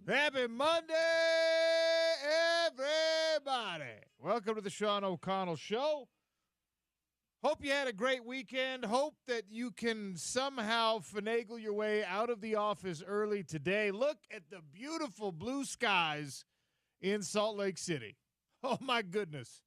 Happy Monday, everybody. Welcome to the Sean O'Connell Show. Hope you had a great weekend. Hope that you can somehow finagle your way out of the office early today. Look at the beautiful blue skies in Salt Lake City. Oh, my goodness.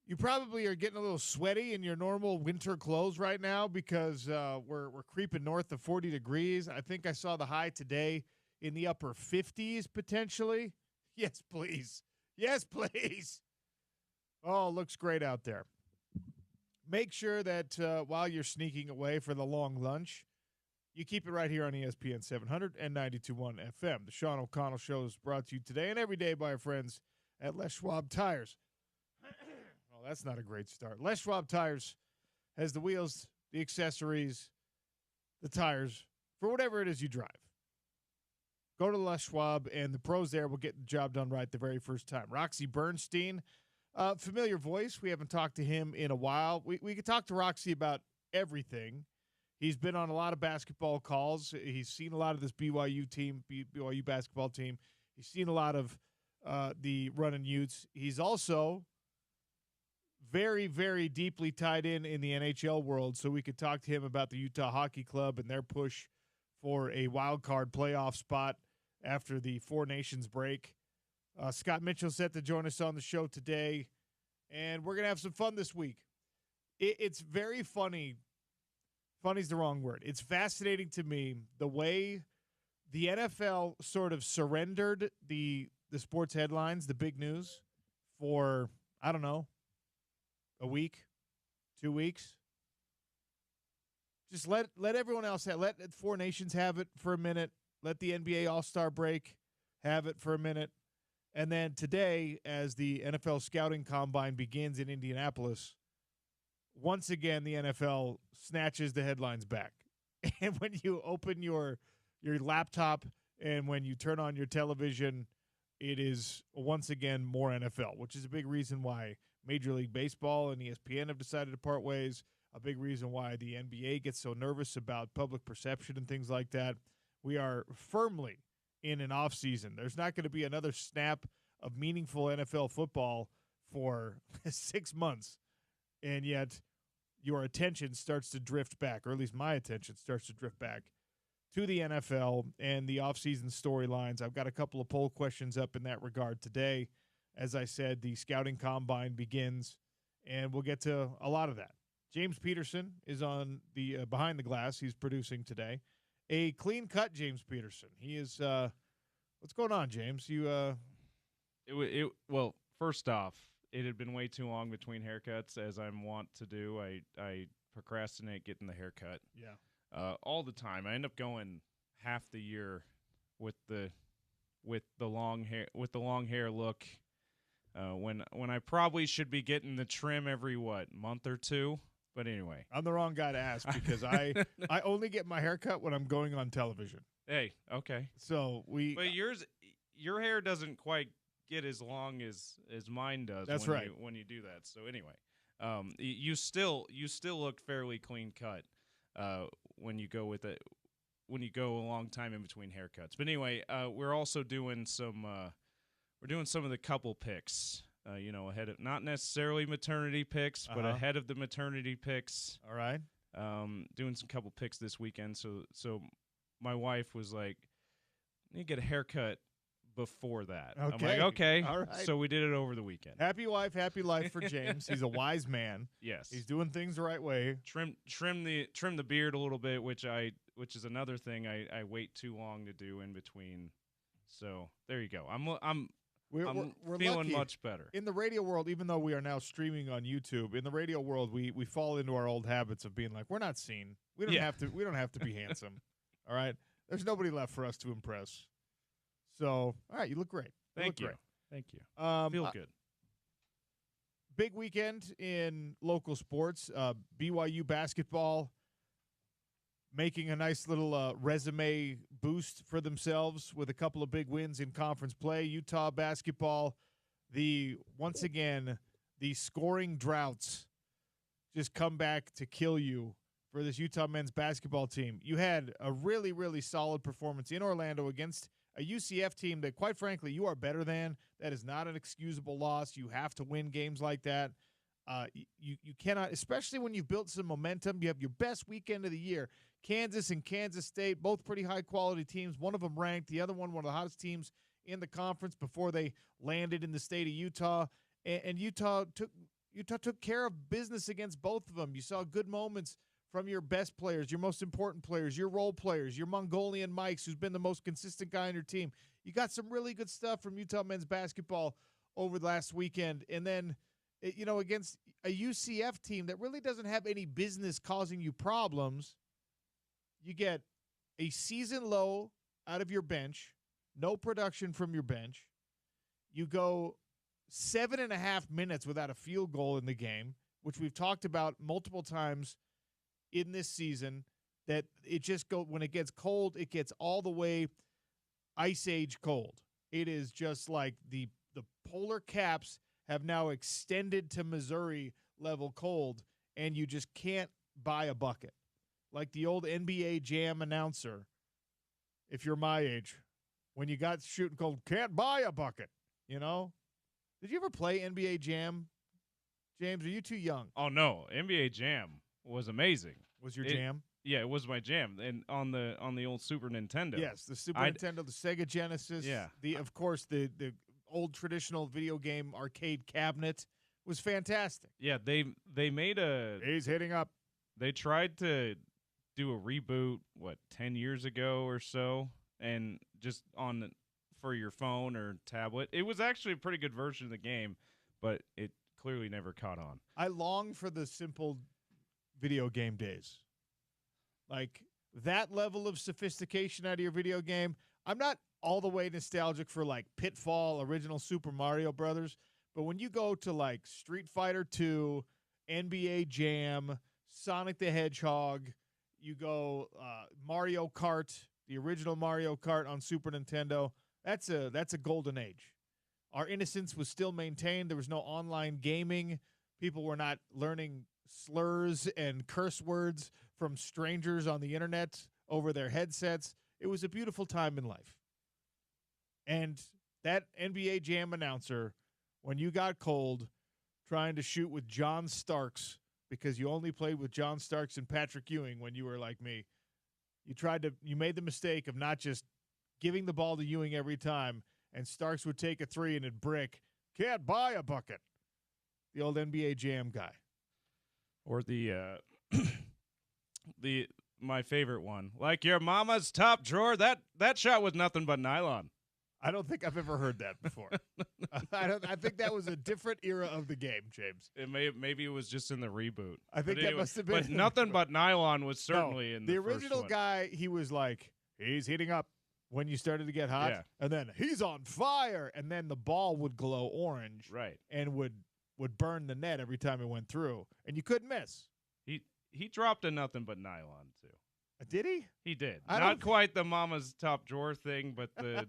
You probably are getting a little sweaty in your normal winter clothes right now because we're creeping north of 40 degrees. I think I saw the high today in the upper 50s potentially. Yes, please. Yes, please. Oh, looks great out there. Make sure that while you're sneaking away for the long lunch, you keep it right here on ESPN 700 and 92.1 FM. The Sean O'Connell Show is brought to you today and every day by our friends at Les Schwab Tires. Well, that's not a great start. Les Schwab Tires has the wheels, the accessories, the tires for whatever it is you drive. Go to Les Schwab, and the pros there will get the job done right the very first time. Roxy Bernstein, familiar voice. We haven't talked to him in a while. We could talk to Roxy about everything. He's been on a lot of basketball calls. He's seen a lot of this BYU team, BYU basketball team. He's seen a lot of the running Utes. He's also very, very deeply tied in the NHL world, so we could talk to him about the Utah Hockey Club and their push for a wild card playoff spot after the Four Nations break. Scott Mitchell set to join us on the show today, and we're going to have some fun this week. It's very funny. Funny's the wrong word. It's fascinating to me the way the NFL sort of surrendered the sports headlines, the big news, for, I don't know, a week, 2 weeks. Just let everyone else let Four Nations have it for a minute. Let the NBA All-Star break have it for a minute. And then today, as the NFL scouting combine begins in Indianapolis, once again the NFL snatches the headlines back. And when you open your laptop and when you turn on your television, it is once again more NFL, which is a big reason why Major League Baseball and ESPN have decided to part ways, a big reason why the NBA gets so nervous about public perception and things like that. We are firmly in an off season. There's not going to be another snap of meaningful NFL football for 6 months, and yet your attention starts to drift back, or at least my attention starts to drift back to the NFL and the offseason storylines. I've got a couple of poll questions up in that regard today. As I said, the scouting combine begins, and we'll get to a lot of that. James Peterson is on the behind the glass. He's producing today. A clean-cut James Peterson. He is what's going on, James? Well, first off, it had been way too long between haircuts, as I'm wont to do. I procrastinate getting the haircut. Yeah. All the time. I end up going half the year with the long hair look. When I probably should be getting the trim every month or two. But anyway, I'm the wrong guy to ask because I only get my haircut when I'm going on television. Hey, okay. So but your hair doesn't quite get as long as mine does. That's when right. When you do that. So anyway, you still look fairly clean cut when you go with it. When you go a long time in between haircuts. But anyway, we're also doing some of the couple picks. Ahead of not necessarily maternity picks, but ahead of the maternity picks. All right. Doing some couple picks this weekend. So my wife was like, "You get a haircut before that." Okay. I'm like, "Okay." All right. So we did it over the weekend. Happy wife, happy life for James. He's a wise man. Yes. He's doing things the right way. Trim the beard a little bit, which is another thing I wait too long to do in between. So there you go. I'm feeling lucky. much better. In the radio world, even though we are now streaming on YouTube, in the radio world, we fall into our old habits of being like, we're not seen. We don't have to be handsome. All right. There's nobody left for us to impress. So, all right, you look great. Thank you. Great. Thank you. Feel good. Big weekend in local sports. BYU basketball making a nice little resume boost for themselves with a couple of big wins in conference play. Utah basketball, once again, the scoring droughts just come back to kill you for this Utah men's basketball team. You had a really, really solid performance in Orlando against a UCF team that, quite frankly, you are better than. That is not an excusable loss. You have to win games like that. You cannot, especially when you've built some momentum. You have your best weekend of the year. Kansas and Kansas State, both pretty high-quality teams. One of them ranked, the other one of the hottest teams in the conference before they landed in the state of Utah. And Utah took care of business against both of them. You saw good moments from your best players, your most important players, your role players, your Mongolian Mikes, who's been the most consistent guy on your team. You got some really good stuff from Utah men's basketball over the last weekend. And then, against a UCF team that really doesn't have any business causing you problems, you get a season low out of your bench, no production from your bench. You go 7.5 minutes without a field goal in the game, which we've talked about multiple times in this season, that it just when it gets cold, it gets all the way ice age cold. It is just like the polar caps have now extended to Missouri level cold, and you just can't buy a bucket. Like the old NBA Jam announcer, if you're my age, when you got shooting cold, can't buy a bucket, Did you ever play NBA Jam? James, are you too young? Oh, no. NBA Jam was amazing. Was your jam? Yeah, it was my jam. And on the old Super Nintendo. Yes, the Super Nintendo, the Sega Genesis. Yeah. Of course, the old traditional video game arcade cabinet was fantastic. Yeah, they made He's hitting up. They tried to do a reboot, 10 years ago or so, and just for your phone or tablet. It was actually a pretty good version of the game, but it clearly never caught on. I long for the simple video game days. Like that level of sophistication out of your video game. I'm not all the way nostalgic for like Pitfall, original Super Mario Brothers, but when you go to like Street Fighter 2, NBA Jam, Sonic the Hedgehog, you go Mario Kart, the original Mario Kart on Super Nintendo, that's a golden age. Our innocence was still maintained. There was no online gaming. People were not learning slurs and curse words from strangers on the internet over their headsets. It was a beautiful time in life. And that NBA Jam announcer, when you got cold trying to shoot with John Starks, because you only played with John Starks and Patrick Ewing when you were like me, you made the mistake of not just giving the ball to Ewing every time, and Starks would take a three and it'd brick. Can't buy a bucket. The old NBA Jam guy. Or my favorite one, like your mama's top drawer. That shot was nothing but nylon. I don't think I've ever heard that before. I think that was a different era of the game, James. Maybe it was just in the reboot. I think that must have been. But nothing but nylon was certainly in the original first one. guy. He was like, he's heating up when you started to get hot, and then he's on fire, and then the ball would glow orange, right, and would burn the net every time it went through, and you couldn't miss. He dropped a nothing but nylon too. Did he? He did. Not quite the mama's top drawer thing, but the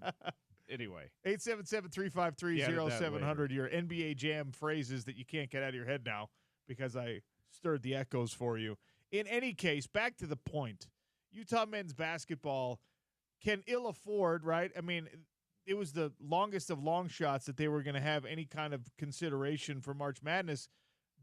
anyway. 877-353-0700. Your NBA Jam phrases that you can't get out of your head now because I stirred the echoes for you. In any case, back to the point. Utah men's basketball can ill afford, right? I mean, it was the longest of long shots that they were going to have any kind of consideration for March Madness.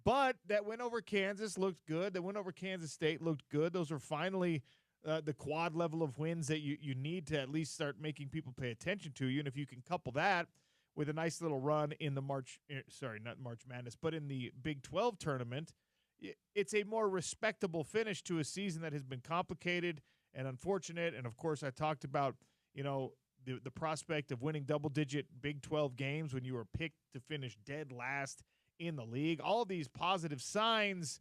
But that win over Kansas looked good. That win over Kansas State looked good. Those are finally the quad level of wins that you need to at least start making people pay attention to you. And if you can couple that with a nice little run in the not March Madness, but in the Big 12 tournament, it's a more respectable finish to a season that has been complicated and unfortunate. And, of course, I talked about, the prospect of winning double-digit Big 12 games when you were picked to finish dead last in the league. All of these positive signs,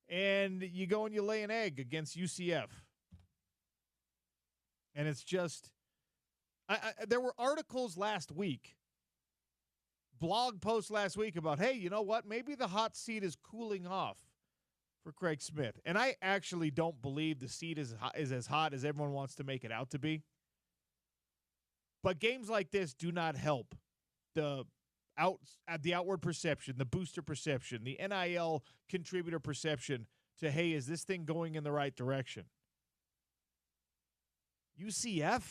and you go and you lay an egg against UCF. And it's just there were articles last week, blog posts last week about, hey, you know what? Maybe the hot seat is cooling off for Craig Smith. And I actually don't believe the seat is as hot as everyone wants to make it out to be. But games like this do not help the outward perception, the booster perception, the NIL contributor perception to, hey, is this thing going in the right direction? UCF?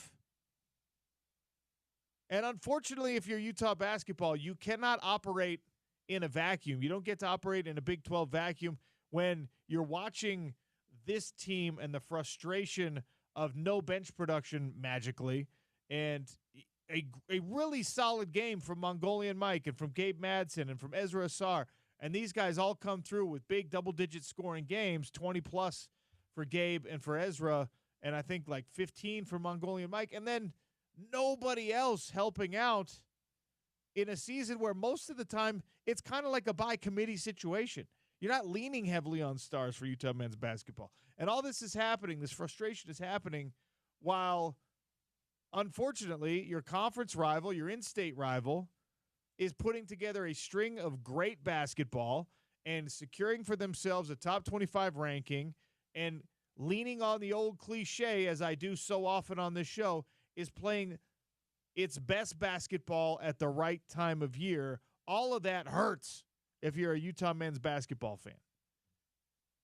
And unfortunately, if you're Utah basketball, you cannot operate in a vacuum. You don't get to operate in a Big 12 vacuum when you're watching this team and the frustration of no bench production magically and a really solid game from Mongolian Mike and from Gabe Madsen and from Ezra Asar. And these guys all come through with big double-digit scoring games, 20-plus for Gabe and for Ezra, and I think like 15 for Mongolian Mike. And then nobody else helping out in a season where most of the time it's kind of like a by committee situation. You're not leaning heavily on stars for Utah men's basketball. And all this is happening, this frustration is happening while, unfortunately, your conference rival, your in-state rival, is putting together a string of great basketball and securing for themselves a top 25 ranking and leaning on the old cliche, as I do so often on this show, is playing its best basketball at the right time of year. All of that hurts if you're a Utah men's basketball fan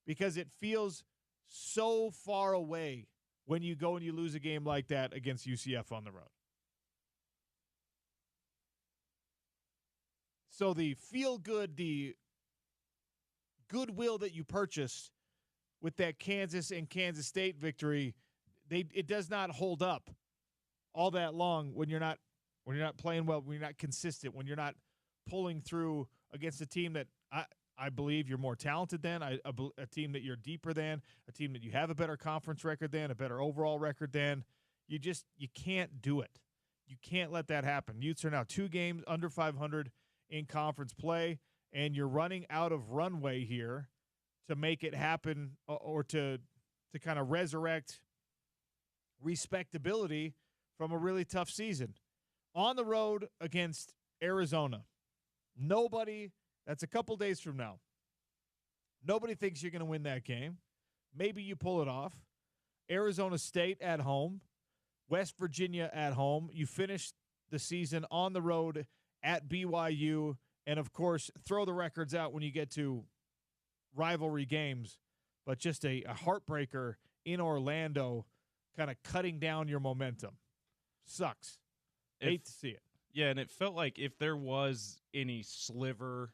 because it feels so far away when you go and you lose a game like that against UCF on the road. So the feel-good, the goodwill that you purchased with that Kansas and Kansas State victory, it does not hold up all that long when you're not playing well, when you're not consistent, when you're not pulling through against a team that I believe you're more talented than, a team that you're deeper than, a team that you have a better conference record than, a better overall record than. You can't do it. You can't let that happen. Utes are now 2 games under 500 in conference play, and you're running out of runway here to make it happen or to kind of resurrect respectability from a really tough season. On the road against Arizona. That's a couple days from now. Nobody thinks you're going to win that game. Maybe you pull it off. Arizona State at home. West Virginia at home. You finish the season on the road at BYU. And, of course, throw the records out when you get to rivalry games. But just a heartbreaker in Orlando, kind of cutting down your momentum. Sucks. Hate to see it. Yeah, and it felt like if there was any sliver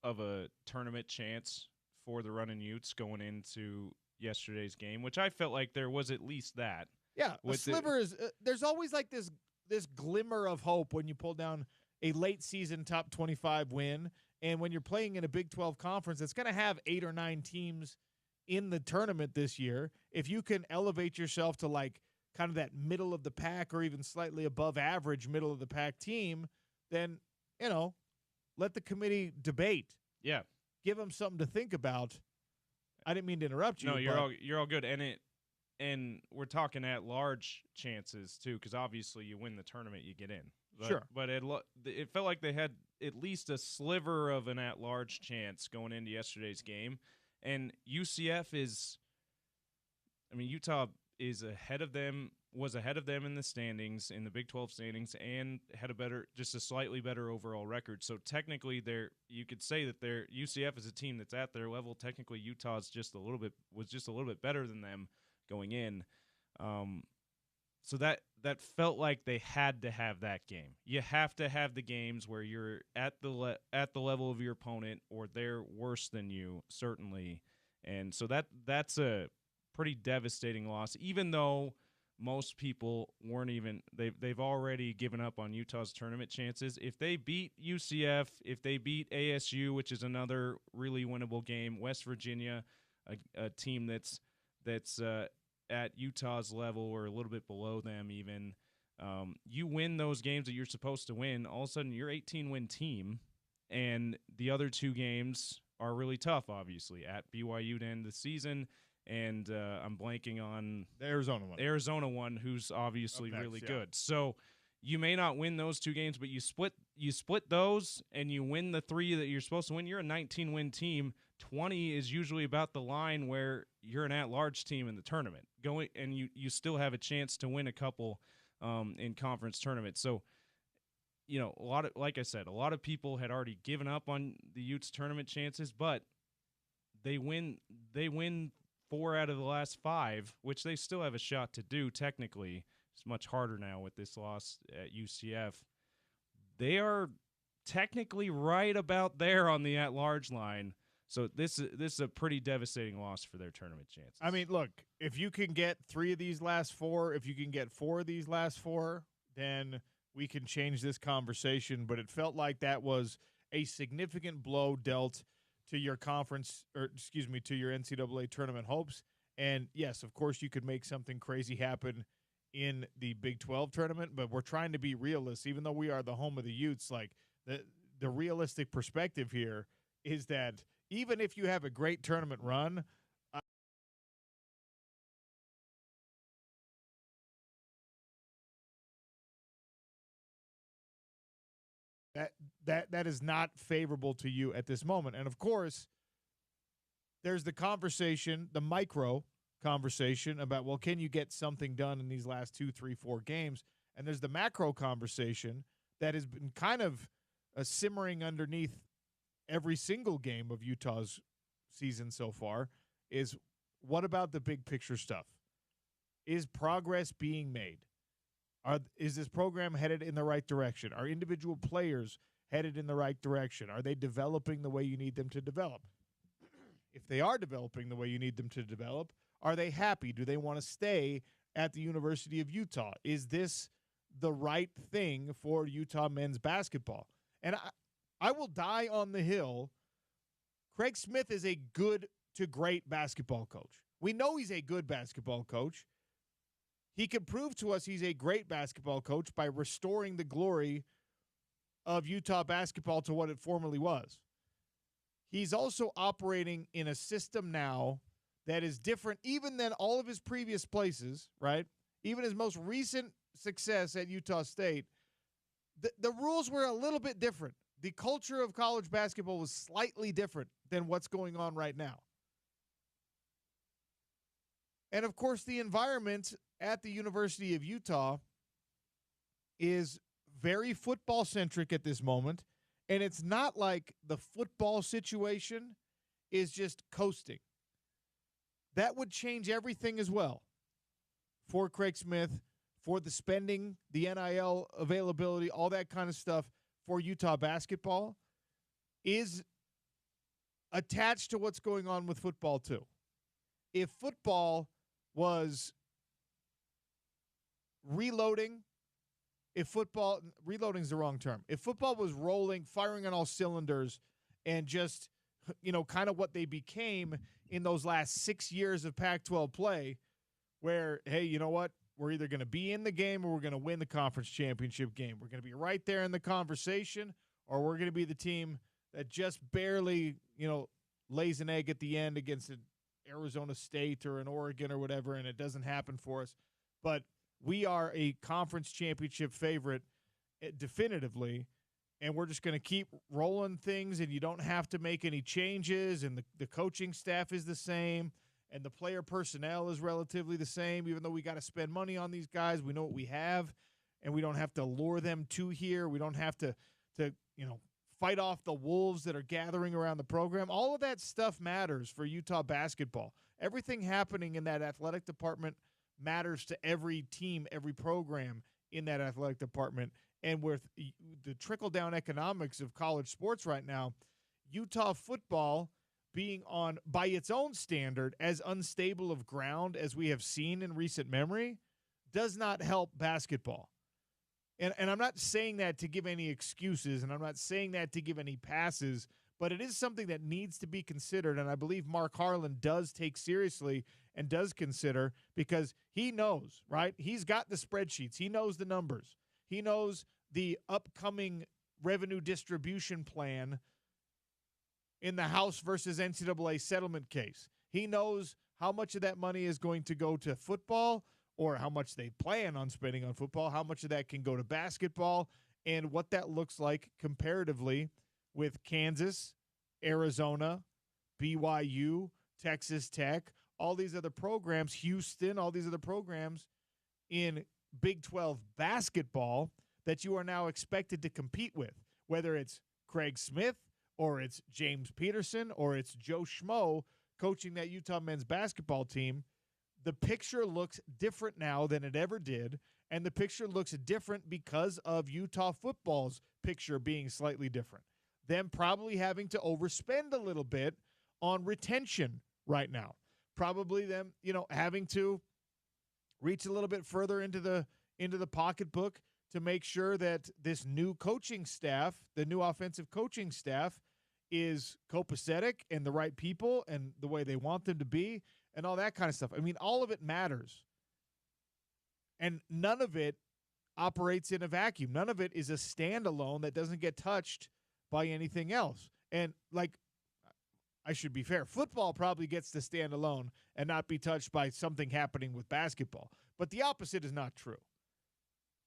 of a tournament chance for the Runnin' Utes going into yesterday's game, which I felt like there was at least that. Yeah, a sliver is there's always like this glimmer of hope when you pull down a late season top 25 win, and when you're playing in a Big 12 conference that's going to have 8 or 9 teams in the tournament this year. If you can elevate yourself to like kind of that middle of the pack or even slightly above average middle of the pack team, then, let the committee debate. Yeah. Give them something to think about. I didn't mean to interrupt you. No, you're all good. And we're talking at large chances too, because obviously you win the tournament, you get in. Sure. But it felt like they had at least a sliver of an at-large chance going into yesterday's game. And UCF Utah is ahead of them, was ahead of them in the standings, in the Big 12 standings, and had just a slightly better overall record. So technically, you could say that UCF is a team that's at their level. Technically, Utah was just a little bit better than them going in. So that felt like they had to have that game. You have to have the games where you're at the level of your opponent, or they're worse than you, certainly. And so that's a pretty devastating loss, even though most people weren't even they've already given up on Utah's tournament chances. If they beat UCF, if they beat ASU, which is another really winnable game, West Virginia, a team that's at Utah's level or a little bit below them even, you win those games that you're supposed to win, all of a sudden you're 18-win team, and the other 2 games are really tough, obviously, at BYU to end the season. And I'm blanking on the Arizona one, who's obviously next, really yeah. good. So you may not win those 2 games, but you split those and you win the 3 that you're supposed to win. You're a 19-win team. 20 is usually about the line where you're an at-large team in the tournament. And you still have a chance to win a couple in conference tournaments. So, like I said, a lot of people had already given up on the Utes tournament chances, but they win 4 out of the last 5, which they still have a shot to do technically. It's much harder now with this loss at UCF. They are technically right about there on the at-large line. So this is a pretty devastating loss for their tournament chances. I mean, look, if you can get 3 of these last 4, if you can get 4 of these last 4, then we can change this conversation. But it felt like that was a significant blow dealt to your conference, or excuse me, to your NCAA tournament hopes. And yes, of course, you could make something crazy happen in the Big 12 tournament, but we're trying to be realists. Even though we are the home of the Utes, like the realistic perspective here is that even if you have a great tournament run, that is not favorable to you at this moment. And of course, there's the conversation, the micro conversation about, well, can you get something done in these last 2, 3, 4 games? And there's the macro conversation that has been kind of simmering underneath every single game of Utah's season so far is, what about the big picture stuff? Is progress being made? Is this program headed in the right direction? Are individual players headed in the right direction? Are they developing the way you need them to develop? If they are developing the way you need them to develop, are they happy? Do they want to stay at the University of Utah? Is this the right thing for Utah men's basketball? And I will die on the hill. Craig Smith is a good to great basketball coach. We know he's a good basketball coach. He can prove to us he's a great basketball coach by restoring the glory of Utah basketball to what it formerly was. He's also operating in a system now that is different even than all of his previous places, right? Even his most recent success at Utah State, the rules were a little bit different. The culture of college basketball was slightly different than what's going on right now. And, of course, the environment at the University of Utah is very football-centric at this moment, and it's not like the football situation is just coasting. That would change everything as well for Craig Smith, for the spending, the NIL availability, all that kind of stuff for Utah basketball is attached to what's going on with football too. If football was reloading, reloading is the wrong term. If football was rolling, firing on all cylinders, and just, kind of what they became in those last 6 years of Pac-12 play, where, hey, you know what? We're either going to be in the game or we're going to win the conference championship game. We're going to be right there in the conversation, or we're going to be the team that just barely, lays an egg at the end against an Arizona State or an Oregon or whatever, and it doesn't happen for us. But we are a conference championship favorite definitively, and we're just going to keep rolling things, and you don't have to make any changes, and the coaching staff is the same, and the player personnel is relatively the same, even though we got to spend money on these guys. We know what we have, and we don't have to lure them to here. We don't have to fight off the wolves that are gathering around the program. All of that stuff matters for Utah basketball. Everything happening in that athletic department matters to every team, every program in that athletic department. And with the trickle-down economics of college sports right now, Utah football being on, by its own standard, as unstable of ground as we have seen in recent memory, does not help basketball. And I'm not saying that to give any excuses, and I'm not saying that to give any passes, but it is something that needs to be considered, and I believe Mark Harlan does take seriously and does consider, because he knows, right? He's got the spreadsheets. He knows the numbers. He knows the upcoming revenue distribution plan in the House versus NCAA settlement case. He knows how much of that money is going to go to football, or how much they plan on spending on football, how much of that can go to basketball, and what that looks like comparatively with Kansas, Arizona, BYU, Texas Tech, all these other programs, Houston, all these other programs in Big 12 basketball that you are now expected to compete with, whether it's Craig Smith or it's James Peterson, or it's Joe Schmo coaching that Utah men's basketball team, the picture looks different now than it ever did, and the picture looks different because of Utah football's picture being slightly different. Them probably having to overspend a little bit on retention right now. Probably them, having to reach a little bit further into the pocketbook to make sure that this new coaching staff, the new offensive coaching staff, is copacetic and the right people and the way they want them to be and all that kind of stuff. I mean, all of it matters. And none of it operates in a vacuum. None of it is a standalone that doesn't get touched by anything else. And, I should be fair, football probably gets to stand alone and not be touched by something happening with basketball. But the opposite is not true.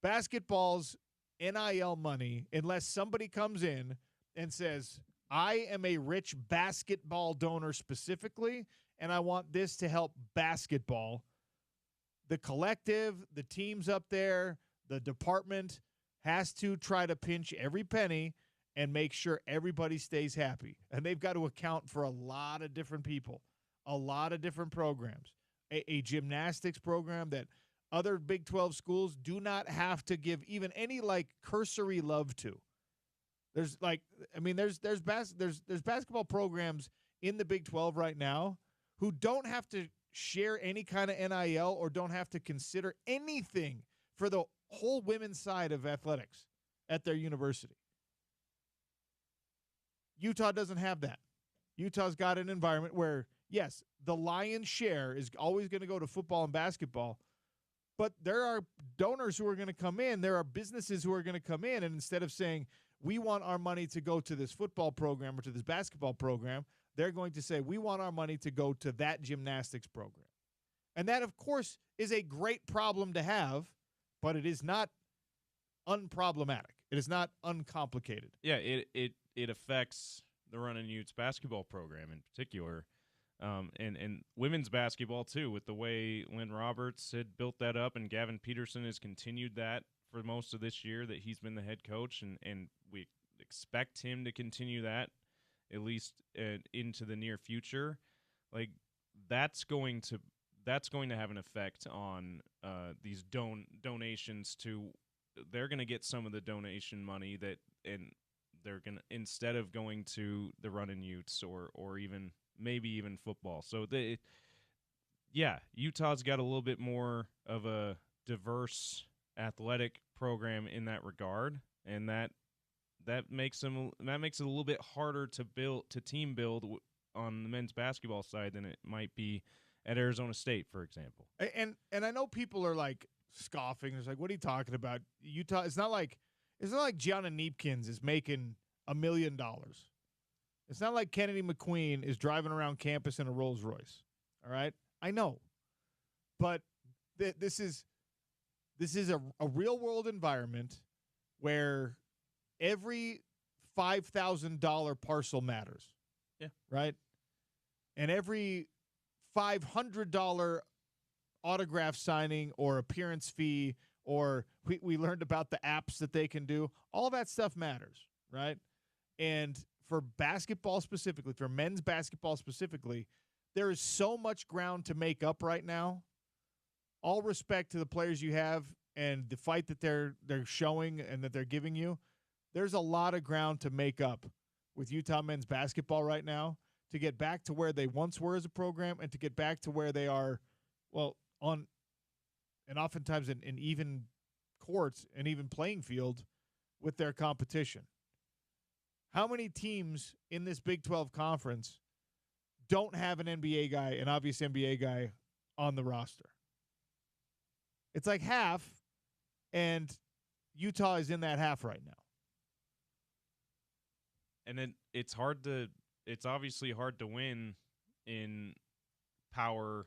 Basketball's NIL money, unless somebody comes in and says, I am a rich basketball donor specifically, and I want this to help basketball, the collective, the teams up there, the department has to try to pinch every penny and make sure everybody stays happy. And they've got to account for a lot of different people, a lot of different programs, a gymnastics program that other Big 12 schools do not have to give even any cursory love to. There's basketball programs in the Big 12 right now who don't have to share any kind of NIL or don't have to consider anything for the whole women's side of athletics at their university. Utah doesn't have that. Utah's got an environment where, yes, the lion's share is always going to go to football and basketball, but there are donors who are going to come in. There are businesses who are going to come in, and instead of saying, we want our money to go to this football program or to this basketball program, they're going to say, we want our money to go to that gymnastics program. And that, of course, is a great problem to have, but it is not unproblematic. It is not uncomplicated. Yeah, it affects the Runnin' Utes basketball program in particular, and women's basketball too, with the way Lynn Roberts had built that up, and Gavin Peterson has continued that for most of this year that he's been the head coach, and we expect him to continue that at least into the near future. Like that's going to have an effect on these donations to. They're going to get some of the donation money and they're going to, instead of going to the Runnin' Utes or even maybe even football. So Utah's got a little bit more of a diverse athletic program in that regard, and that makes it a little bit harder to team build on the men's basketball side than it might be at Arizona State, for example. And I know people are scoffing. It's what are you talking about? Utah, it's not like Gianna Neepkins is making $1 million. It's not like Kennedy McQueen is driving around campus in a Rolls Royce. All right? I know. But this is a real world environment where every $5,000 parcel matters. Yeah. Right? And every $500 autograph signing or appearance fee, or we learned about the apps that they can do. All that stuff matters, right? And for basketball specifically, for men's basketball specifically, there is so much ground to make up right now. All respect to the players you have and the fight that they're showing and that they're giving you. There's a lot of ground to make up with Utah men's basketball right now to get back to where they once were as a program and to get back to where they are, on and oftentimes in even courts and even playing field with their competition. How many teams in this Big 12 conference don't have an NBA guy, an obvious NBA guy, on the roster? It's like half, and Utah is in that half right now. And then it's obviously hard to win in power.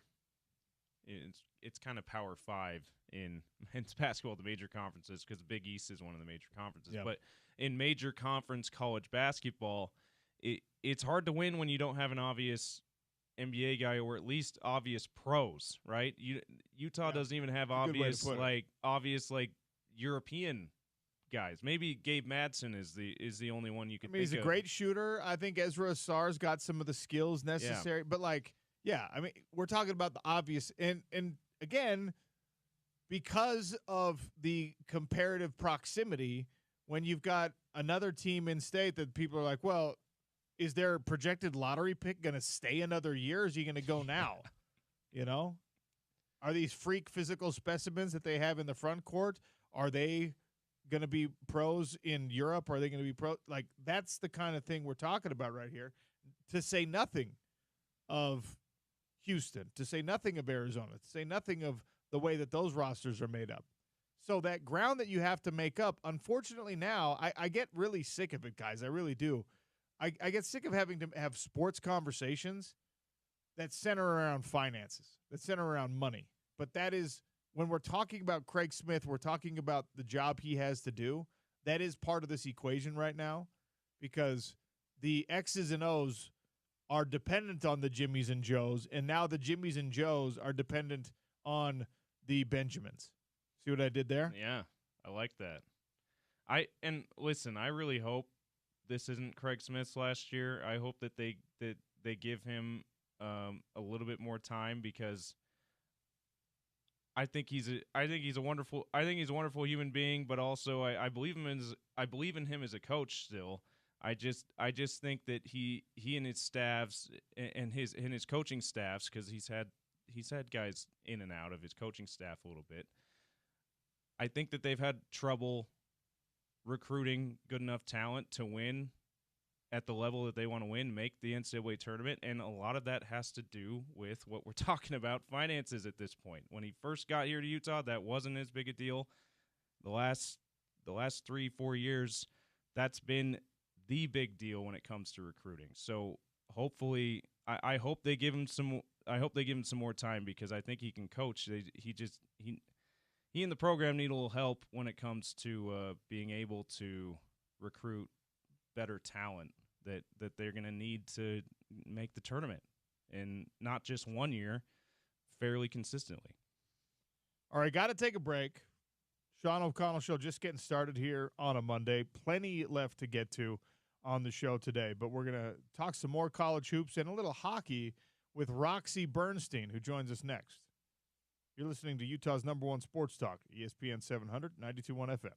It's kind of Power 5 in men's basketball, the major conferences, because Big East is one of the major conferences. Yep. But in major conference college basketball, it's hard to win when you don't have an obvious NBA guy or at least obvious pros, right? Utah doesn't even have obvious European guys. Maybe Gabe Madsen is the only one you I could mean, think he's a of. great shooter. I think Ezra Sarr's got some of the skills necessary. But, like, yeah, I mean, we're talking about the obvious. And again, because of the comparative proximity, when you've got another team in state that people are like, well, is their projected lottery pick going to stay another year? Or is he going to go now? You know? Are these freak physical specimens that they have in the front court, are they going to be pros in Europe? Are they going to be pro? Like, that's the kind of thing we're talking about right here. To say nothing of Houston, to say nothing of Arizona, to say nothing of the way that those rosters are made up. So that ground that you have to make up, unfortunately now, I get really sick of it, guys. I really do. I get sick of having to have sports conversations that center around finances, that center around money. But that is, when we're talking about Craig Smith, we're talking about the job he has to do. That is part of this equation right now, because the X's and O's are dependent on the Jimmies and Joes, and now the Jimmies and Joes are dependent on the Benjamins. See what I did there? Yeah, I like that. And listen, I really hope this isn't Craig Smith's last year. I hope that they give him a little bit more time, because I think he's a wonderful human being, but also I believe in him as a coach still. I just think that he and his staffs and his coaching staffs, because he's had guys in and out of his coaching staff a little bit. I think that they've had trouble recruiting good enough talent to win at the level that they want to win, make the NCAA tournament, and a lot of that has to do with what we're talking about, finances at this point. When he first got here to Utah, that wasn't as big a deal. The last 3-4 years, that's been the big deal when it comes to recruiting. So hopefully, I hope they give him some. I hope they give him some more time, because I think he can coach. He and the program need a little help when it comes to being able to recruit better talent that they're going to need to make the tournament, and not just one year, fairly consistently. All right, got to take a break. Sean O'Connell Show just getting started here on a Monday. Plenty left to get to on the show today, but we're going to talk some more college hoops and a little hockey with Roxy Bernstein, who joins us next. You're listening to Utah's #1 sports talk, ESPN 700, 92.1 FM.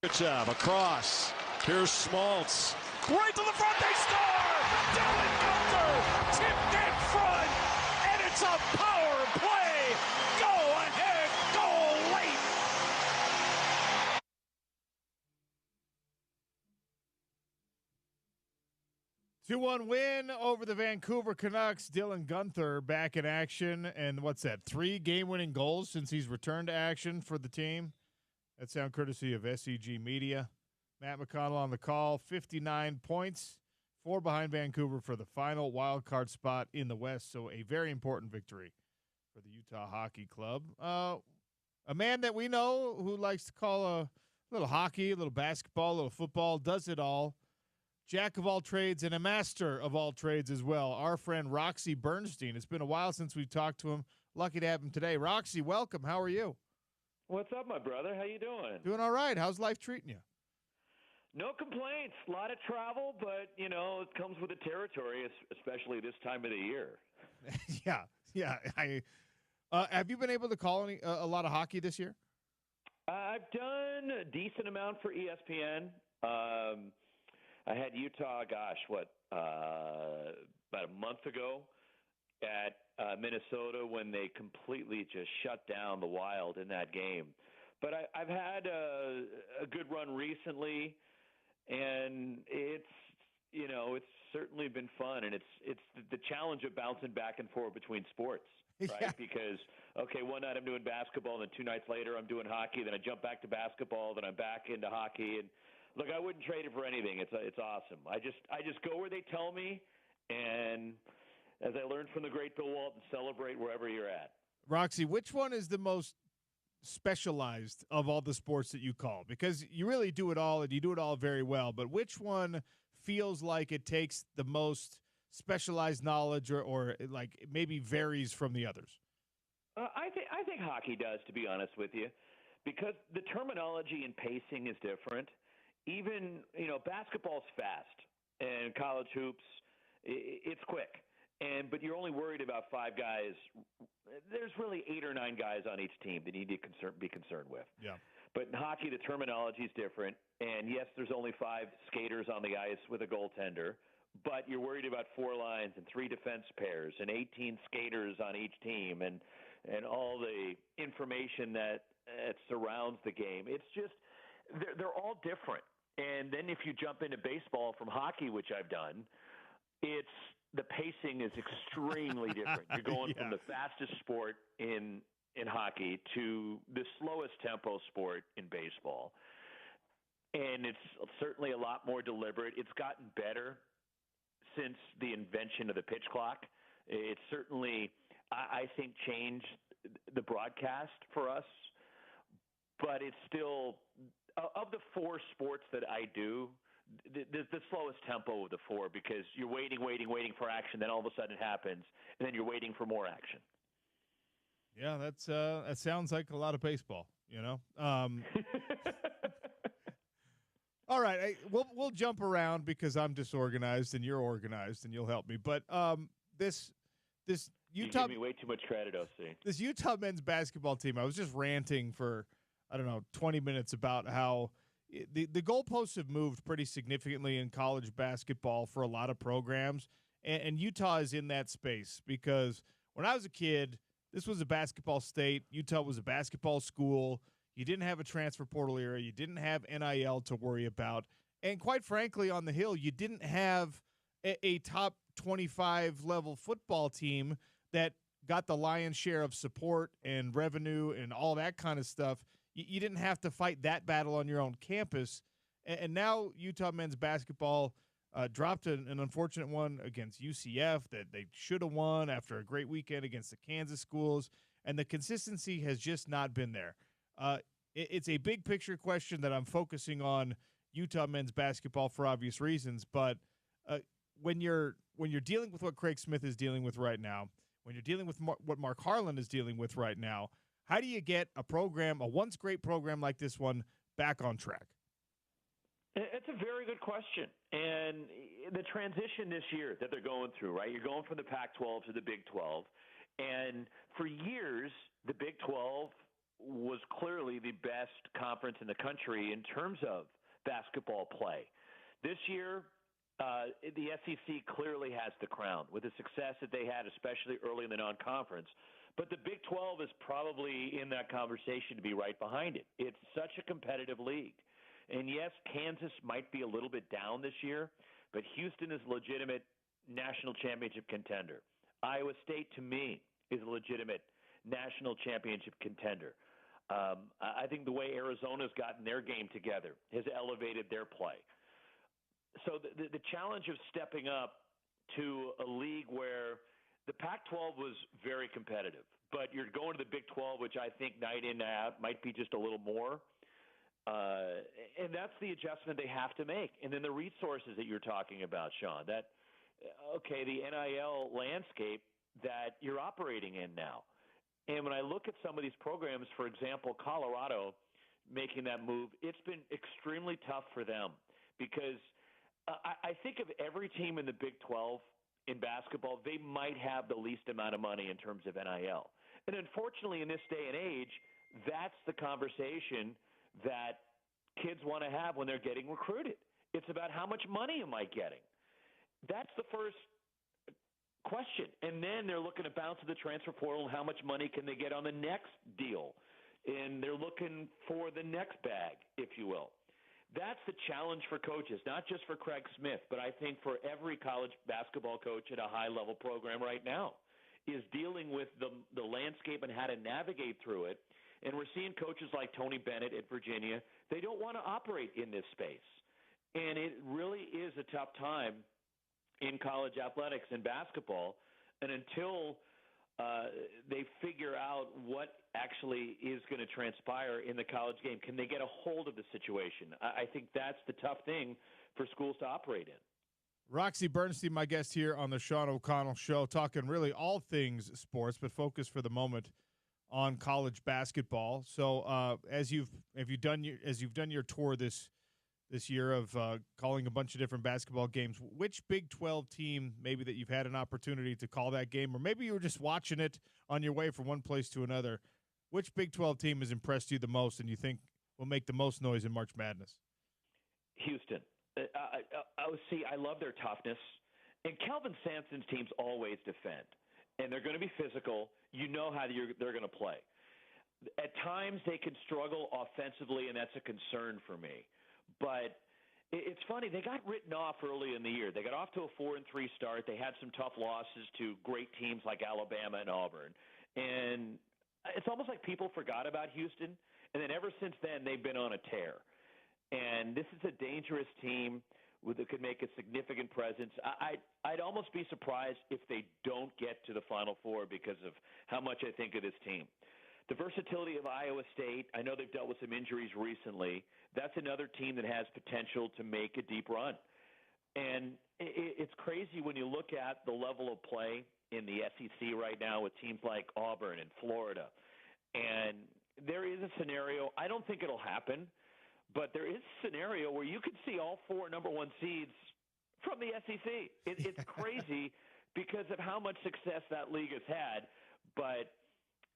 Good job. Across. Here's Schmaltz. Right to the front. They score! Dylan Gunther tipped in front. And it's a power play. Go ahead. Goal late. 2-1 win over the Vancouver Canucks. Dylan Gunther back in action. And what's that? 3 game-winning goals since he's returned to action for the team. That sound courtesy of SEG Media. Matt McConnell on the call. 59 points. 4 behind Vancouver for the final wild card spot in the West. So a very important victory for the Utah Hockey Club. A man that we know who likes to call a little hockey, a little basketball, a little football, does it all. Jack of all trades and a master of all trades as well. Our friend Roxy Bernstein. It's been a while since we've talked to him. Lucky to have him today. Roxy, welcome. How are you? What's up, my brother? How you doing? Doing all right. How's life treating you? No complaints. A lot of travel, but, it comes with the territory, especially this time of the year. Yeah. Have you been able to call a lot of hockey this year? I've done a decent amount for ESPN. I had Utah, about a month ago at Minnesota when they completely just shut down the Wild in that game. But I've had a good run recently, and it's certainly been fun, and it's the challenge of bouncing back and forth between sports, right? Yeah. Because one night I'm doing basketball, and then 2 nights later I'm doing hockey, then I jump back to basketball, then I'm back into hockey, and look, I wouldn't trade it for anything. It's awesome. I just go where they tell me, and as I learned from the great Bill Walton, celebrate wherever you're at. Roxy, which one is the most specialized of all the sports that you call? Because you really do it all, and you do it all very well. But which one feels like it takes the most specialized knowledge, or like maybe varies from the others? I think hockey does, to be honest with you, because the terminology and pacing is different. Even basketball's fast, and college hoops, it's quick. But you're only worried about 5 guys. There's really 8 or 9 guys on each team that you need to be concerned with. Yeah. But in hockey, the terminology is different. And yes, there's only 5 skaters on the ice with a goaltender, but you're worried about 4 lines and 3 defense pairs and 18 skaters on each team and all the information that surrounds the game. It's just they're all different. And then if you jump into baseball from hockey, which I've done, the pacing is extremely different. You're going from the fastest sport in hockey to the slowest tempo sport in baseball. And it's certainly a lot more deliberate. It's gotten better since the invention of the pitch clock. It's certainly, I think, changed the broadcast for us. But it's still, of the 4 sports that I do, the slowest tempo of the 4, because you're waiting for action, then all of a sudden it happens, and then you're waiting for more action. Yeah, that sounds like a lot of baseball, All right, we'll jump around because I'm disorganized and you're organized, and you'll help me. But this Utah, you give me way too much credit, OC. This Utah men's basketball team, I was just ranting for 20 minutes about how the goalposts have moved pretty significantly in college basketball for a lot of programs, and Utah is in that space because when I was a kid, this was a basketball state. Utah was a basketball school. You didn't have a transfer portal era. You didn't have NIL to worry about. And quite frankly, on the Hill, you didn't have a top 25 level football team that got the lion's share of support and revenue and all that kind of stuff. You didn't have to fight that battle on your own campus. And now Utah men's basketball dropped an unfortunate one against UCF that they should have won after a great weekend against the Kansas schools. And the consistency has just not been there. It's a big picture question that I'm focusing on Utah men's basketball for obvious reasons. But when you're dealing with what Craig Smith is dealing with right now, when you're dealing with what Mark Harlan is dealing with right now, how do you get a once great program like this one, back on track? It's a very good question. And the transition this year that they're going through, right? You're going from the Pac-12 to the Big 12. And for years, the Big 12 was clearly the best conference in the country in terms of basketball play. This year, the SEC clearly has the crown with the success that they had, especially early in the non-conference. But the Big 12 is probably in that conversation to be right behind it. It's such a competitive league. And yes, Kansas might be a little bit down this year, but Houston is a legitimate national championship contender. Iowa State, to me, is a legitimate national championship contender. I think the way Arizona's gotten their game together has elevated their play. So the challenge of stepping up to a league where the Pac-12 was very competitive, but you're going to the Big 12, which I think night in, night out might be just a little more. And that's the adjustment they have to make. And then the resources that you're talking about, Sean, the NIL landscape that you're operating in now. And when I look at some of these programs, for example, Colorado making that move, it's been extremely tough for them because I think of every team in the Big 12 in basketball, they might have the least amount of money in terms of NIL. And unfortunately, in this day and age, that's the conversation that kids want to have when they're getting recruited. It's about how much money am I getting? That's the first question. And then they're looking to bounce to the transfer portal and how much money can they get on the next deal. And they're looking for the next bag, if you will. That's the challenge for coaches, not just for Craig Smith, but I think for every college basketball coach at a high-level program right now, is dealing with the landscape and how to navigate through it. And we're seeing coaches like Tony Bennett at Virginia, they don't want to operate in this space. And it really is a tough time in college athletics and basketball, and until they figure out what actually is going to transpire in the college game. Can they get a hold of the situation? I think that's the tough thing for schools to operate in. Roxy Bernstein, my guest here on the Sean O'Connell Show, talking really all things sports, but focus for the moment on college basketball. So, as you've done your tour this year of calling a bunch of different basketball games, which Big 12 team maybe that you've had an opportunity to call that game, or maybe you were just watching it on your way from one place to another, which Big 12 team has impressed you the most and you think will make the most noise in March Madness? Houston. I love their toughness. And Kelvin Sampson's teams always defend. And they're going to be physical. You know how they're going to play. At times they can struggle offensively, and that's a concern for me. But it's funny, they got written off early in the year. They got off to a 4-3 start. They had some tough losses to great teams like Alabama and Auburn. And it's almost like people forgot about Houston. And then ever since then, they've been on a tear. And this is a dangerous team that could make a significant presence. I'd almost be surprised if they don't get to the Final Four because of how much I think of this team. The versatility of Iowa State, I know they've dealt with some injuries recently. That's another team that has potential to make a deep run. And it's crazy when you look at the level of play in the SEC right now with teams like Auburn and Florida. And there is a scenario, I don't think it'll happen, but there is a scenario where you could see all four number one seeds from the SEC. It's crazy because of how much success that league has had. But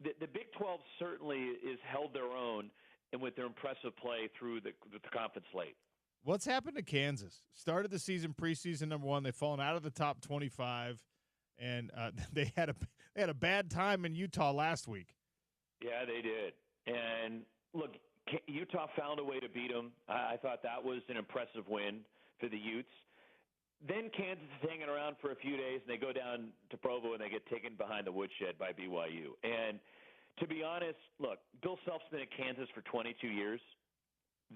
the Big 12 certainly has held their own and with their impressive play through the conference slate. What's happened to Kansas? Started the season preseason number one. They've fallen out of the top 25, and they had a bad time in Utah last week. Yeah, they did. And look, Utah found a way to beat them. I thought that was an impressive win for the Utes. Then Kansas is hanging around for a few days, and they go down to Provo, and they get taken behind the woodshed by BYU. And to be honest, look, Bill Self's been at Kansas for 22 years.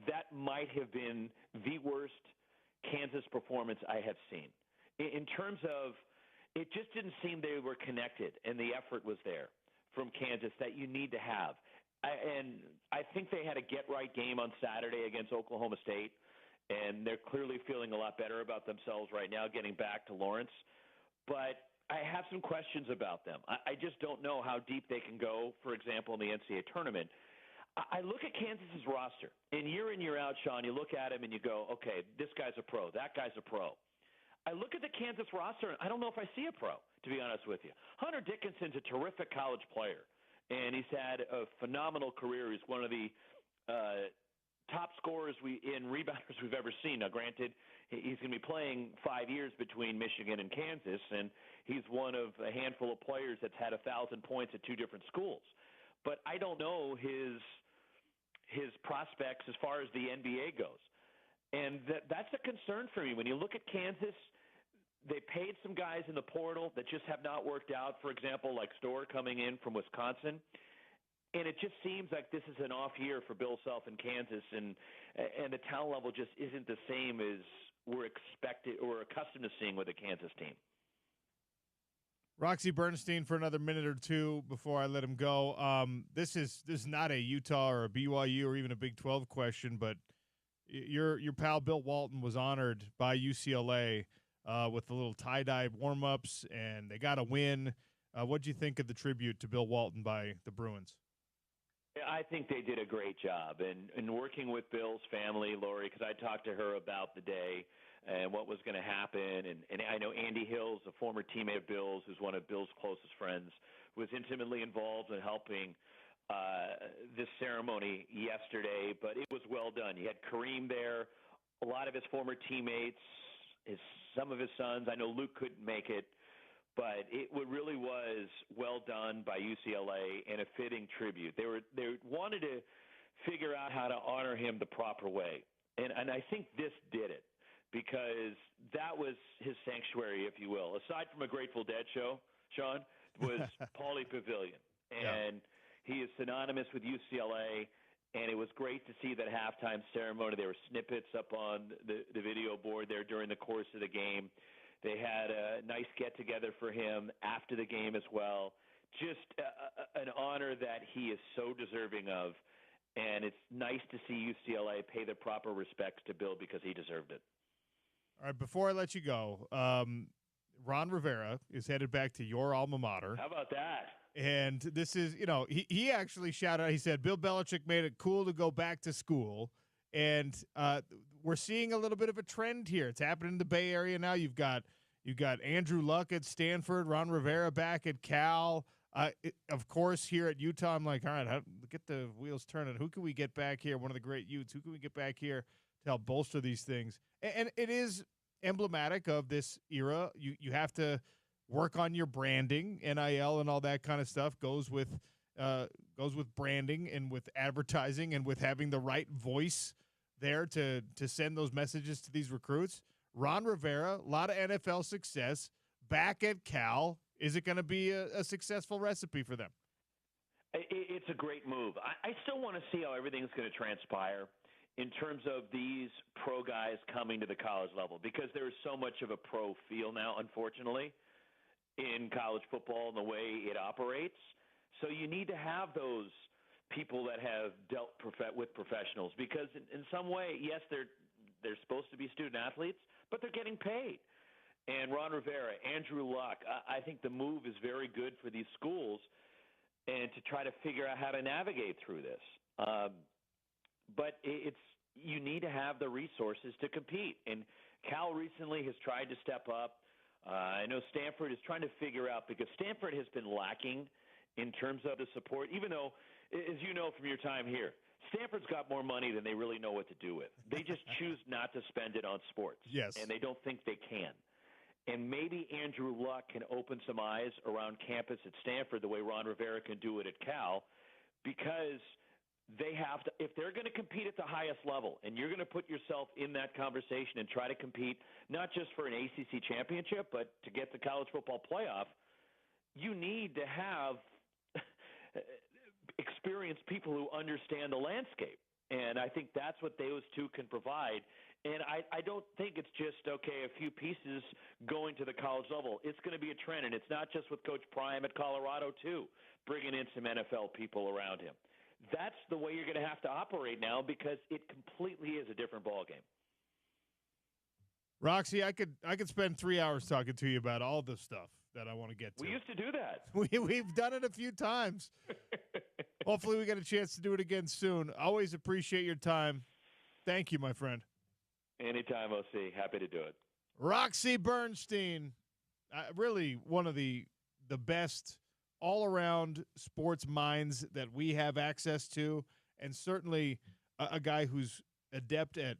That might have been the worst Kansas performance I have seen. In terms of, it just didn't seem they were connected, and the effort was there from Kansas that you need to have. And I think they had a get-right game on Saturday against Oklahoma State, and they're clearly feeling a lot better about themselves right now getting back to Lawrence. But I have some questions about them. I just don't know how deep they can go, for example, in the NCAA tournament. I look at Kansas's roster, and year in, year out, Sean, you look at him and you go, okay, this guy's a pro, that guy's a pro. I look at the Kansas roster, and I don't know if I see a pro, to be honest with you. Hunter Dickinson's a terrific college player. and he's had a phenomenal career. He's one of the top scorers in rebounders we've ever seen. Now, granted, he's going to be playing 5 years between Michigan and Kansas, and he's one of a handful of players that's had 1,000 points at 2 different schools. But I don't know his prospects as far as the NBA goes. And that's a concern for me. When you look at Kansas, they paid some guys in the portal that just have not worked out. For example, like Storr coming in from Wisconsin. And it just seems like this is an off year for Bill Self in Kansas, and the talent level just isn't the same as we're expected or accustomed to seeing with a Kansas team. Roxy Bernstein for another minute or two before I let him go. This is not a Utah or a BYU or even a Big 12 question, but your pal Bill Walton was honored by UCLA with the little tie-dye warm-ups, and they got a win. What do you think of the tribute to Bill Walton by the Bruins? I think they did a great job, and working with Bill's family, Lori, because I talked to her about the day and what was going to happen, and I know Andy Hills, a former teammate of Bill's, who's one of Bill's closest friends, was intimately involved in helping this ceremony yesterday, but it was well done. You had Kareem there, a lot of his former teammates, some of his sons. I know Luke couldn't make it, but it really was well done by UCLA and a fitting tribute. They wanted to figure out how to honor him the proper way, and I think this did it, because that was his sanctuary, if you will. Aside from a Grateful Dead show, Sean, was Paulie Pavilion, and he is synonymous with UCLA. And it was great to see that halftime ceremony. There were snippets up on the video board there during the course of the game. They had a nice get-together for him after the game as well. Just an honor that he is so deserving of. And it's nice to see UCLA pay the proper respects to Bill because he deserved it. All right, before I let you go, Ron Rivera is headed back to your alma mater. How about that? And this is, he actually shouted out, he said, Bill Belichick made it cool to go back to school. And we're seeing a little bit of a trend here. It's happening in the Bay Area now. You've got Andrew Luck at Stanford, Ron Rivera back at Cal. Of course, here at Utah, I'm like, all right, get the wheels turning. Who can we get back here? One of the great Utes. Who can we get back here to help bolster these things? And it is emblematic of this era. You have to work on your branding. NIL and all that kind of stuff goes with branding and with advertising and with having the right voice there to send those messages to these recruits. Ron Rivera, a lot of NFL success, back at Cal. Is it going to be a successful recipe for them? It's a great move. I still want to see how everything's going to transpire in terms of these pro guys coming to the college level, because there is so much of a pro feel now, unfortunately, in college football and the way it operates. So you need to have those people that have dealt with professionals, because in some way, yes, they're supposed to be student athletes, but they're getting paid. And Ron Rivera, Andrew Luck, I think the move is very good for these schools and to try to figure out how to navigate through this. But you need to have the resources to compete. And Cal recently has tried to step up. I know Stanford is trying to figure out, because Stanford has been lacking in terms of the support, even though, as you know from your time here, Stanford's got more money than they really know what to do with. They just choose not to spend it on sports. Yes. And they don't think they can. And maybe Andrew Luck can open some eyes around campus at Stanford the way Ron Rivera can do it at Cal, because they have to, if they're going to compete at the highest level, and you're going to put yourself in that conversation and try to compete not just for an ACC championship, but to get the college football playoff, you need to have experienced people who understand the landscape. And I think that's what those two can provide. And I don't think it's just, okay, a few pieces going to the college level. It's going to be a trend, and it's not just with Coach Prime at Colorado, too, bringing in some NFL people around him. That's the way you're going to have to operate now, because it completely is a different ballgame. Roxy, I could spend 3 hours talking to you about all the stuff that I want to get to. We used to do that. We've done it a few times. Hopefully we get a chance to do it again soon. Always appreciate your time. Thank you, my friend. Anytime, OC. Happy to do it. Roxy Bernstein, really one of the best all around sports minds that we have access to, and certainly a guy who's adept at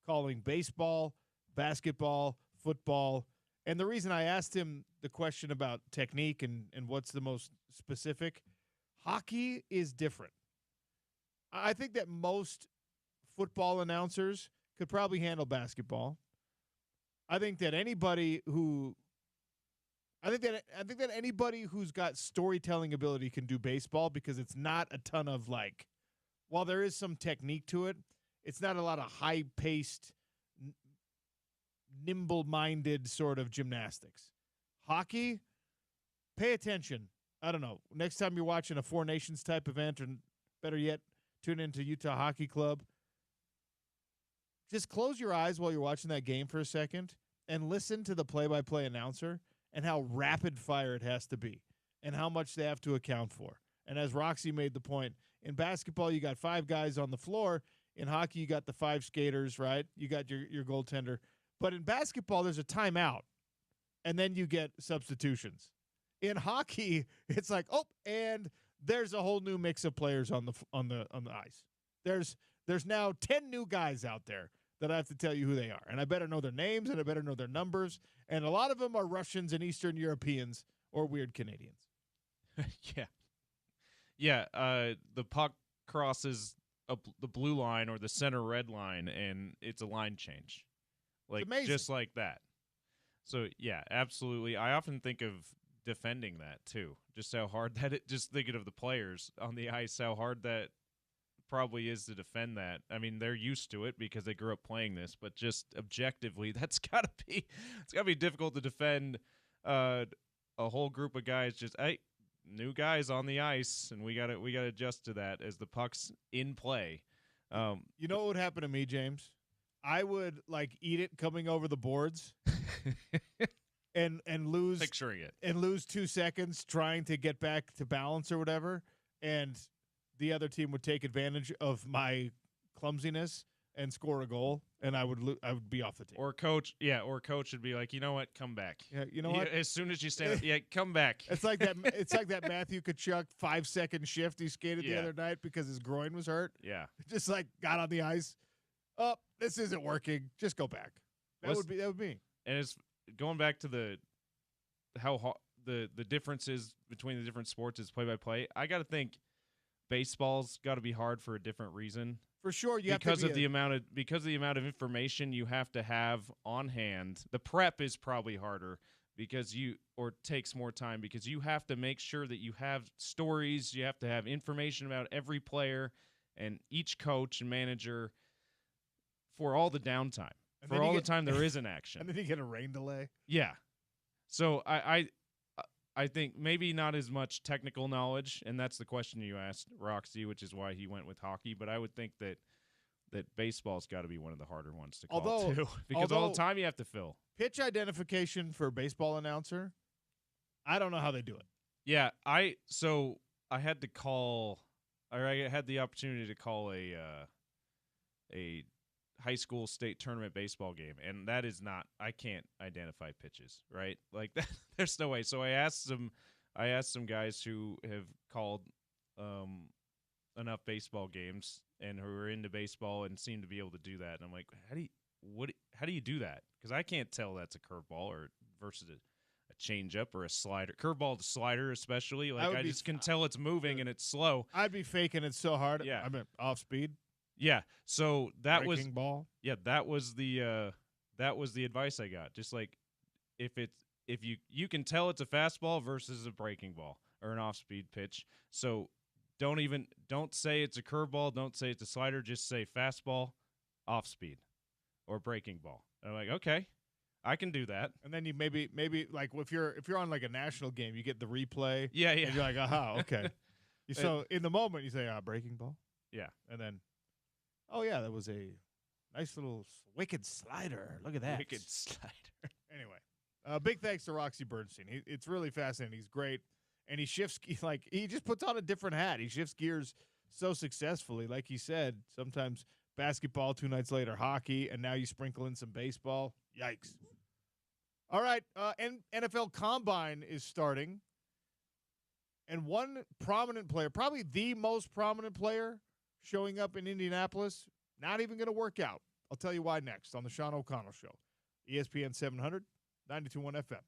calling baseball, basketball, football. And the reason I asked him the question about technique and what's the most specific, hockey is different. I think that most football announcers could probably handle basketball. I think that anybody who's got storytelling ability can do baseball, because it's not a ton of while there is some technique to it, it's not a lot of high-paced, nimble-minded sort of gymnastics. Hockey, pay attention. I don't know. Next time you're watching a Four Nations type event, or better yet, tune into Utah Hockey Club, just close your eyes while you're watching that game for a second and listen to the play-by-play announcer and how rapid fire it has to be and how much they have to account for. And as Roxy made the point, in basketball, you got 5 guys on the floor. In hockey, you got the 5 skaters, right? You got your goaltender. But in basketball, there's a timeout, and then you get substitutions. In hockey, it's like, oh, and there's a whole new mix of players on the ice. There's now 10 new guys out there that I have to tell you who they are. And I better know their names, and I better know their numbers. And a lot of them are Russians and Eastern Europeans or weird Canadians. Yeah. Yeah, the puck crosses the blue line or the center red line, and it's a line change. Just like that. So, yeah, absolutely. I often think of defending that, too. Just how hard just thinking of the players on the ice, how hard that probably is to defend that. I mean, they're used to it because they grew up playing this, but just objectively, it's got to be difficult to defend a whole group of guys just, hey, new guys on the ice, and we got to adjust to that as the puck's in play. You know what would happen to me, James? I would eat it coming over the boards and lose picturing it and lose 2 seconds trying to get back to balance or whatever, and the other team would take advantage of my clumsiness and score a goal, and I would be off the team. Or coach would be like, you know what, come back. Yeah, you know what? As soon as you stand up, come back. It's like that. It's like that Matthew Tkachuk 5-second shift he skated the other night because his groin was hurt. Yeah, just got on the ice. Oh, this isn't working. Just go back. That would be And it's going back to the differences between the different sports is play by play. I got to think baseball's got to be hard for a different reason. For sure, because of the amount of information you have to have on hand. The prep is probably harder takes more time because you have to make sure that you have stories, you have to have information about every player and each coach and manager for all the downtime, for all the time there is an action. And then you get a rain delay. Yeah. So I think maybe not as much technical knowledge, and that's the question you asked Roxy, which is why he went with hockey. But I would think that baseball's got to be one of the harder ones to call, too, because all the time you have to fill. Pitch identification for a baseball announcer, I don't know how they do it. Yeah, I had to call, or I had the opportunity to call a high school state tournament baseball game, and that is not, I can't identify pitches, right? Like that, there's no way. So I asked some guys who have called enough baseball games and who are into baseball and seem to be able to do that. And I'm like, how do you do that? Because I can't tell that's a curveball or versus a changeup or a slider, curveball to slider especially. Like I just can tell it's moving and it's slow. I'd be faking it so hard. Yeah, I mean off speed. Yeah, so that breaking ball. Yeah, that was the advice I got. Just like if you can tell it's a fastball versus a breaking ball or an off-speed pitch. So don't say it's a curveball, don't say it's a slider, just say fastball, off-speed, or breaking ball. And I'm like, okay, I can do that. And then you maybe like if you're on like a national game, you get the replay. Yeah. And you're like, aha, okay. So in the moment you say, breaking ball. Yeah, and then. Oh, yeah, that was a nice little wicked slider. Look at that. Wicked slider. Anyway, big thanks to Roxy Bernstein. It's really fascinating. He's great. And he shifts, he just puts on a different hat. He shifts gears so successfully. Like he said, sometimes basketball, 2 nights later, hockey, and now you sprinkle in some baseball. Yikes. All right, NFL Combine is starting. And one prominent player, probably the most prominent player showing up in Indianapolis, not even going to work out. I'll tell you why next on the Sean O'Connell Show. ESPN 700, 92.1 FM.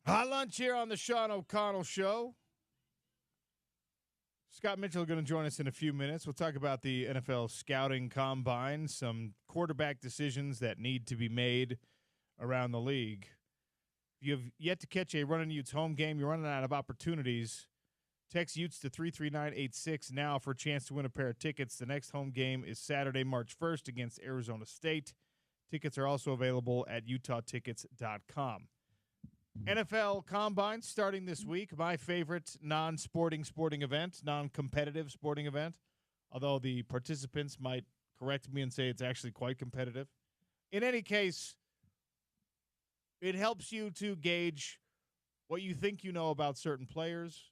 Hot lunch here on the Sean O'Connell Show. Scott Mitchell going to join us in a few minutes. We'll talk about the NFL scouting combine, some quarterback decisions that need to be made around the league. If you have yet to catch a Running Utes home game, you're running out of opportunities. Text Utes to 33986 now for a chance to win a pair of tickets. The next home game is Saturday, March 1st against Arizona State. Tickets are also available at utahtickets.com. NFL Combine starting this week. My favorite non-sporting event, non-competitive sporting event, although the participants might correct me and say it's actually quite competitive. In any case, it helps you to gauge what you think you know about certain players,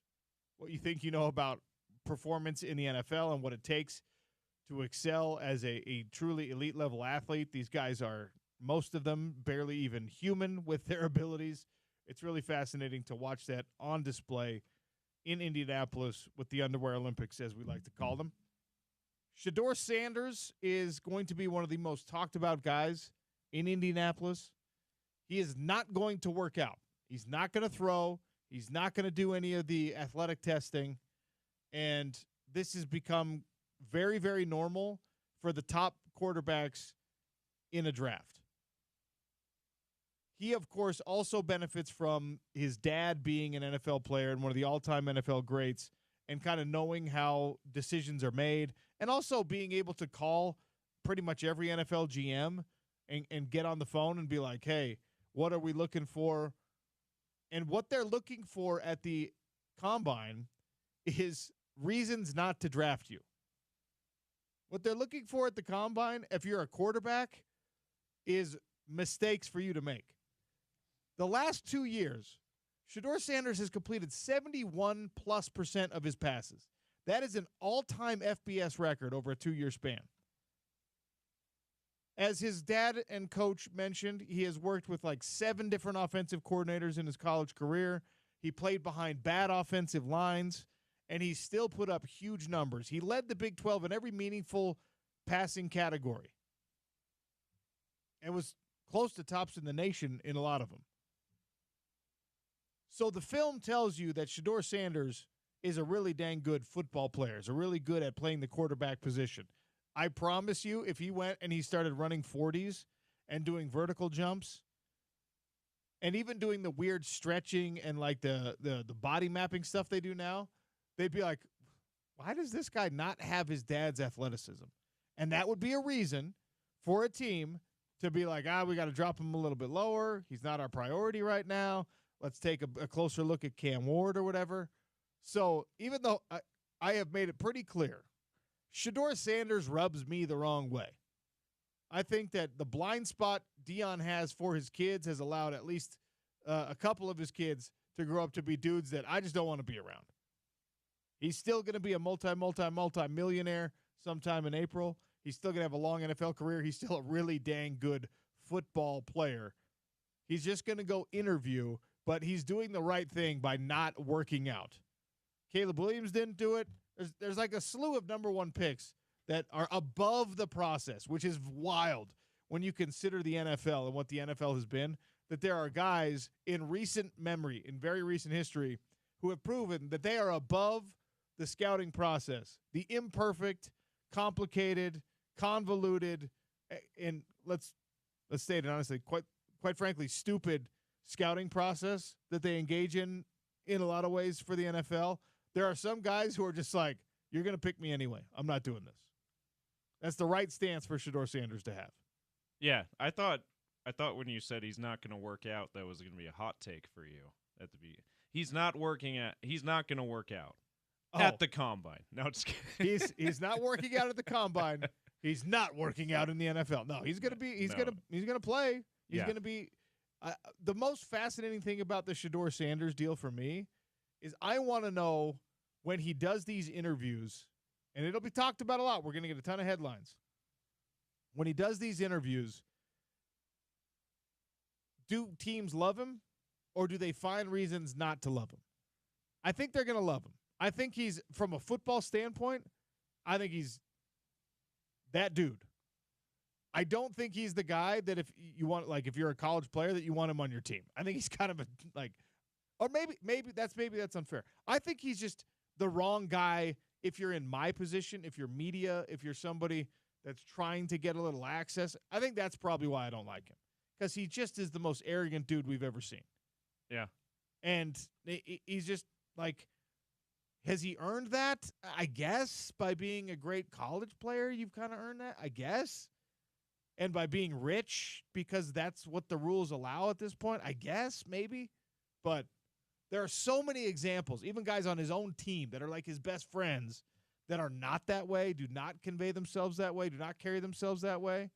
what you think you know about performance in the NFL and what it takes to excel as a truly elite level athlete. These guys are, most of them, barely even human with their abilities. It's really fascinating to watch that on display in Indianapolis with the Underwear Olympics, as we like to call them. Shedeur Sanders is going to be one of the most talked about guys in Indianapolis. He is not going to work out. He's not going to throw. He's not going to do any of the athletic testing. And this has become very, very normal for the top quarterbacks in a draft. He, of course, also benefits from his dad being an NFL player and one of the all-time NFL greats and kind of knowing how decisions are made and also being able to call pretty much every NFL GM and get on the phone and be like, hey, what are we looking for? And what they're looking for at the combine is reasons not to draft you. What they're looking for at the combine, if you're a quarterback, is mistakes for you to make. The last 2 years, Shedeur Sanders has completed 71+% of his passes. That is an all-time FBS record over a 2-year span. As his dad and coach mentioned, he has worked with like 7 different offensive coordinators in his college career. He played behind bad offensive lines, and he still put up huge numbers. He led the Big 12 in every meaningful passing category and was close to tops in the nation in a lot of them. So the film tells you that Shedeur Sanders is a really dang good football player, is really good at playing the quarterback position. I promise you, if he went and he started running 40s and doing vertical jumps and even doing the weird stretching and like the body mapping stuff they do now, they'd be like, why does this guy not have his dad's athleticism? And that would be a reason for a team to be like, we got to drop him a little bit lower. He's not our priority right now. Let's take a closer look at Cam Ward or whatever. So even though I have made it pretty clear, Shedeur Sanders rubs me the wrong way. I think that the blind spot Deion has for his kids has allowed at least a couple of his kids to grow up to be dudes that I just don't want to be around. He's still going to be a multi-millionaire sometime in April. He's still going to have a long NFL career. He's still a really dang good football player. He's just going to go interview, but he's doing the right thing by not working out. Caleb Williams didn't do it. There's like a slew of number 1 picks that are above the process, which is wild when you consider the NFL and what the NFL has been, that there are guys in recent memory, in very recent history, who have proven that they are above the scouting process, the imperfect, complicated, convoluted, and let's state it honestly, quite frankly, stupid scouting process that they engage in a lot of ways for the NFL. There are some guys who are just like, you're going to pick me anyway. I'm not doing this. That's the right stance for Shedeur Sanders to have. Yeah, I thought when you said he's not going to work out, that was going to be a hot take for you at the beginning. He's not going to work out at the combine. No, just kidding. He's not working out at the combine. He's not working out in the NFL. No, he's going to be. He's going to play. He's going to be. The most fascinating thing about the Shedeur Sanders deal for me is I want to know when he does these interviews, and it'll be talked about a lot. We're going to get a ton of headlines. When he does these interviews, do teams love him, or do they find reasons not to love him? I think they're going to love him. I think he's, from a football standpoint, I think he's that dude. I don't think he's the guy that if you want, like, if you're a college player, that you want him on your team. I think he's kind of a, like, or maybe that's unfair. I think he's just the wrong guy if you're in my position, if you're media, if you're somebody that's trying to get a little access. I think that's probably why I don't like him, because he just is the most arrogant dude we've ever seen. Yeah. And he's just like, has he earned that? I guess by being a great college player, you've kind of earned that, I guess. And by being rich, because that's what the rules allow at this point, I guess, maybe. But there are so many examples, even guys on his own team that are like his best friends, that are not that way, do not convey themselves that way, do not carry themselves that way,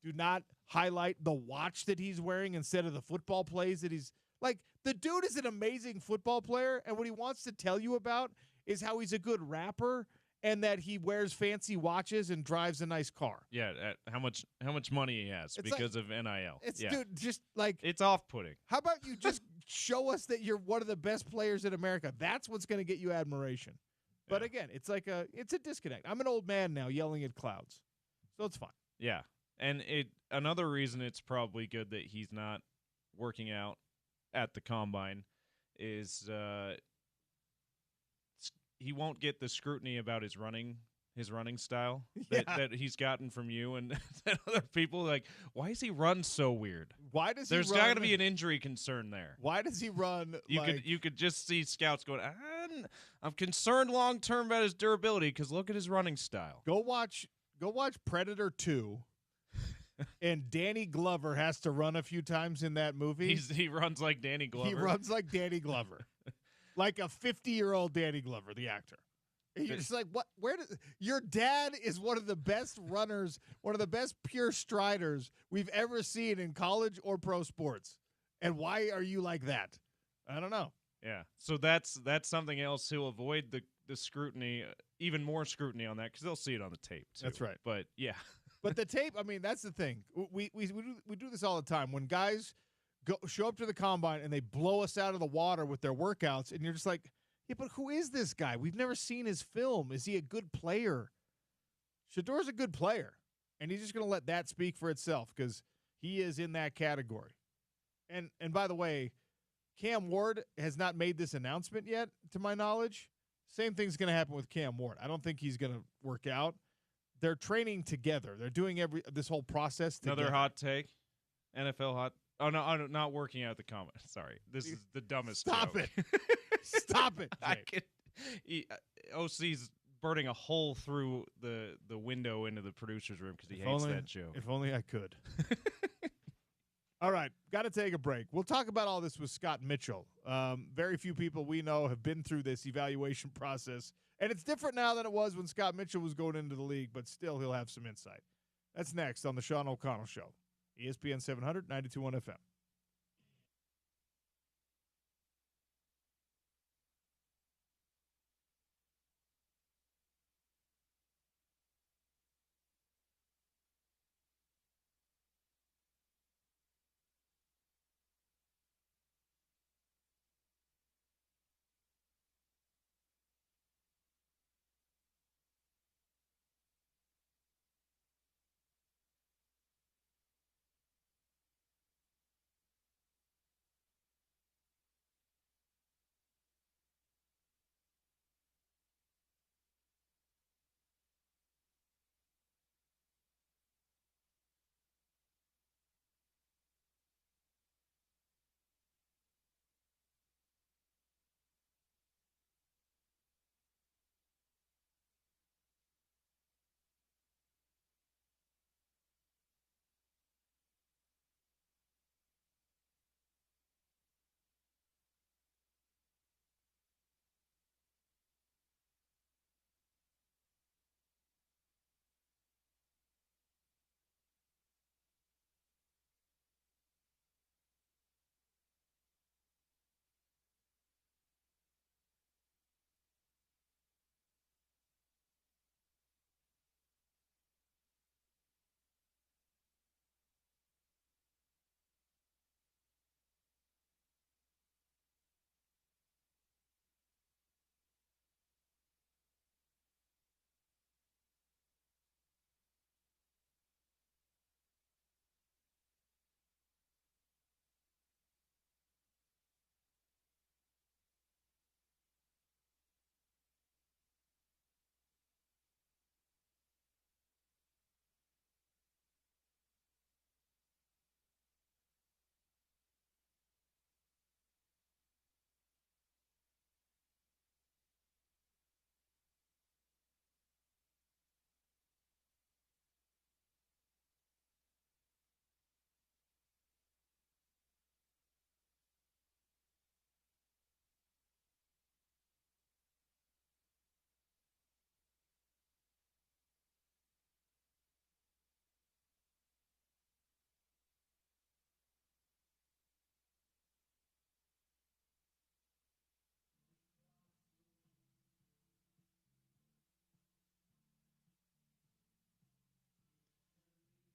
do not highlight the watch that he's wearing instead of the football plays that he's like. The dude is an amazing football player, and what he wants to tell you about is how he's a good rapper and that he wears fancy watches and drives a nice car. Yeah, how much money he has because of NIL. Dude, just like, it's off-putting. How about you just show us that you're one of the best players in America? That's what's going to get you admiration. But again, it's a disconnect. I'm an old man now yelling at clouds, so it's fine. Yeah, and another reason it's probably good that he's not working out at the combine is he won't get the scrutiny about his running style that he's gotten from you and other people. Like, why does he run so weird? Why does There's he run? got to be an injury concern there. Why does he run? You could just see scouts going, I'm concerned long term about his durability because look at his running style. Go watch Predator 2. And Danny Glover has to run a few times in that movie. He runs like Danny Glover. He runs like Danny Glover. Like a 50-year-old Danny Glover, the actor. And you're just like, what? Your dad is one of the best runners, one of the best pure striders we've ever seen in college or pro sports. And why are you like that? I don't know. Yeah. So that's something else. He'll avoid the scrutiny, even more scrutiny on that because they'll see it on the tape too. That's right. But yeah. But the tape, I mean, that's the thing. We do this all the time. When guys show up to the combine and they blow us out of the water with their workouts, and you're just like, yeah, but who is this guy? We've never seen his film. Is he a good player? Shedor's a good player, and he's just going to let that speak for itself because he is in that category. And by the way, Cam Ward has not made this announcement yet, to my knowledge. Same thing's going to happen with Cam Ward. I don't think he's going to work out. They're training together. They're doing this whole process together. Another hot take. NFL hot. Oh, no, not working out the comment. Sorry. This is the dumbest Stop joke. it. Stop it, OC's burning a hole through the window into the producer's room because he hates that joke. If only I could. All right, got to take a break. We'll talk about all this with Scott Mitchell. Very few people we know have been through this evaluation process. And it's different now than it was when Scott Mitchell was going into the league, but still he'll have some insight. That's next on the Sean O'Connell Show. ESPN 700, 92.1 FM.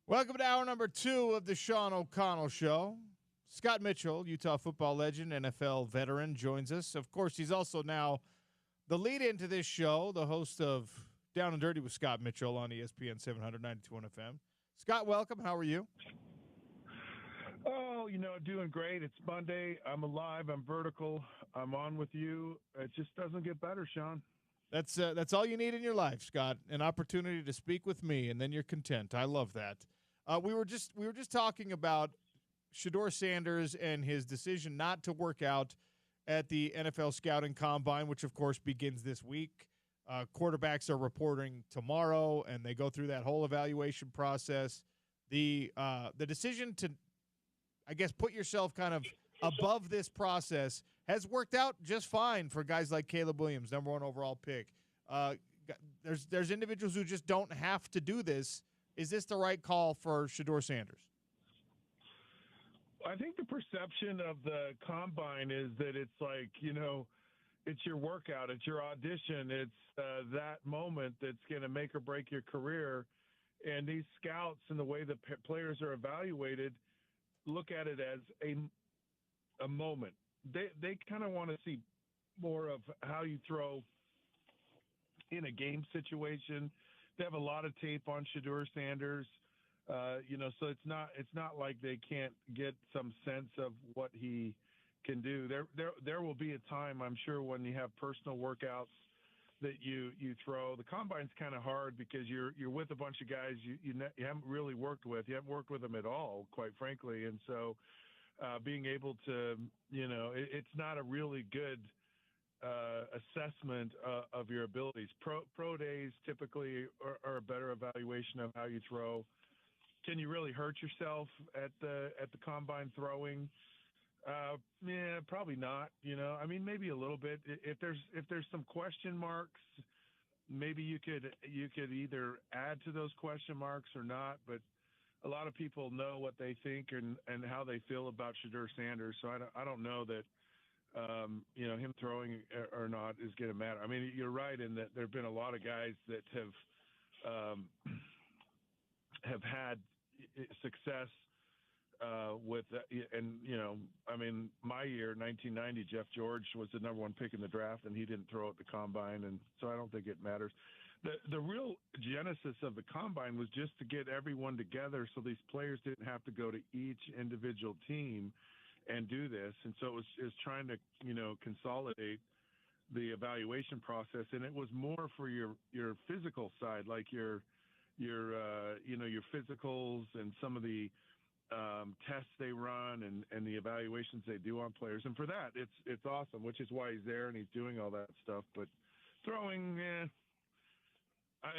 Welcome to hour number 2 of the Sean O'Connell Show. Scott Mitchell, Utah football legend, NFL veteran, joins us. Of course, he's also now the lead-in to this show, the host of Down and Dirty with Scott Mitchell on ESPN 700, 92.1 FM. Scott, welcome. How are you? Oh, doing great. It's Monday. I'm alive. I'm vertical. I'm on with you. It just doesn't get better, Sean. That's all you need in your life, Scott. An opportunity to speak with me, and then you're content. I love that. We were just talking about Shedeur Sanders and his decision not to work out at the NFL Scouting Combine, which of course begins this week. Quarterbacks are reporting tomorrow, and they go through that whole evaluation process. The decision to, I guess, put yourself kind of above this process has worked out just fine for guys like Caleb Williams, number 1 overall pick. There's individuals who just don't have to do this. Is this the right call for Shedeur Sanders? I think the perception of the combine is that it's like, it's your workout, it's your audition, it's that moment that's going to make or break your career. And these scouts and the way the players are evaluated look at it as a moment. They kind of want to see more of how you throw in a game situation. They have a lot of tape on Shedeur Sanders, so it's not like they can't get some sense of what he can do. There will be a time, I'm sure, when you have personal workouts that you throw. The combine's kind of hard because you're with a bunch of guys you haven't really worked with. You haven't worked with them at all, quite frankly, and so being able to, it's not a really good assessment of your abilities. Pro days typically are a better evaluation of how you throw. Can you really hurt yourself at the combine throwing? Yeah, probably not. Maybe a little bit. If there's some question marks, maybe you could either add to those question marks or not. But a lot of people know what they think and how they feel about Shedeur Sanders. So I don't know that him throwing or not is going to matter. You're right in that there've been a lot of guys that have had success with my year, 1990, Jeff George was the number 1 pick in the draft, and he didn't throw at the combine, and so I don't think it matters. The real genesis of the combine was just to get everyone together so these players didn't have to go to each individual team and do this, and so it was trying to consolidate the evaluation process, and it was more for your physical side, like your physicals and some of the tests they run and the evaluations they do on players. And for that, it's awesome, which is why he's there and he's doing all that stuff. But throwing,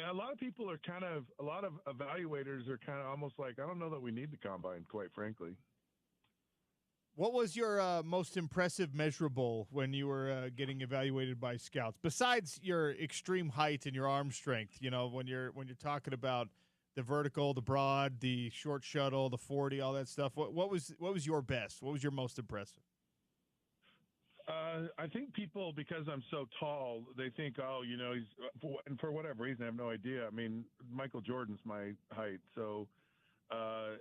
a lot of people are a lot of evaluators are kind of almost like, I don't know that we need the combine, quite frankly. What was your most impressive measurable when you were getting evaluated by scouts, besides your extreme height and your arm strength? When you're talking about the vertical, the broad, the short shuttle, the 40, all that stuff. What was your best? What was your most impressive? I think people, because I'm so tall, they think, he's, and for whatever reason, I have no idea. Michael Jordan's my height, so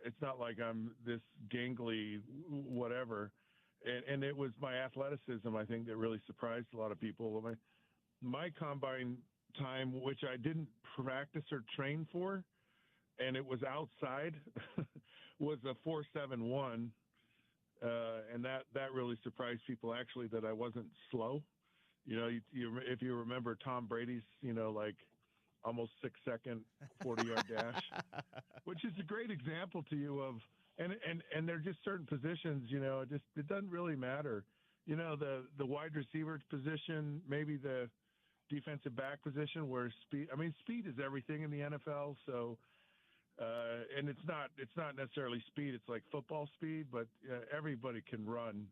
it's not like I'm this gangly whatever. And it was my athleticism, I think, that really surprised a lot of people. My combine time, which I didn't practice or train for, and it was outside, was a 4.71, and that really surprised people, actually, that I wasn't slow. If you remember Tom Brady's, almost 6-second 40-yard dash, which is a great example to you of, and there are just certain positions, it doesn't really matter. The wide receiver position, maybe the defensive back position, where speed is everything in the NFL. So, and it's not necessarily speed. It's like football speed, but everybody can run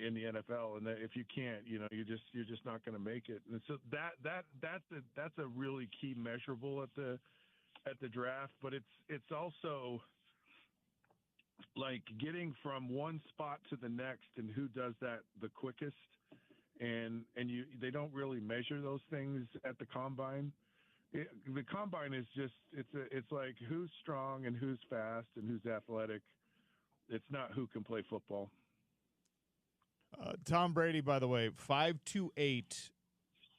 in the NFL, and if you can't, you're just not going to make it. And so that's a really key measurable at the draft. But it's also like getting from one spot to the next, and who does that the quickest. And they don't really measure those things at the combine. The combine is just it's like who's strong and who's fast and who's athletic. It's not who can play football. Tom Brady, by the way, 5.28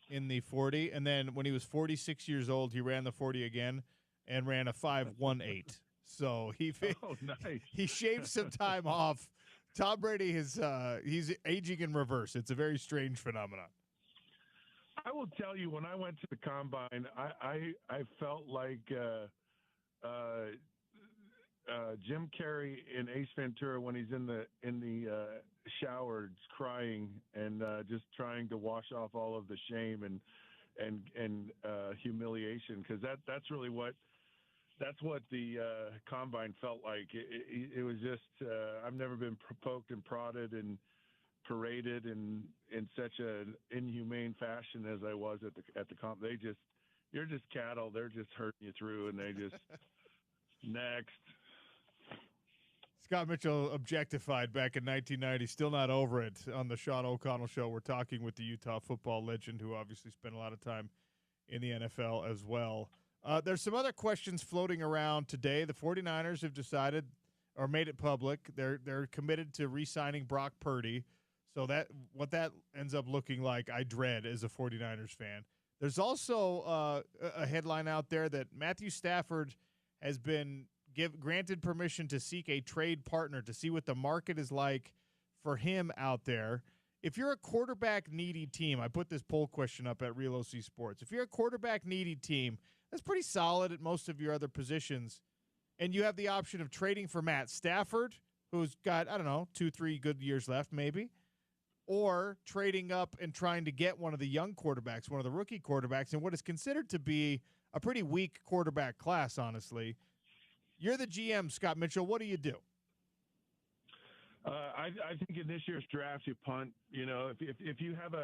in the 40, and then when he was 46 years old, he ran the 40 again and ran a 5.18. So nice. He shaved some time off. Tom Brady he's aging in reverse. It's a very strange phenomenon. I will tell you, when I went to the combine, I felt like Jim Carrey in Ace Ventura when he's in the shower crying and just trying to wash off all of the shame and humiliation, because that's really what the combine felt like. It was just I've never been poked and prodded and paraded in such an inhumane fashion as I was at the comp. You're just cattle. They're just hurting you through, and they just next. Scott Mitchell objectified back in 1990. Still not over it. On the Sean O'Connell Show, we're talking with the Utah football legend, who obviously spent a lot of time in the NFL as well. There's some other questions floating around today. The 49ers have decided or made it public. They're committed to re-signing Brock Purdy. So what that ends up looking like, I dread as a 49ers fan. There's also a headline out there that Matthew Stafford has been granted permission to seek a trade partner to see what the market is like for him out there. If you're a quarterback-needy team, I put this poll question up at Real OC Sports. If you're a quarterback-needy team, that's pretty solid at most of your other positions, and you have the option of trading for Matt Stafford, who's got, 2-3 good years left maybe, or trading up and trying to get one of the young quarterbacks, one of the rookie quarterbacks, in what is considered to be a pretty weak quarterback class, honestly. You're the GM, Scott Mitchell. What do you do? I think in this year's draft, you punt. You know, if you have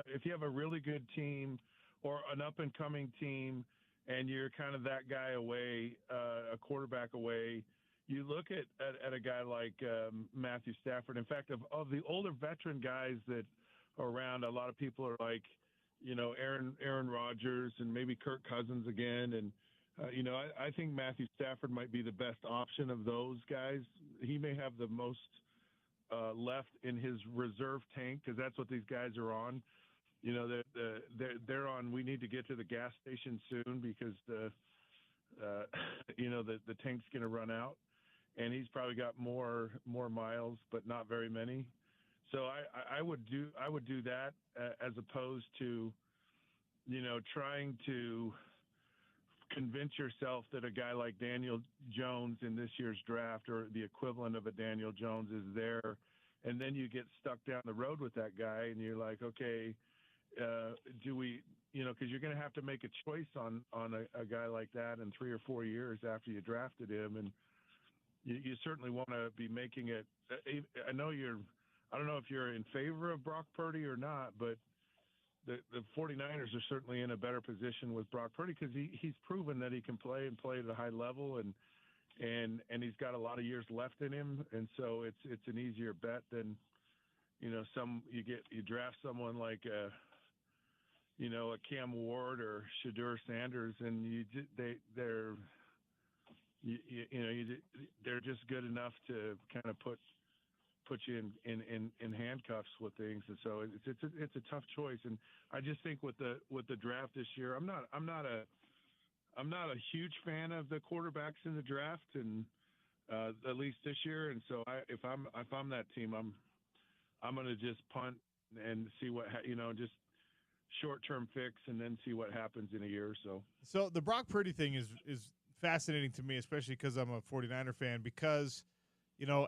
a really good team or an up and coming team, and you're kind of that guy away, a quarterback away, you look at a guy like Matthew Stafford. In fact, of the older veteran guys that are around, a lot of people are like, Aaron Rodgers and maybe Kirk Cousins again. And, I think Matthew Stafford might be the best option of those guys. He may have the most left in his reserve tank, because that's what these guys are on. They're on, we need to get to the gas station soon because the tank's going to run out. And he's probably got more miles, but not very many. So I would do that as opposed to, trying to convince yourself that a guy like Daniel Jones in this year's draft, or the equivalent of a Daniel Jones, is there, and then you get stuck down the road with that guy, and you're like, okay, do we? Because you're going to have to make a choice on a guy like that in 3 or 4 years after you drafted him, and you certainly want to be making it. I don't know if you're in favor of Brock Purdy or not, but the 49ers are certainly in a better position with Brock Purdy, because he's proven that he can play at a high level, and he's got a lot of years left in him, and so it's an easier bet than you draft someone like a Cam Ward or Shadur Sanders, and they're just good enough to kind of put you in handcuffs with things, and so it's a tough choice. And I just think with the draft this year, I'm not a huge fan of the quarterbacks in the draft, and at least this year. And so if I'm that team, I'm going to just punt and see what just short-term fix, and then see what happens in a year or so. So the Brock Purdy thing is fascinating to me, especially because I'm a 49er fan, because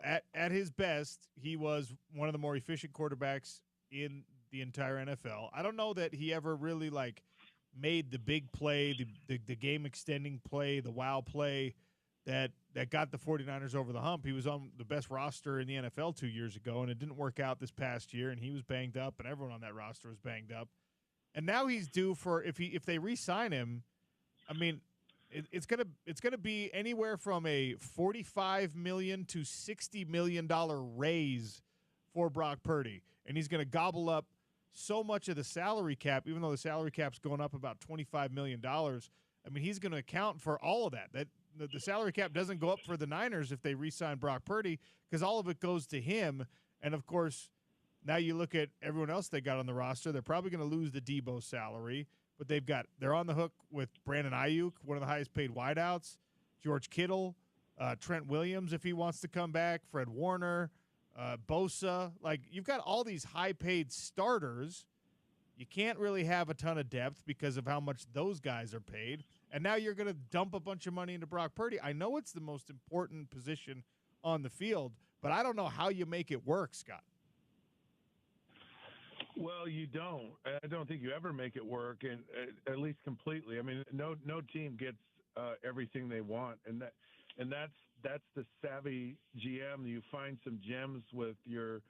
at his best, he was one of the more efficient quarterbacks in the entire NFL. I don't know that he ever really made the big play, the game extending play, the wow play that got the 49ers over the hump. He was on the best roster in the NFL 2 years ago, and it didn't work out this past year, and he was banged up, and everyone on that roster was banged up. And now he's due for, if they re-sign him, I mean, it's gonna be anywhere from a $45 million to $60 million raise for Brock Purdy, and he's gonna gobble up so much of the salary cap, even though the salary cap's going up about $25 million. I mean, he's going to account for all of that. The salary cap doesn't go up for the Niners if they re-sign Brock Purdy, because all of it goes to him. And of course, now you look at everyone else they got on the roster. They're probably going to lose the Debo salary, but they're on the hook with Brandon Ayuk, one of the highest paid wideouts, George Kittle, Trent Williams if he wants to come back, Fred Warner, Bosa. You've got all these high paid starters. You can't really have a ton of depth because of how much those guys are paid. And now you're going to dump a bunch of money into Brock Purdy. I know it's the most important position on the field, but I don't know how you make it work, Scott. Well, you don't. I don't think you ever make it work, and at least completely. I mean, no team gets everything they want, and that's the savvy GM. You find some gems with your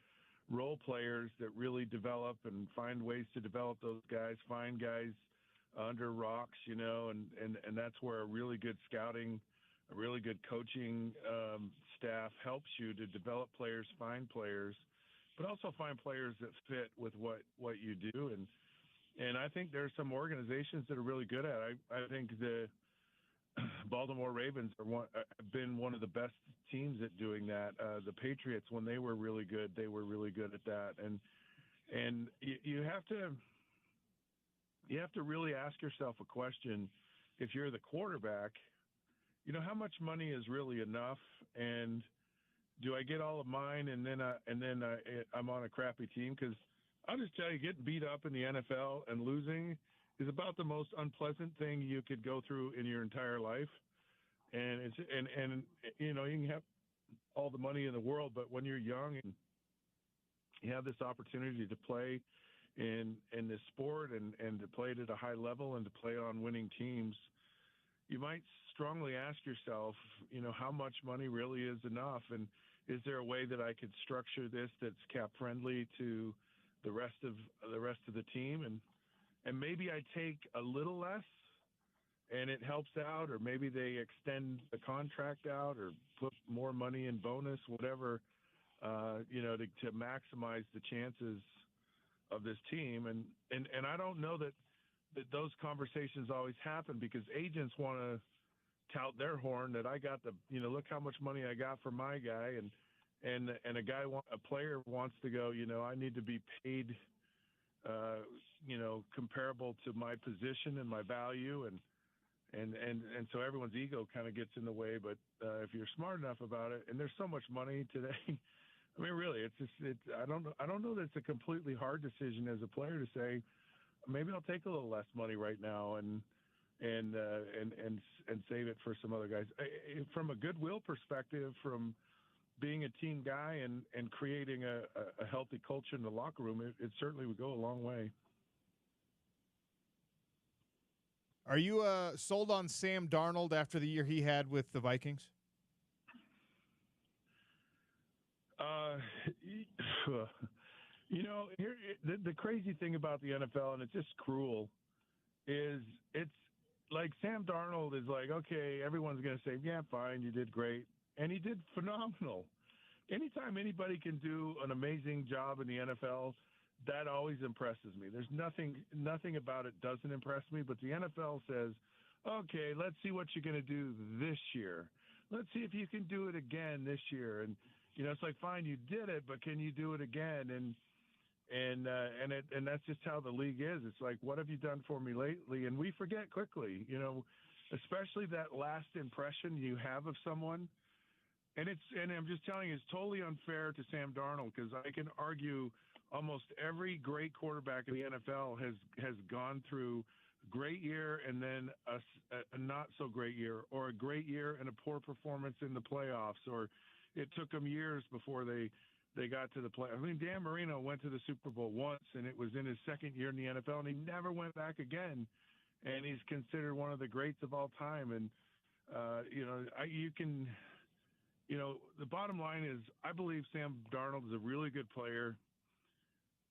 role players that really develop and find ways to develop those guys. Find guys under rocks, and that's where a really good scouting, a really good coaching staff helps you to develop players, find players, but also find players that fit with what you do. And I think there's some organizations that are really good at it. I think the Baltimore Ravens have been one of the best teams at doing that. The Patriots, when they were really good at that. And you have to really ask yourself a question. If you're the quarterback, how much money is really enough, and do I get all of mine and then I'm on a crappy team? Because I'll just tell you, getting beat up in the NFL and losing is about the most unpleasant thing you could go through in your entire life. And you can have all the money in the world, but when you're young and you have this opportunity to play in this sport and to play it at a high level and to play on winning teams, you might strongly ask yourself, how much money really is enough, and is there a way that I could structure this that's cap friendly to the rest of the team, and maybe I take a little less and it helps out, or maybe they extend the contract out or put more money in bonus, whatever, to maximize the chances of this team. And I don't know that those conversations always happen, because agents want to tout their horn that I got look how much money I got for my guy, and a player wants to go, I need to be paid, comparable to my position and my value, and so everyone's ego kind of gets in the way. But if you're smart enough about it, and there's so much money today, I mean, really, I don't know that it's a completely hard decision as a player to say, maybe I'll take a little less money right now and save it for some other guys. From a goodwill perspective, from being a team guy and creating a healthy culture in the locker room, it certainly would go a long way. Are you sold on Sam Darnold after the year he had with the Vikings? The crazy thing about the NFL, and it's just cruel, is it's like Sam Darnold is like, okay, everyone's going to say, yeah, fine, you did great. And he did phenomenal. Anytime anybody can do an amazing job in the NFL, that always impresses me. There's nothing about it doesn't impress me, but the NFL says, okay, let's see what you're going to do this year. Let's see if you can do it again this year. And, it's like, fine, you did it, but can you do it again? And that's just how the league is. It's like, what have you done for me lately? And we forget quickly, especially that last impression you have of someone. And I'm just telling you, it's totally unfair to Sam Darnold, because I can argue almost every great quarterback in the NFL has gone through a great year and then a not so great year, or a great year and a poor performance in the playoffs, or it took them years before they got to the play. I mean, Dan Marino went to the Super Bowl once, and it was in his second year in the NFL, and he never went back again. And he's considered one of the greats of all time. And the bottom line is, I believe Sam Darnold is a really good player.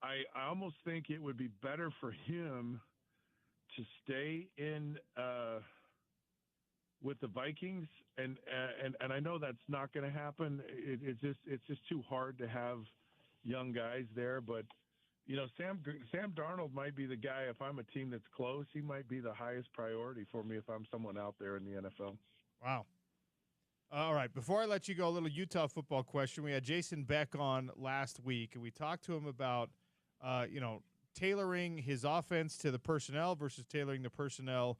I almost think it would be better for him to stay in with the Vikings, and I know that's not going to happen. It's just too hard to have young guys there. But Sam Darnold might be the guy. If I'm a team that's close, he might be the highest priority for me if I'm someone out there in the NFL. Wow. All right. Before I let you go, a little Utah football question. We had Jason Beck on last week, and we talked to him about tailoring his offense to the personnel versus tailoring the personnel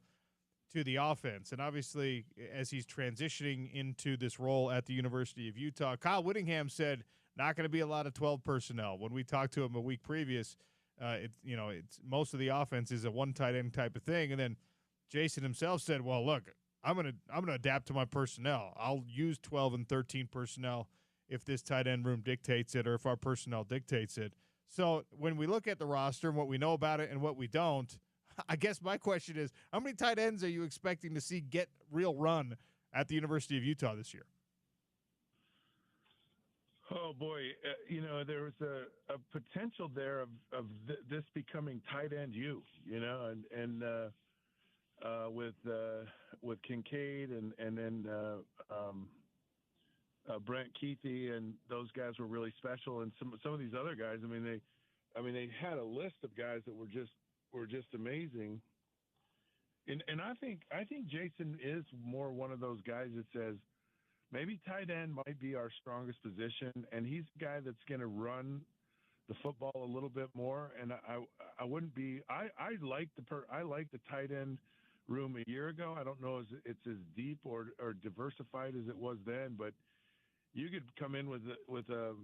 to the offense. And obviously, as he's transitioning into this role at the University of Utah, Kyle Whittingham said not going to be a lot of 12 personnel. When we talked to him a week previous, It's most of the offense is a one tight end type of thing. And then Jason himself said, well, look, I'm gonna adapt to my personnel. I'll use 12 and 13 personnel if this tight end room dictates it or if our personnel dictates it. So when we look at the roster and what we know about it and what we don't, I guess my question is, how many tight ends are you expecting to see get real run at the University of Utah this year? Oh boy, there was a potential there of this becoming tight end and with Kincaid and then Brent Keithy, and those guys were really special, and some of these other guys. They had a list of guys that were just amazing. And I think Jason is more one of those guys that says maybe tight end might be our strongest position, and he's a guy that's going to run the football a little bit more. And I wouldn't be. I like the tight end room a year ago. I don't know if it's as deep or diversified as it was then, but you could come in with a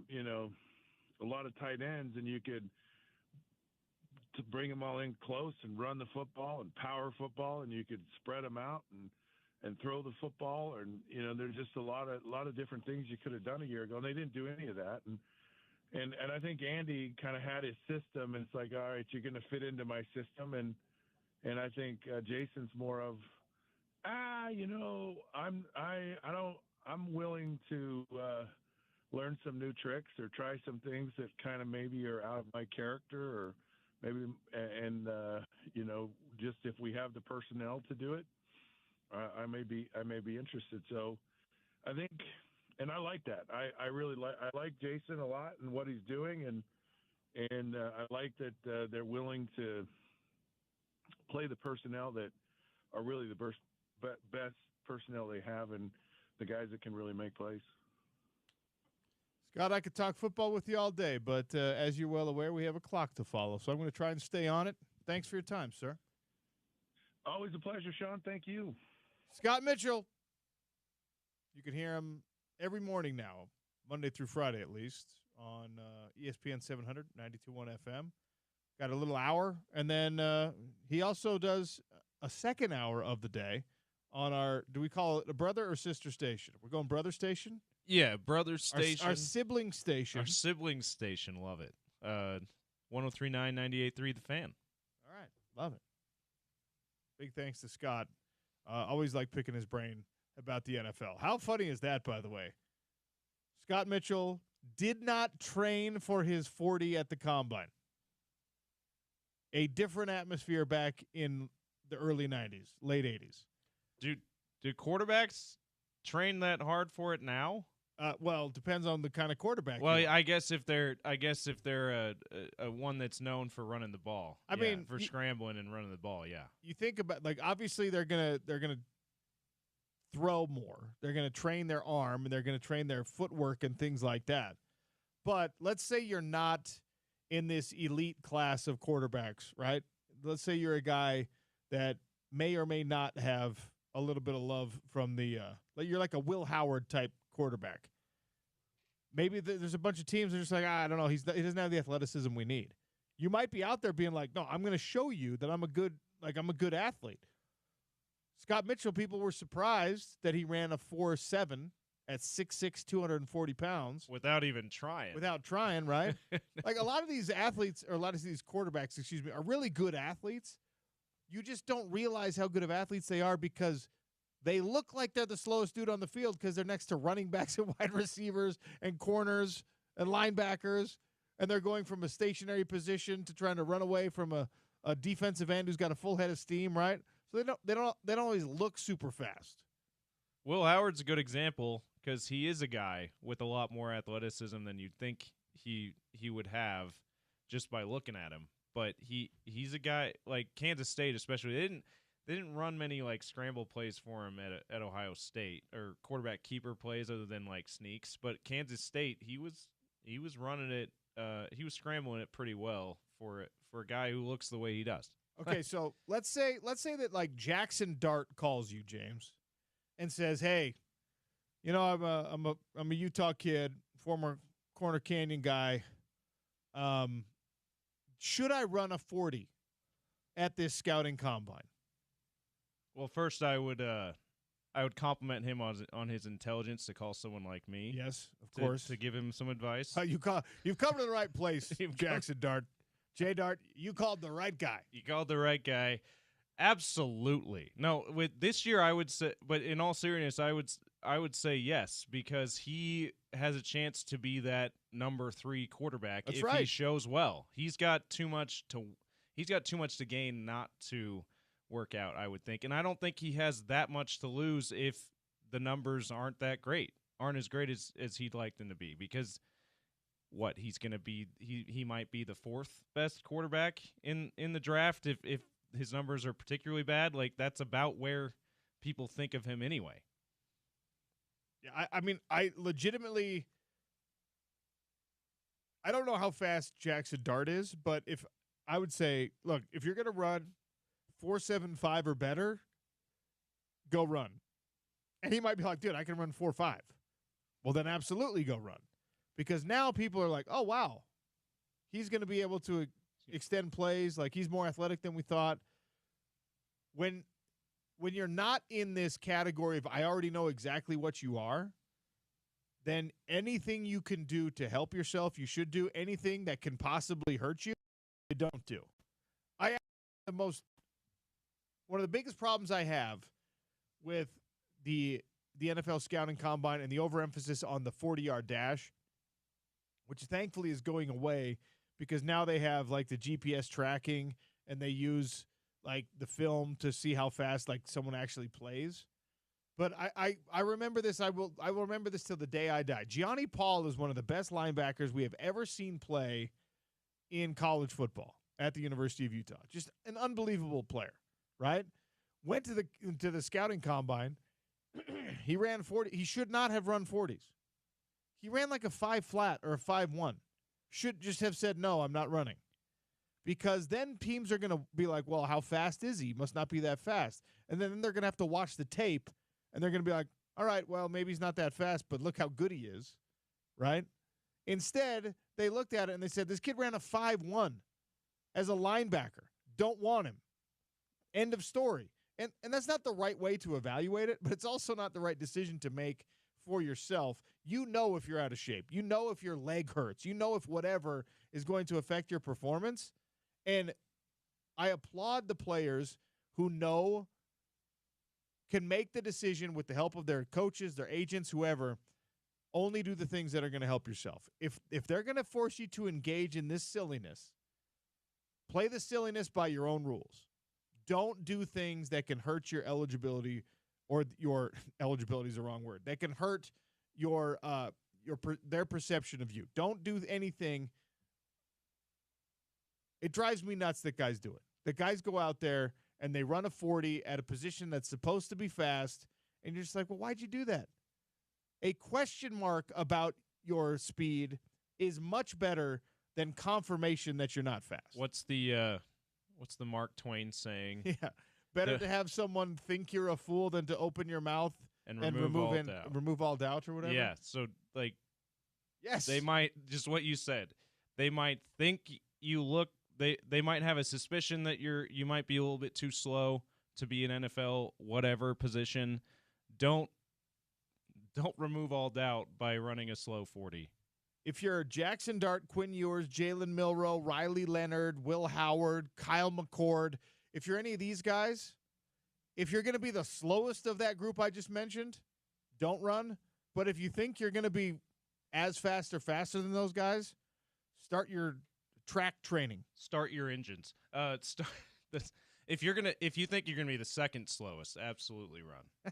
lot of tight ends, and you could to bring them all in close and run the football and power football, and you could spread them out and throw the football, and there's just a lot of different things you could have done a year ago, and they didn't do any of that. And I think Andy kind of had his system, and it's like, all right, you're going to fit into my system, and I think Jason's more of, I'm willing to learn some new tricks or try some things that kind of maybe are out of my character, or maybe just if we have the personnel to do it, I may be interested. So I think, and I like that. I really like Jason a lot and what he's doing, and I like that they're willing to play the personnel that are really the best personnel they have, and the guys that can really make plays. Scott, I could talk football with you all day, but as you're well aware, we have a clock to follow, so I'm going to try and stay on it. Thanks for your time, sir. Always a pleasure, Sean. Thank you. Scott Mitchell. You can hear him every morning now, Monday through Friday at least, on ESPN 700, 92.1 FM. Got a little hour, and then he also does a second hour of the day on our, do we call it a brother or sister station? We're going brother station? Yeah, brother station. Our sibling station. Our sibling station, love it. 103.9, 98.3 The Fan. All right, love it. Big thanks to Scott. Always like picking his brain about the NFL. How funny is that, by the way? Scott Mitchell did not train for his 40 at the Combine. A different atmosphere back in the early 90s, late 80s. Do quarterbacks train that hard for it now? Well, it depends on the kind of quarterback. Well, I guess if they're a one that's known for running the ball. I mean, for scrambling and running the ball. Yeah. You think about, like, obviously they're gonna throw more. They're gonna train their arm and they're gonna train their footwork and things like that. But let's say you're not in this elite class of quarterbacks, right? Let's say you're a guy that may or may not have a little bit of love from the you're like a Will Howard type quarterback. Maybe there's a bunch of teams that are just like, I don't know, he doesn't have the athleticism we need. You might be out there being like, no, I'm going to show you that I'm a good athlete. Scott Mitchell, people were surprised that he ran a 4.7 at 6'6", 240 pounds. Without even trying. Without trying, right? Like, a lot of these athletes, or a lot of these quarterbacks, are really good athletes. You just don't realize how good of athletes they are because they look like they're the slowest dude on the field because they're next to running backs and wide receivers and corners and linebackers, and they're going from a stationary position to trying to run away from a defensive end who's got a full head of steam, right? So they don't always look super fast. Will Howard's a good example because he is a guy with a lot more athleticism than you'd think he would have just by looking at him. But he's a guy like Kansas State, especially. They didn't run many like scramble plays for him at Ohio State or quarterback keeper plays other than like sneaks. But Kansas State, he was running it. He was scrambling it pretty well for a guy who looks the way he does. Okay, so let's say that like Jackson Dart calls you, James, and says, "Hey, I'm a Utah kid, former Corner Canyon guy. should I run a 40 at this scouting combine? Well, first I would compliment him on his intelligence to call someone like me. Yes, of course. To give him some advice. You've come to the right place, Jackson Dart. Jay Dart, you called the right guy. You called the right guy. Absolutely. No, with this year I would say, but in all seriousness, I would say yes, because he has a chance to be that number 3 quarterback. That's if right. He shows well. He's got too much to gain not to work out, I would think. And I don't think he has that much to lose if the numbers aren't as great as he'd like them to be, because he's going to be he might be the 4th best quarterback in the draft if his numbers are particularly bad. Like, that's about where people think of him anyway. Yeah, I mean, I legitimately, I don't know how fast Jackson Dart is, but if I would say, look, if you're going to run 4.75 or better, go run. And he might be like, dude, I can run 4.5. Well, then absolutely go run. Because now people are like, oh, wow, he's going to be able to extend plays. Like, he's more athletic than we thought. When you're not in this category of I already know exactly what you are, then anything you can do to help yourself, you should do. Anything that can possibly hurt you don't do. One of the biggest problems I have with the NFL scouting combine and the overemphasis on the 40-yard dash, which thankfully is going away because now they have like the GPS tracking and they use like the film to see how fast like someone actually plays. But I remember this. I will remember this till the day I die. Gianni Paul is one of the best linebackers we have ever seen play in college football at the University of Utah. Just an unbelievable player, right? Went to the scouting combine. He ran 40. He should not have run 40s. He ran like a 5 flat or a 5.1. Should just have said, no, I'm not running. Because then teams are going to be like, well, how fast is he? He must not be that fast. And then they're going to have to watch the tape, and they're going to be like, all right, well, maybe he's not that fast, but look how good he is, right? Instead, they looked at it and they said, this kid ran a 5.1 as a linebacker. Don't want him. End of story. And that's not the right way to evaluate it, but it's also not the right decision to make for yourself. You know if you're out of shape. You know if your leg hurts. You know if whatever is going to affect your performance. And I applaud the players who can make the decision with the help of their coaches, their agents, whoever, only do the things that are going to help yourself. If they're going to force you to engage in this silliness, play the silliness by your own rules. Don't do things that can hurt your eligibility, or your eligibility is the wrong word. That can hurt their perception of you. Don't do anything. It drives me nuts that guys do it. That guys go out there and they run a 40 at a position that's supposed to be fast, and you're just like, well, why'd you do that? A question mark about your speed is much better than confirmation that you're not fast. What's the Mark Twain saying? Yeah. Better to have someone think you're a fool than to open your mouth and remove all doubt or whatever. Yeah. So, like, yes, they might, just what you said, they might think you look, they might have a suspicion that you might be a little bit too slow to be an NFL whatever position. Don't remove all doubt by running a slow 40. If you're Jackson Dart, Quinn Ewers, Jalen Milroe, Riley Leonard, Will Howard, Kyle McCord, if you're any of these guys, if you're going to be the slowest of that group I just mentioned, don't run. But if you think you're going to be as fast or faster than those guys, start your track training. Start your engines. If you think you're gonna be the second slowest, absolutely run.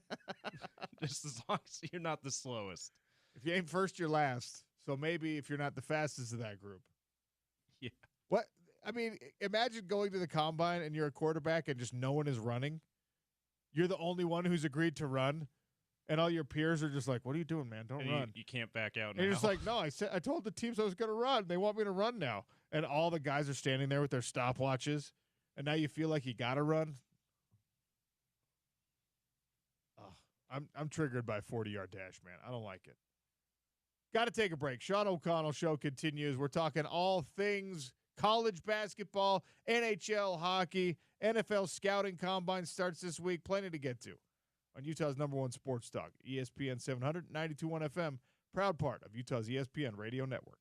Just as long as you're not the slowest. If you ain't first, you're last. So maybe if you're not the fastest of that group. Yeah. What? I mean, imagine going to the combine and you're a quarterback and just no one is running. You're the only one who's agreed to run, and all your peers are just like, "What are you doing, man? Don't run." You can't back out. And you're just like, "No, I told the teams I was going to run. They want me to run now." And all the guys are standing there with their stopwatches, and now you feel like you got to run. Oh, I'm triggered by 40-yard dash, man. I don't like it. Got to take a break. Sean O'Connell Show continues. We're talking all things college basketball, NHL hockey, NFL scouting combine starts this week. Plenty to get to on Utah's #1 sports talk, ESPN 700, 92.1 FM, proud part of Utah's ESPN radio network.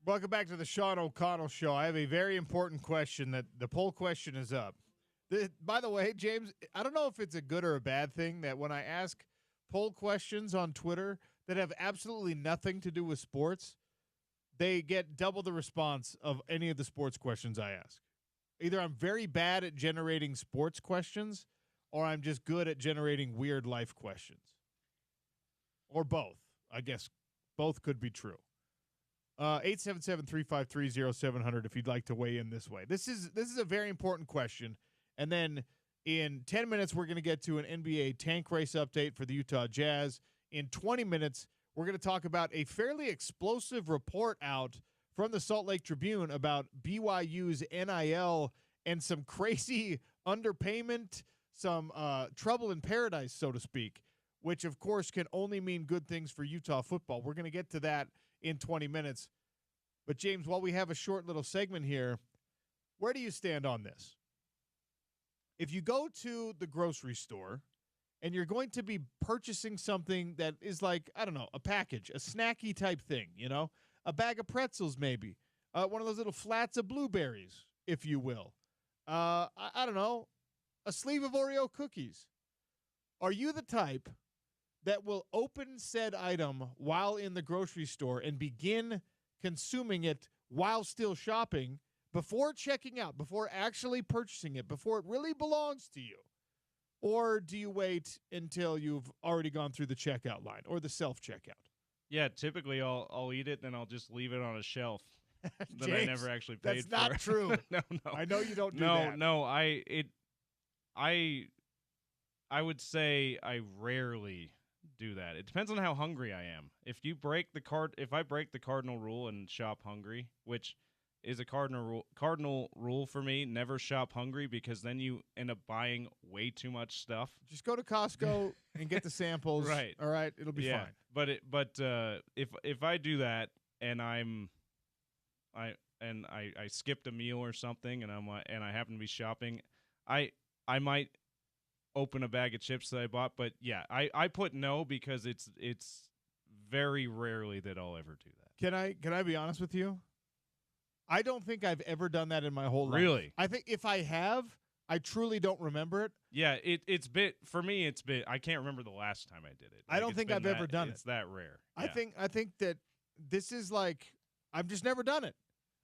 Welcome back to the Sean O'Connell Show. I have a very important question that the poll question is up. By the way, James, I don't know if it's a good or a bad thing that when I ask poll questions on Twitter that have absolutely nothing to do with sports, they get double the response of any of the sports questions I ask. Either I'm very bad at generating sports questions or I'm just good at generating weird life questions. Or both. I guess both could be true. 877-353-0700 if you'd like to weigh in this way. This is a very important question. And then in 10 minutes, we're going to get to an NBA tank race update for the Utah Jazz. In 20 minutes, we're going to talk about a fairly explosive report out from the Salt Lake Tribune about BYU's NIL and some crazy underpayment, some trouble in paradise, so to speak, which, of course, can only mean good things for Utah football. We're going to get to that in 20 minutes. But, James, while we have a short little segment here, where do you stand on this? If you go to the grocery store and you're going to be purchasing something that is like, I don't know, a package, a snacky type thing, a bag of pretzels maybe, one of those little flats of blueberries, if you will, I don't know, a sleeve of Oreo cookies. Are you the type that will open said item while in the grocery store and begin consuming it while still shopping before checking out, before actually purchasing it, before it really belongs to you? Or do you wait until you've already gone through the checkout line or the self-checkout? Yeah, typically I'll eat it, then I'll just leave it on a shelf that I James, never actually paid for. That's not true. No. I know you don't do that. No, I would say I rarely do that. It depends on how hungry I am. If I break the cardinal rule and shop hungry, which is a cardinal rule for me, never shop hungry, because then you end up buying way too much stuff. Just go to Costco and get the samples. Right. All right, it'll be fine. But if I do that and I skipped a meal or something and I happen to be shopping, I might open a bag of chips that I bought. But yeah, I put no because it's very rarely that I'll ever do that. Can I be honest with you? I don't think I've ever done that in my whole life. Really? I think if I have, I truly don't remember it. Yeah, for me I can't remember the last time I did it. I don't think I've ever done it. It's that rare. I think that this is like, I've just never done it.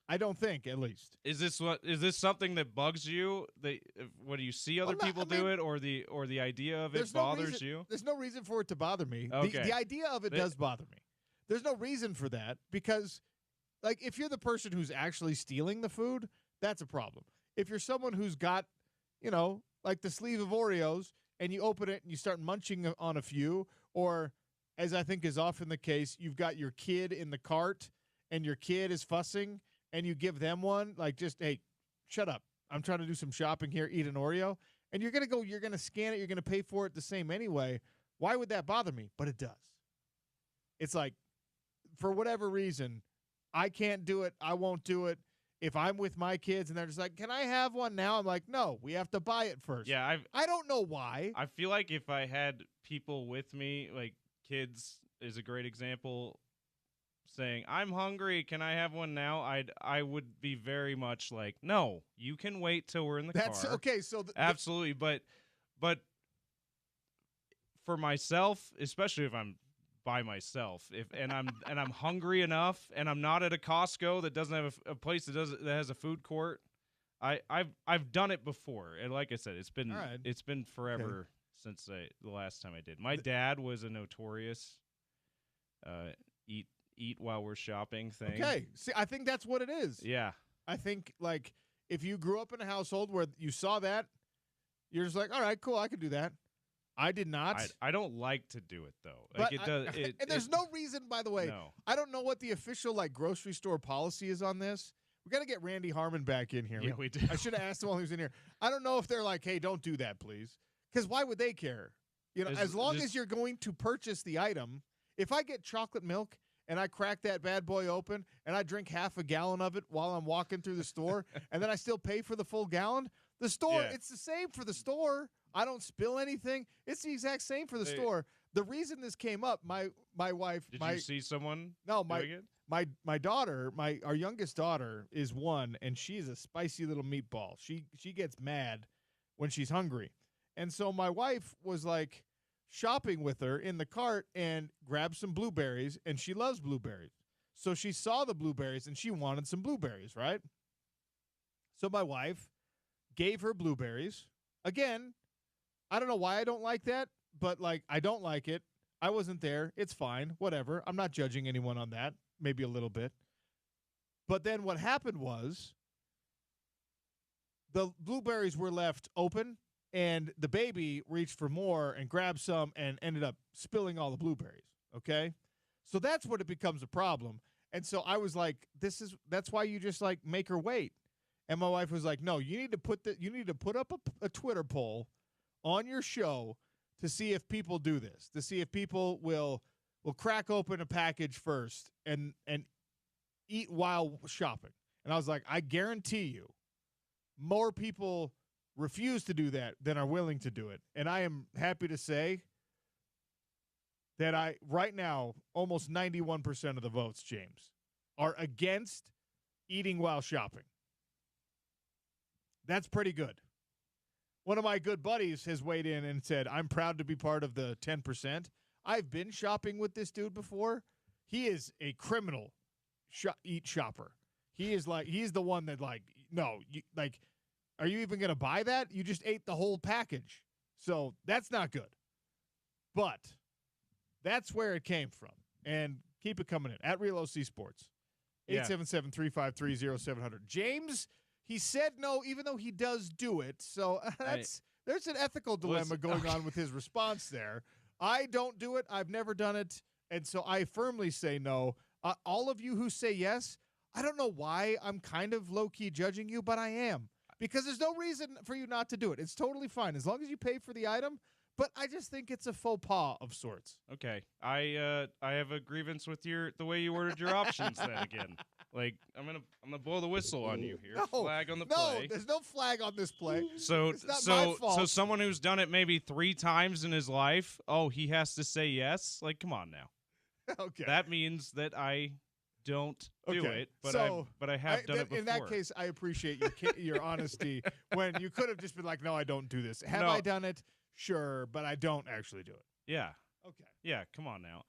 I don't think, at least. Is this something that bugs you? What do you see other people do it, or the idea of it bothers you? There's no reason for it to bother me. Okay. The idea of it does bother me. There's no reason for that because, like, if you're the person who's actually stealing the food, that's a problem. If you're someone who's got, like the sleeve of Oreos, and you open it and you start munching on a few, or, as I think is often the case, you've got your kid in the cart and your kid is fussing, and you give them one, like, just, hey, shut up. I'm trying to do some shopping here, eat an Oreo. And you're going to scan it, you're going to pay for it the same anyway. Why would that bother me? But it does. It's like, for whatever reason, I can't do it. I won't do it. If I'm with my kids and they're just like, can I have one now? I'm like, no, we have to buy it first. Yeah, I don't know why. I feel like if I had people with me, like kids is a great example, saying, I'm hungry, can I have one now? I would be very much like, no, you can wait till we're in the car. That's okay. So absolutely, but for myself, especially if I'm by myself, and I'm hungry enough, and I'm not at a Costco that doesn't have a place that has a food court, I've done it before, and like I said, it's been forever since the last time I did. My dad was a notorious eat while we're shopping thing. Okay. See, I think that's what it is. Yeah. I think, like, if you grew up in a household where you saw that, you're just like, all right, cool, I could do that. I did not. I don't like to do it, though. But and there's no reason, by the way. No. I don't know what the official, like, grocery store policy is on this. We got to get Randy Harmon back in here. Yeah, we do. I should have asked him while he was in here. I don't know if they're like, hey, don't do that, please. Because why would they care? As long as you're going to purchase the item, if I get chocolate milk and I crack that bad boy open and I drink half a gallon of it while I'm walking through the store and then I still pay for the full gallon, the store, it's the same for the store. I don't spill anything. It's the exact same for the store. The reason this came up, my wife. Did you see someone? No, my daughter, our youngest daughter is 1, and she is a spicy little meatball. She gets mad when she's hungry. And so my wife was like shopping with her in the cart and grabbed some blueberries, and she loves blueberries. So she saw the blueberries and she wanted some blueberries, right? So my wife gave her blueberries. Again, I don't know why I don't like that, but like I don't like it. I wasn't there. It's fine. Whatever. I'm not judging anyone on that. Maybe a little bit. But then what happened was the blueberries were left open, and the baby reached for more and grabbed some and ended up spilling all the blueberries. Okay? So that's when it becomes a problem. And so I was like, that's why you just like make her wait. And my wife was like, no, you need to put up a Twitter poll on your show to see if people do this, to see if people will crack open a package first and eat while shopping. And I was like, I guarantee you more people refuse to do that than are willing to do it. And I am happy to say that right now, almost 91% of the votes, James, are against eating while shopping. That's pretty good. One of my good buddies has weighed in and said, I'm proud to be part of the 10%. I've been shopping with this dude before. He is a criminal eat shopper. He's the one that are you even going to buy that? You just ate the whole package. So that's not good. But that's where it came from. And keep it coming in. At Real OC Sports. 877-353-0700. James, he said no, even though he does do it. So there's an ethical dilemma going on with his response there. I don't do it. I've never done it. And so I firmly say no. All of you who say yes, I don't know why I'm kind of low-key judging you, but I am. Because there's no reason for you not to do it. It's totally fine as long as you pay for the item. But I just think it's a faux pas of sorts. Okay, I have a grievance with the way you ordered your options. Then again, like I'm gonna blow the whistle on you here. No, flag on the play. No, there's no flag on this play. So it's not my fault. So someone who's done it maybe 3 times in his life, he has to say yes. Like, come on now. Okay, that means that I don't do it, but I have done it before. In that case, I appreciate your honesty when you could have just been like, no, I don't do this. Have I done it? Sure, but I don't actually do it. Yeah. Okay. Yeah, come on now.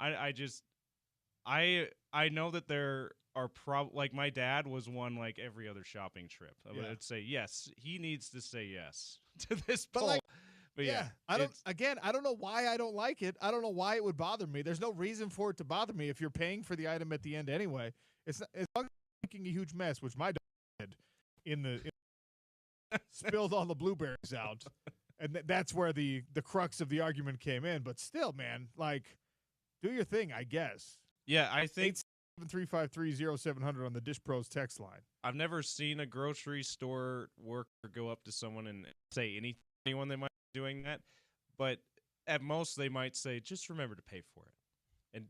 I know that there are like my dad was one like every other shopping trip. I would say yes. He needs to say yes to this poll. But I don't know why I don't like it. I don't know why it would bother me. There's no reason for it to bother me if you're paying for the item at the end anyway. It's not, as long as you're making a huge mess, which my dad did spilled all the blueberries out. And that's where the crux of the argument came in. But still, man, like, do your thing, I guess. Yeah, I think 873530700 on the Dish Pros text line. I've never seen a grocery store worker go up to someone and say anyone they might be doing that. But at most, they might say, just remember to pay for it. And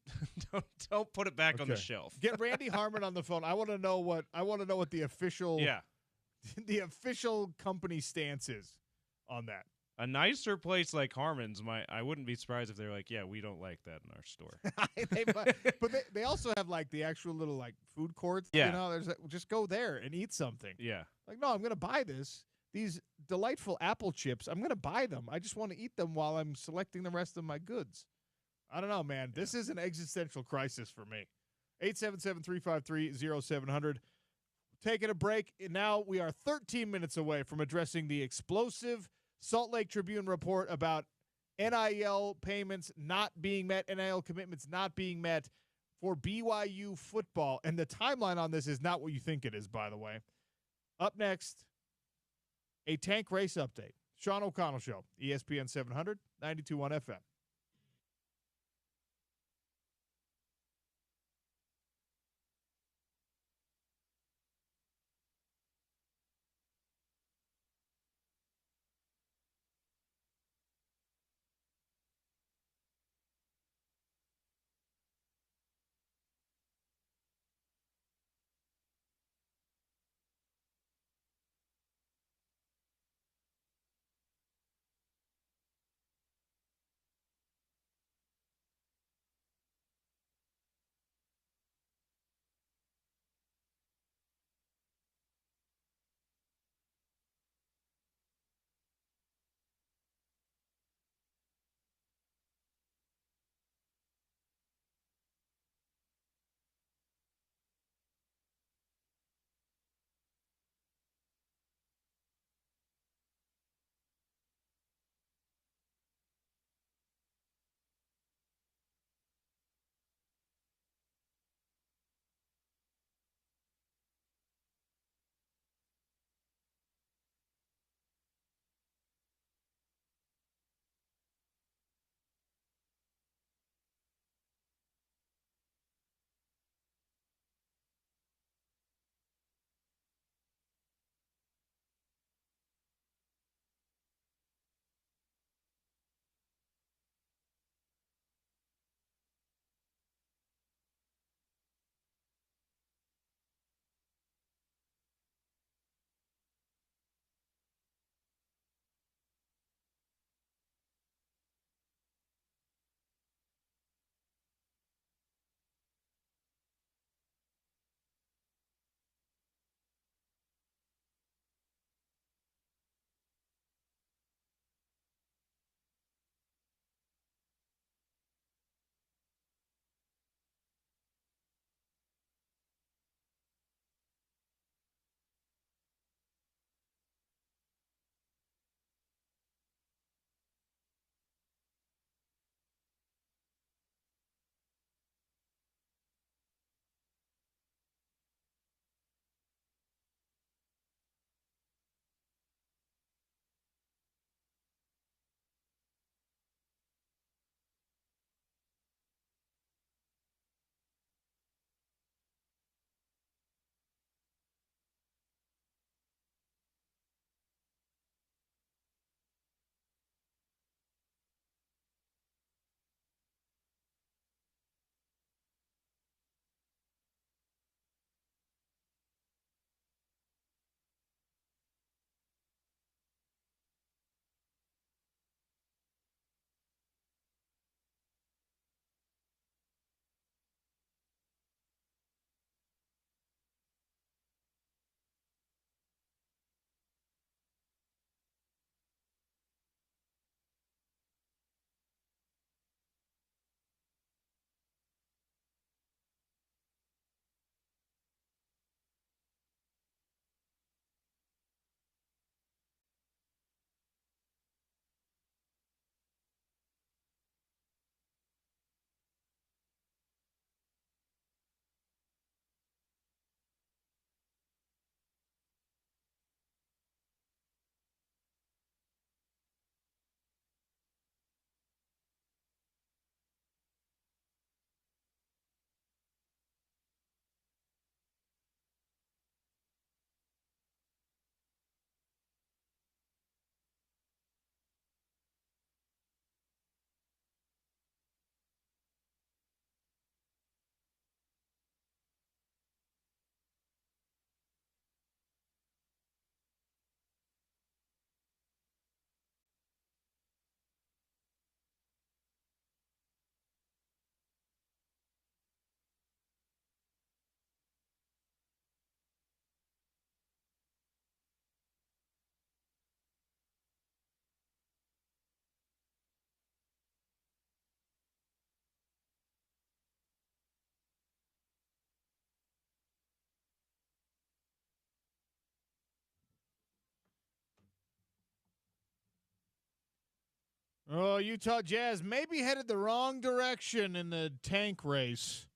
don't put it back on the shelf. Get Randy Harmon on the phone. I want to know what the official the official company stance is on that. A nicer place like Harmon's, I wouldn't be surprised if they're like, yeah, we don't like that in our store. But they also have like the actual little like food courts. Yeah. You know, there's just go there and eat something. Yeah. Like, no, I'm going to buy these delightful apple chips. I'm going to buy them. I just want to eat them while I'm selecting the rest of my goods. I don't know, man. This is an existential crisis for me. 877-353-0700. Taking a break. Now we are 13 minutes away from addressing the explosive Salt Lake Tribune report about NIL payments not being met, NIL commitments not being met for BYU football. And the timeline on this is not what you think it is, by the way. Up next, a tank race update. Sean O'Connell Show, ESPN 700, 92.1 FM. Oh, Utah Jazz maybe headed the wrong direction in the tank race.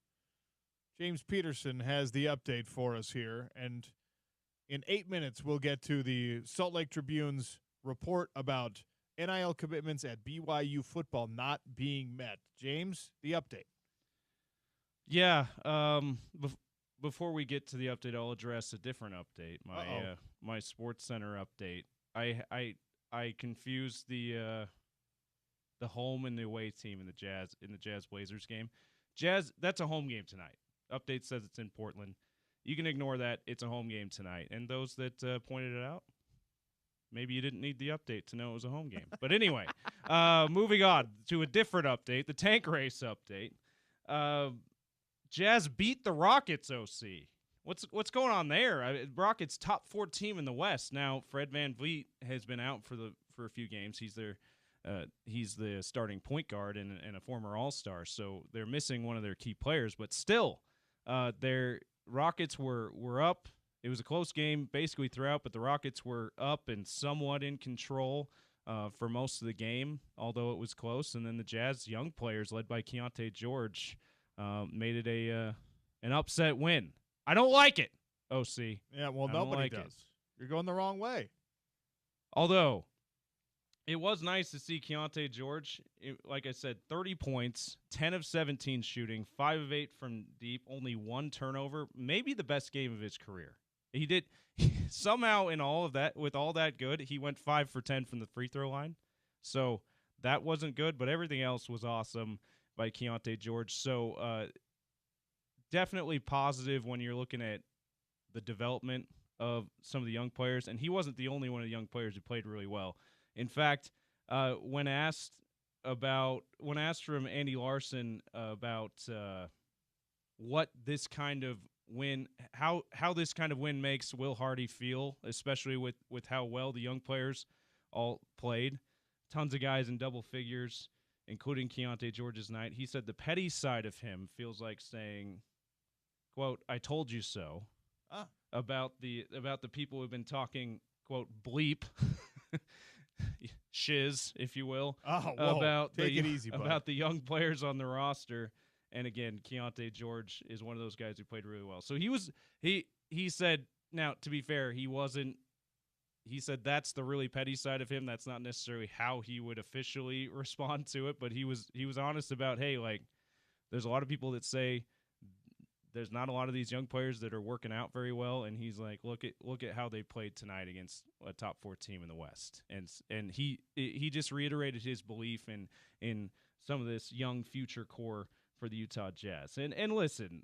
James Peterson has the update for us here, and in 8 minutes we'll get to the Salt Lake Tribune's report about NIL commitments at BYU football not being met. James, the update. Yeah, before we get to the update, I'll address a different update. My Sports Center update. I confused the home and the away team in the Jazz Blazers game. Jazz, that's a home game tonight. Update says it's in Portland. You can ignore that. It's a home game tonight. And those that pointed it out, maybe you didn't need the update to know it was a home game. But anyway, moving on to a different update, the tank race update. Jazz beat the Rockets, OC. What's going on there? Rockets top 4 team in the West. Now, Fred VanVleet has been out for a few games. He's the starting point guard and a former All-Star, so they're missing one of their key players. But still, their Rockets were up. It was a close game basically throughout, but the Rockets were up and somewhat in control for most of the game, although it was close. And then the Jazz young players, led by Keontae George, made it an upset win. I don't like it, OC. Yeah, well, nobody does. You're going the wrong way. Although, it was nice to see Keontae George, like I said, 30 points, 10 of 17 shooting, 5 of 8 from deep, only 1 turnover, maybe the best game of his career. He did somehow in all of that, with all that good, he went 5 for 10 from the free throw line. So that wasn't good, but everything else was awesome by Keontae George. So definitely positive when you're looking at the development of some of the young players. And he wasn't the only one of the young players who played really well. In fact, when asked from Andy Larson about what this kind of win, how this kind of win makes Will Hardy feel, especially with how well the young players all played, tons of guys in double figures, including Keontae George's night, he said the petty side of him feels like saying, quote, "I told you so," about the people who've been talking, quote, bleep. Shiz, if you will, about the young players on the roster. And again, Keontae George is one of those guys who played really well. So he said, now to be fair, he said that's the really petty side of him. That's not necessarily how he would officially respond to it, but he was honest about, hey, like, there's a lot of people that say there's not a lot of these young players that are working out very well, and he's like, look at how they played tonight against a top 4 team in the West, and he just reiterated his belief in some of this young future core for the Utah Jazz. And listen,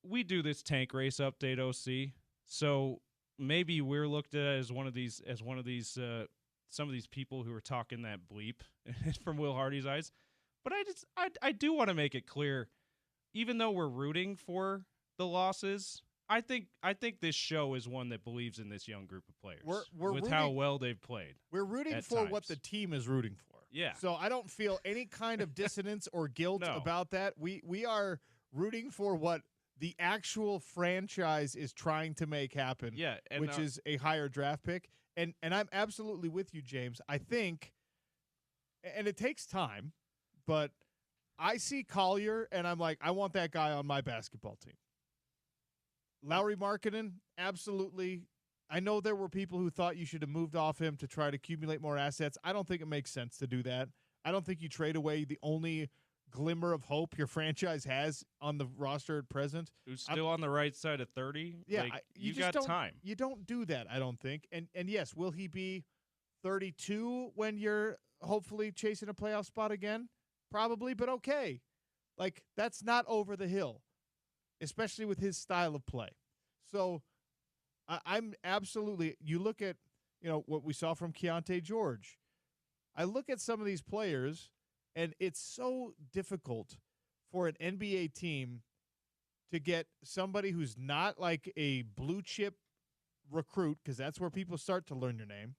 we do this tank race update, OC, so maybe we're looked at as one of these some of these people who are talking that bleep from Will Hardy's eyes, but I do want to make it clear. Even though we're rooting for the losses, I think this show is one that believes in this young group of players we're with rooting, how well they've played. We're rooting for times. what the team is rooting for. Yeah. So I don't feel any kind of dissonance or guilt No. about that. We are rooting for what the actual franchise is trying to make happen, which is a higher draft pick. And I'm absolutely with you, James. I think, and it takes time, but I see Collier, and I'm like, I want that guy on my basketball team. Lauri Markkanen, absolutely. I know there were people who thought you should have moved off him to try to accumulate more assets. I don't think it makes sense to do that. I don't think you trade away the only glimmer of hope your franchise has on the roster at present. Who's still on the right side of 30? Yeah, like, you got time. You don't do that, I don't think. And yes, will he be 32 when you're hopefully chasing a playoff spot again? Probably, but okay. Like, that's not over the hill, especially with his style of play. So I'm absolutely – you look at, what we saw from Keontae George. I look at some of these players, and it's so difficult for an NBA team to get somebody who's not like a blue-chip recruit, because that's where people start to learn your name,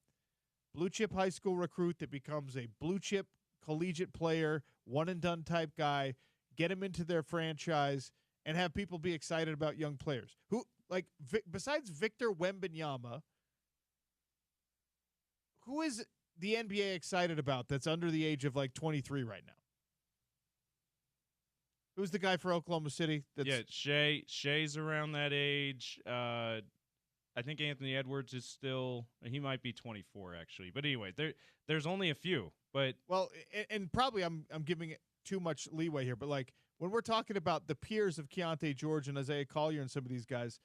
blue-chip high school recruit that becomes a blue-chip collegiate player, one-and-done type guy, get him into their franchise, and have people be excited about young players. Who, like, besides Victor Wembanyama, who is the NBA excited about that's under the age of like 23 right now? Who's the guy for Oklahoma City? Shea's around that age. I think Anthony Edwards is still. He might be 24 actually. But anyway, there's only a few. But and probably I'm giving it too much leeway here. But like when we're talking about the peers of Keontae George and Isaiah Collier and some of these guys,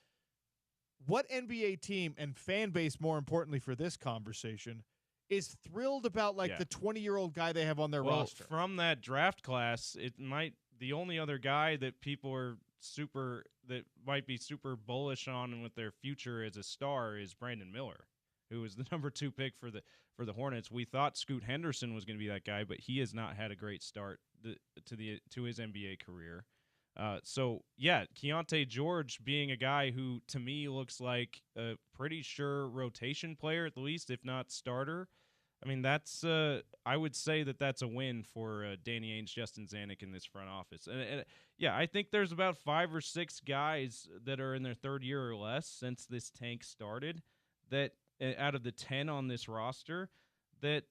what NBA team and fan base, more importantly for this conversation, is thrilled about the 20-year-old guy they have on their roster? From that draft class, the only other guy that people are might be super bullish on and with their future as a star is Brandon Miller, who was the number 2 pick for the Hornets. We thought Scoot Henderson was going to be that guy, but he has not had a great start to his NBA career. Keontae George being a guy who to me looks like a pretty sure rotation player at the least, if not starter. I mean, that's I would say that's a win for Danny Ainge, Justin Zanuck in this front office. And I think there's about 5 or 6 guys that are in their 3rd year or less since this tank started that out of the 10 on this roster that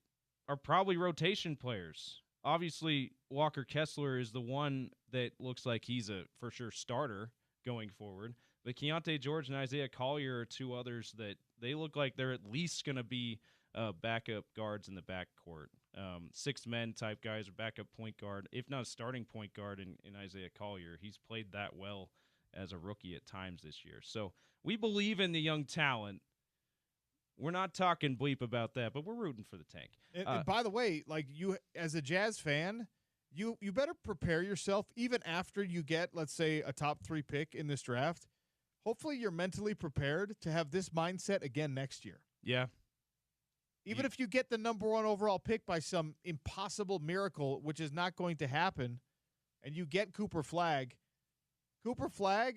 are probably rotation players. Obviously, Walker Kessler is the one that looks like he's a for sure starter going forward. But Keontae George and Isaiah Collier are 2 others that they look like they're at least going to be backup guards in the backcourt. 6 men type guys or backup point guard, if not a starting point guard in Isaiah Collier. He's played that well as a rookie at times this year. So we believe in the young talent. We're not talking bleep about that, but we're rooting for the tank. And by the way, like you as a Jazz fan, you better prepare yourself even after you get, let's say, a top 3 pick in this draft. Hopefully you're mentally prepared to have this mindset again next year. Yeah. Even if you get the number 1 overall pick by some impossible miracle, which is not going to happen, and you get Cooper Flagg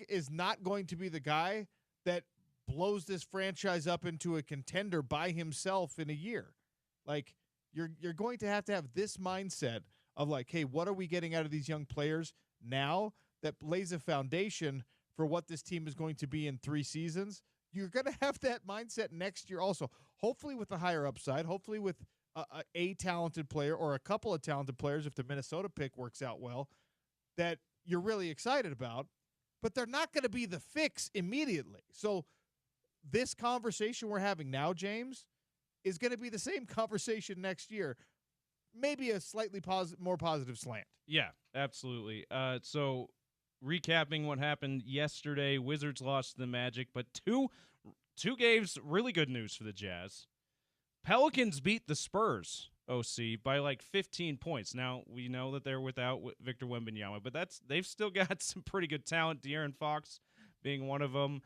is not going to be the guy that blows this franchise up into a contender by himself in a year. Like, you're going to have this mindset of like, hey, what are we getting out of these young players now that lays a foundation for what this team is going to be in 3 seasons? You're going to have that mindset next year also, hopefully with a higher upside, hopefully with a talented player or a couple of talented players if the Minnesota pick works out well that you're really excited about, but they're not going to be the fix immediately. So this conversation we're having now, James, is going to be the same conversation next year, maybe a slightly more positive slant. Yeah, absolutely. So recapping what happened yesterday, Wizards lost to the Magic, but two games, really good news for the Jazz. Pelicans beat the Spurs, OC, by like 15 points. Now, we know that they're without Victor Wembanyama, but they've still got some pretty good talent, De'Aaron Fox being one of them.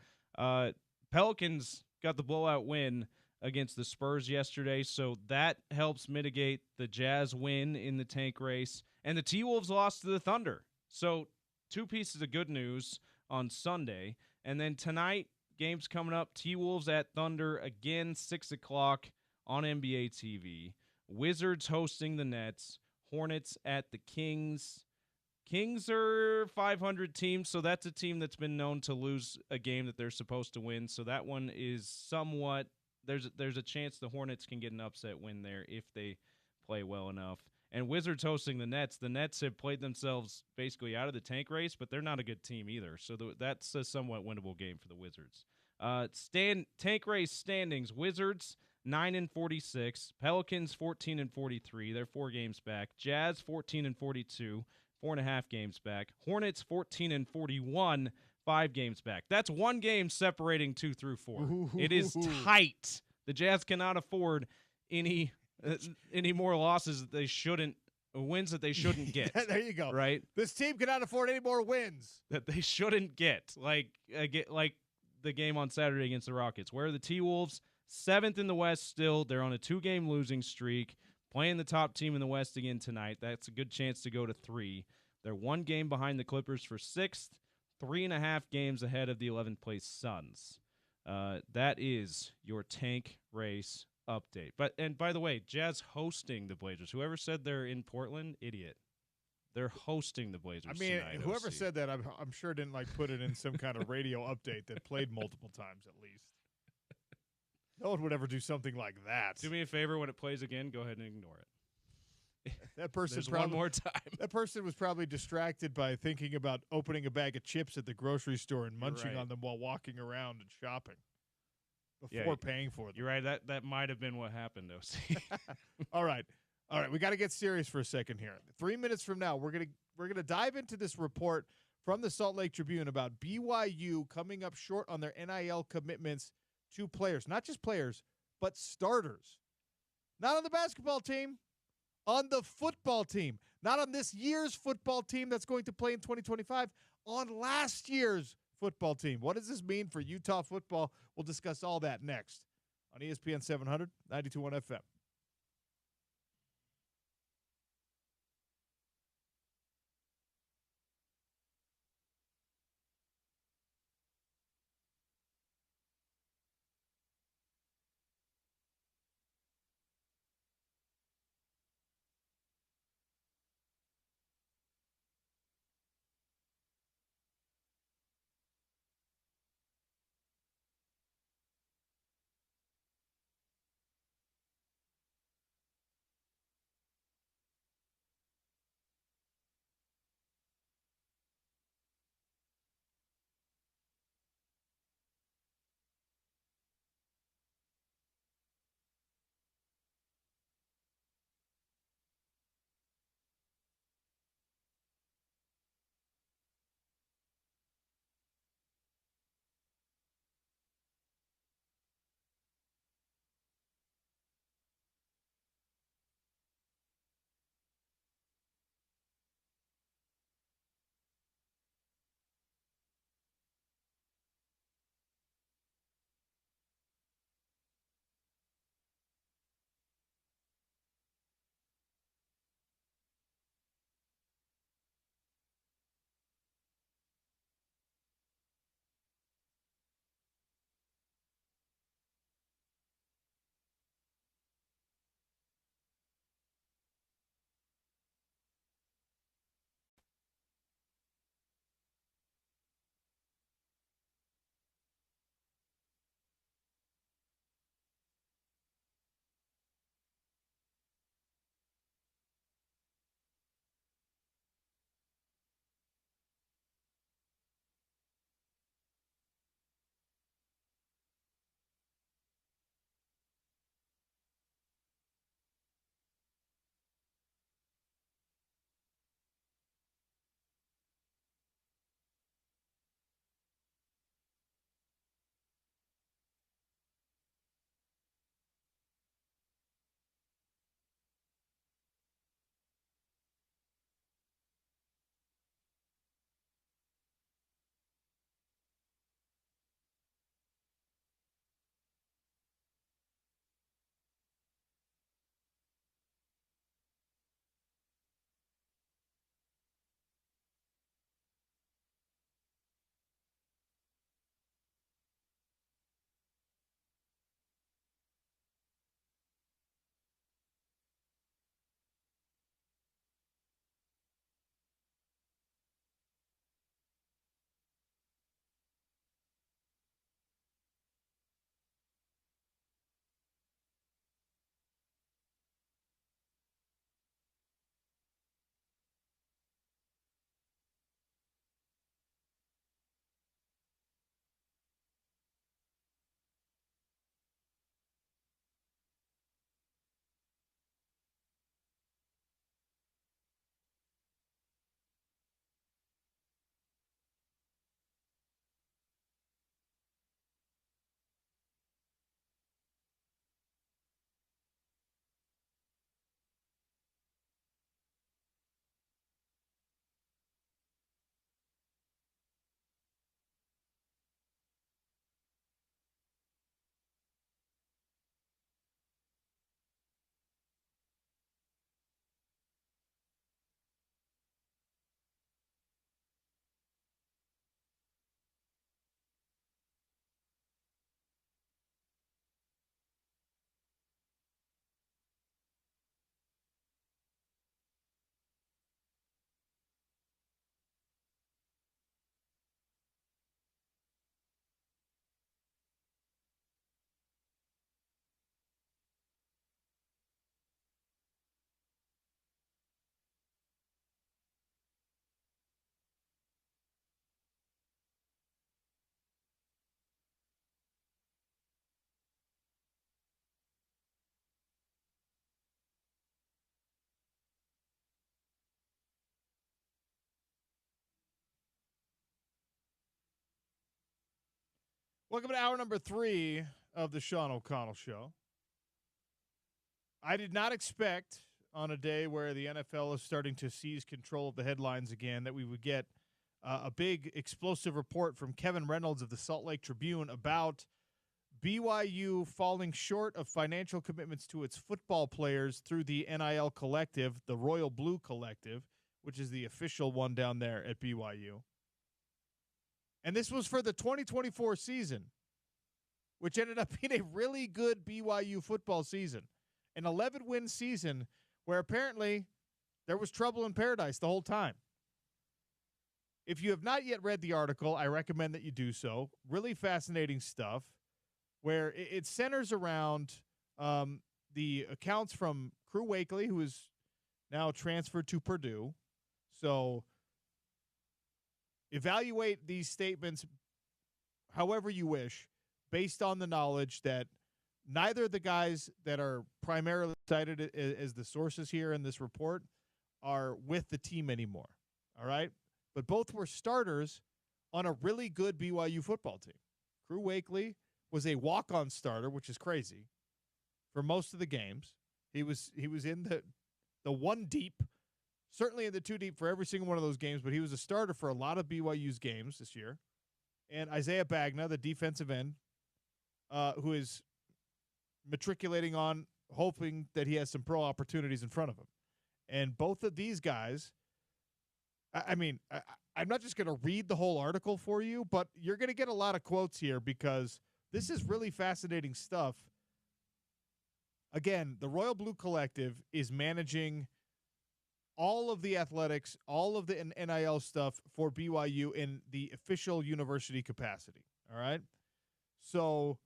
Pelicans got the blowout win against the Spurs yesterday, so that helps mitigate the Jazz win in the tank race. And the T-Wolves lost to the Thunder. So 2 pieces of good news on Sunday. And then tonight, games coming up, T-Wolves at Thunder again, 6 o'clock on NBA TV. Wizards hosting the Nets. Hornets at the Kings. Kings are 500 team, so that's a team that's been known to lose a game that they're supposed to win. So that one is somewhat there's a chance the Hornets can get an upset win there if they play well enough. And Wizards hosting the Nets. The Nets have played themselves basically out of the tank race, but they're not a good team either. So that's a somewhat winnable game for the Wizards. Tank race standings: Wizards 9-46, Pelicans 14-43. They're 4 games back. Jazz 14-42, 4.5 games back. Hornets 14-41, 5 games back. That's 1 game separating 2 through 4. Ooh. It is tight. The Jazz cannot afford any more losses that they shouldn't, wins that they shouldn't get. There you go. Right? This team cannot afford any more wins that they shouldn't get. Like the game on Saturday against the Rockets, where the T-Wolves 7th in the West still. They're on a 2-game losing streak, playing the top team in the West again tonight. That's a good chance to go to 3. They're 1 game behind the Clippers for 6th, 3.5 games ahead of the 11th place Suns. That is your tank race update. And by the way, Jazz hosting the Blazers. Whoever said they're in Portland, idiot. They're hosting the Blazers. I mean, tonight, whoever OC. said that, I'm sure didn't put it in some kind of radio update that played multiple times at least. No one would ever do something like that. Do me a favor, when it plays again, go ahead and ignore it. That person There's probably, one more time. That person was probably distracted by thinking about opening a bag of chips at the grocery store and munching right. on them while walking around and shopping before Yeah, paying for them. You're right. That might have been what happened, OC. All right. We got to get serious for a second here. 3 minutes from now, we're gonna dive into this report from the Salt Lake Tribune about BYU coming up short on their NIL commitments to players, not just players, but starters. Not on the basketball team, on the football team. Not on this year's football team that's going to play in 2025, on last year's football team. What does this mean for Utah football? We'll discuss all that next on ESPN 700, 92.1 FM. Welcome to hour number 3 of the Sean O'Connell Show. I did not expect on a day where the NFL is starting to seize control of the headlines again that we would get a big explosive report from Kevin Reynolds of the Salt Lake Tribune about BYU falling short of financial commitments to its football players through the NIL Collective, the Royal Blue Collective, which is the official one down there at BYU. And this was for the 2024 season, which ended up being a really good BYU football season. An 11-win season where apparently there was trouble in paradise the whole time. If you have not yet read the article, I recommend that you do so. Really fascinating stuff where it centers around the accounts from Crew Wakely, who is now transferred to Purdue. So evaluate these statements however you wish, based on the knowledge that neither of the guys that are primarily cited as the sources here in this report are with the team anymore. All right? But both were starters on a really good BYU football team. Crew Wakely was a walk-on starter, which is crazy, for most of the games. He was in the one deep, certainly in the two deep for every single one of those games, but he was a starter for a lot of BYU's games this year. And Isaiah Bagna, the defensive end, who is matriculating on, hoping that he has some pro opportunities in front of him. And both of these guys, I'm not just going to read the whole article for you, but you're going to get a lot of quotes here because this is really fascinating stuff. Again, the Royal Blue Collective is managing all of the athletics, all of the NIL stuff for BYU in the official university capacity. All right. So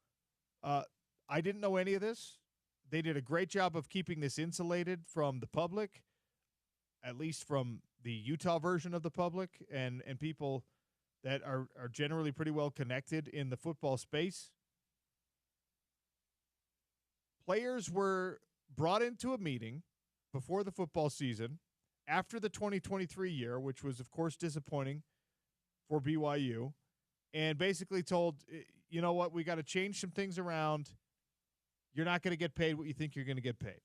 I didn't know any of this. They did a great job of keeping this insulated from the public, at least from the Utah version of the public and people that are generally pretty well connected in the football space. Players were brought into a meeting before the football season after the 2023 year, which was, of course, disappointing for BYU, and basically told, you know what, we got to change some things around. You're not going to get paid what you think you're going to get paid.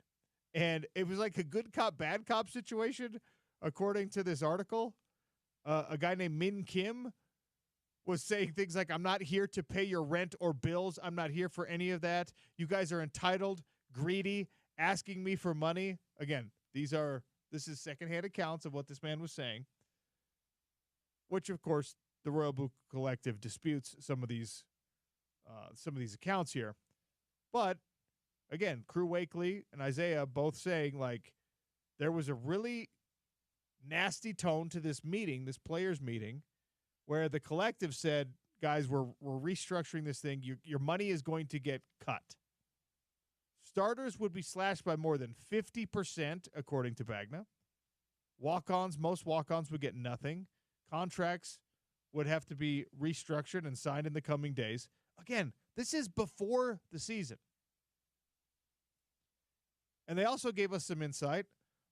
And it was like a good cop, bad cop situation, according to this article. A guy named Min Kim was saying things like, I'm not here to pay your rent or bills. I'm not here for any of that. You guys are entitled, greedy, asking me for money. Again, this is secondhand accounts of what this man was saying, which, of course, the Royal Blue Collective disputes some of these accounts here. But, again, Crew Wakely and Isaiah both saying, like, there was a really nasty tone to this meeting, this players' meeting, where the collective said, guys, we're restructuring this thing. Your money is going to get cut. Starters would be slashed by more than 50%, according to Bagna. Walk-ons, most walk-ons would get nothing. Contracts would have to be restructured and signed in the coming days. Again, this is before the season. And they also gave us some insight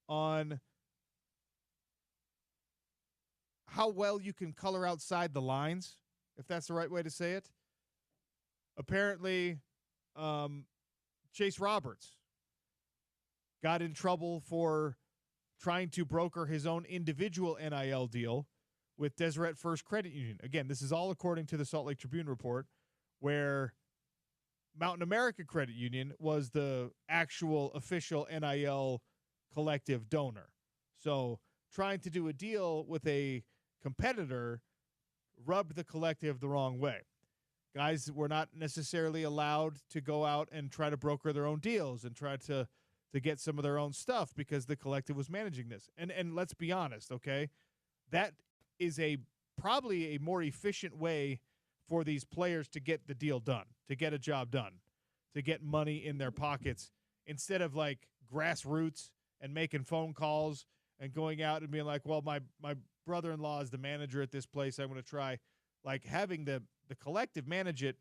on how well you can color outside the lines, if that's the right way to say it. Apparently, Chase Roberts got in trouble for trying to broker his own individual NIL deal with Deseret First Credit Union. Again, this is all according to the Salt Lake Tribune report, where Mountain America Credit Union was the actual official NIL collective donor. So trying to do a deal with a competitor rubbed the collective the wrong way. Guys were not necessarily allowed to go out and try to broker their own deals and try to get some of their own stuff because the collective was managing this. And let's be honest, okay? That is probably a more efficient way for these players to get the deal done, to get a job done, to get money in their pockets instead of like grassroots and making phone calls and going out and being like, well, my brother-in-law is the manager at this place. I'm going to try. Like having the collective manage it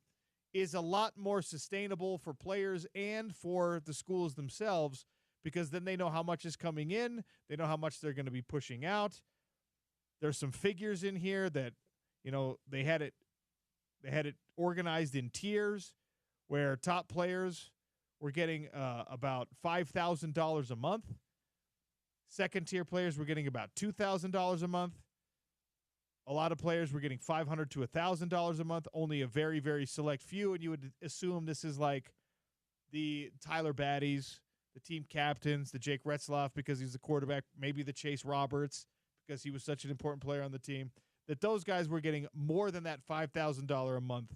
is a lot more sustainable for players and for the schools themselves because then they know how much is coming in. They know how much they're going to be pushing out. There's some figures in here that, they had it They had it organized in tiers where top players were getting about $5,000 a month. Second-tier players were getting about $2,000 a month. A lot of players were getting $500 to $1,000 a month. Only a very, very select few, and you would assume this is like the Tyler Baddies, the team captains, the Jake Retzlaff because he's the quarterback, maybe the Chase Roberts because he was such an important player on the team, that those guys were getting more than that $5,000 a month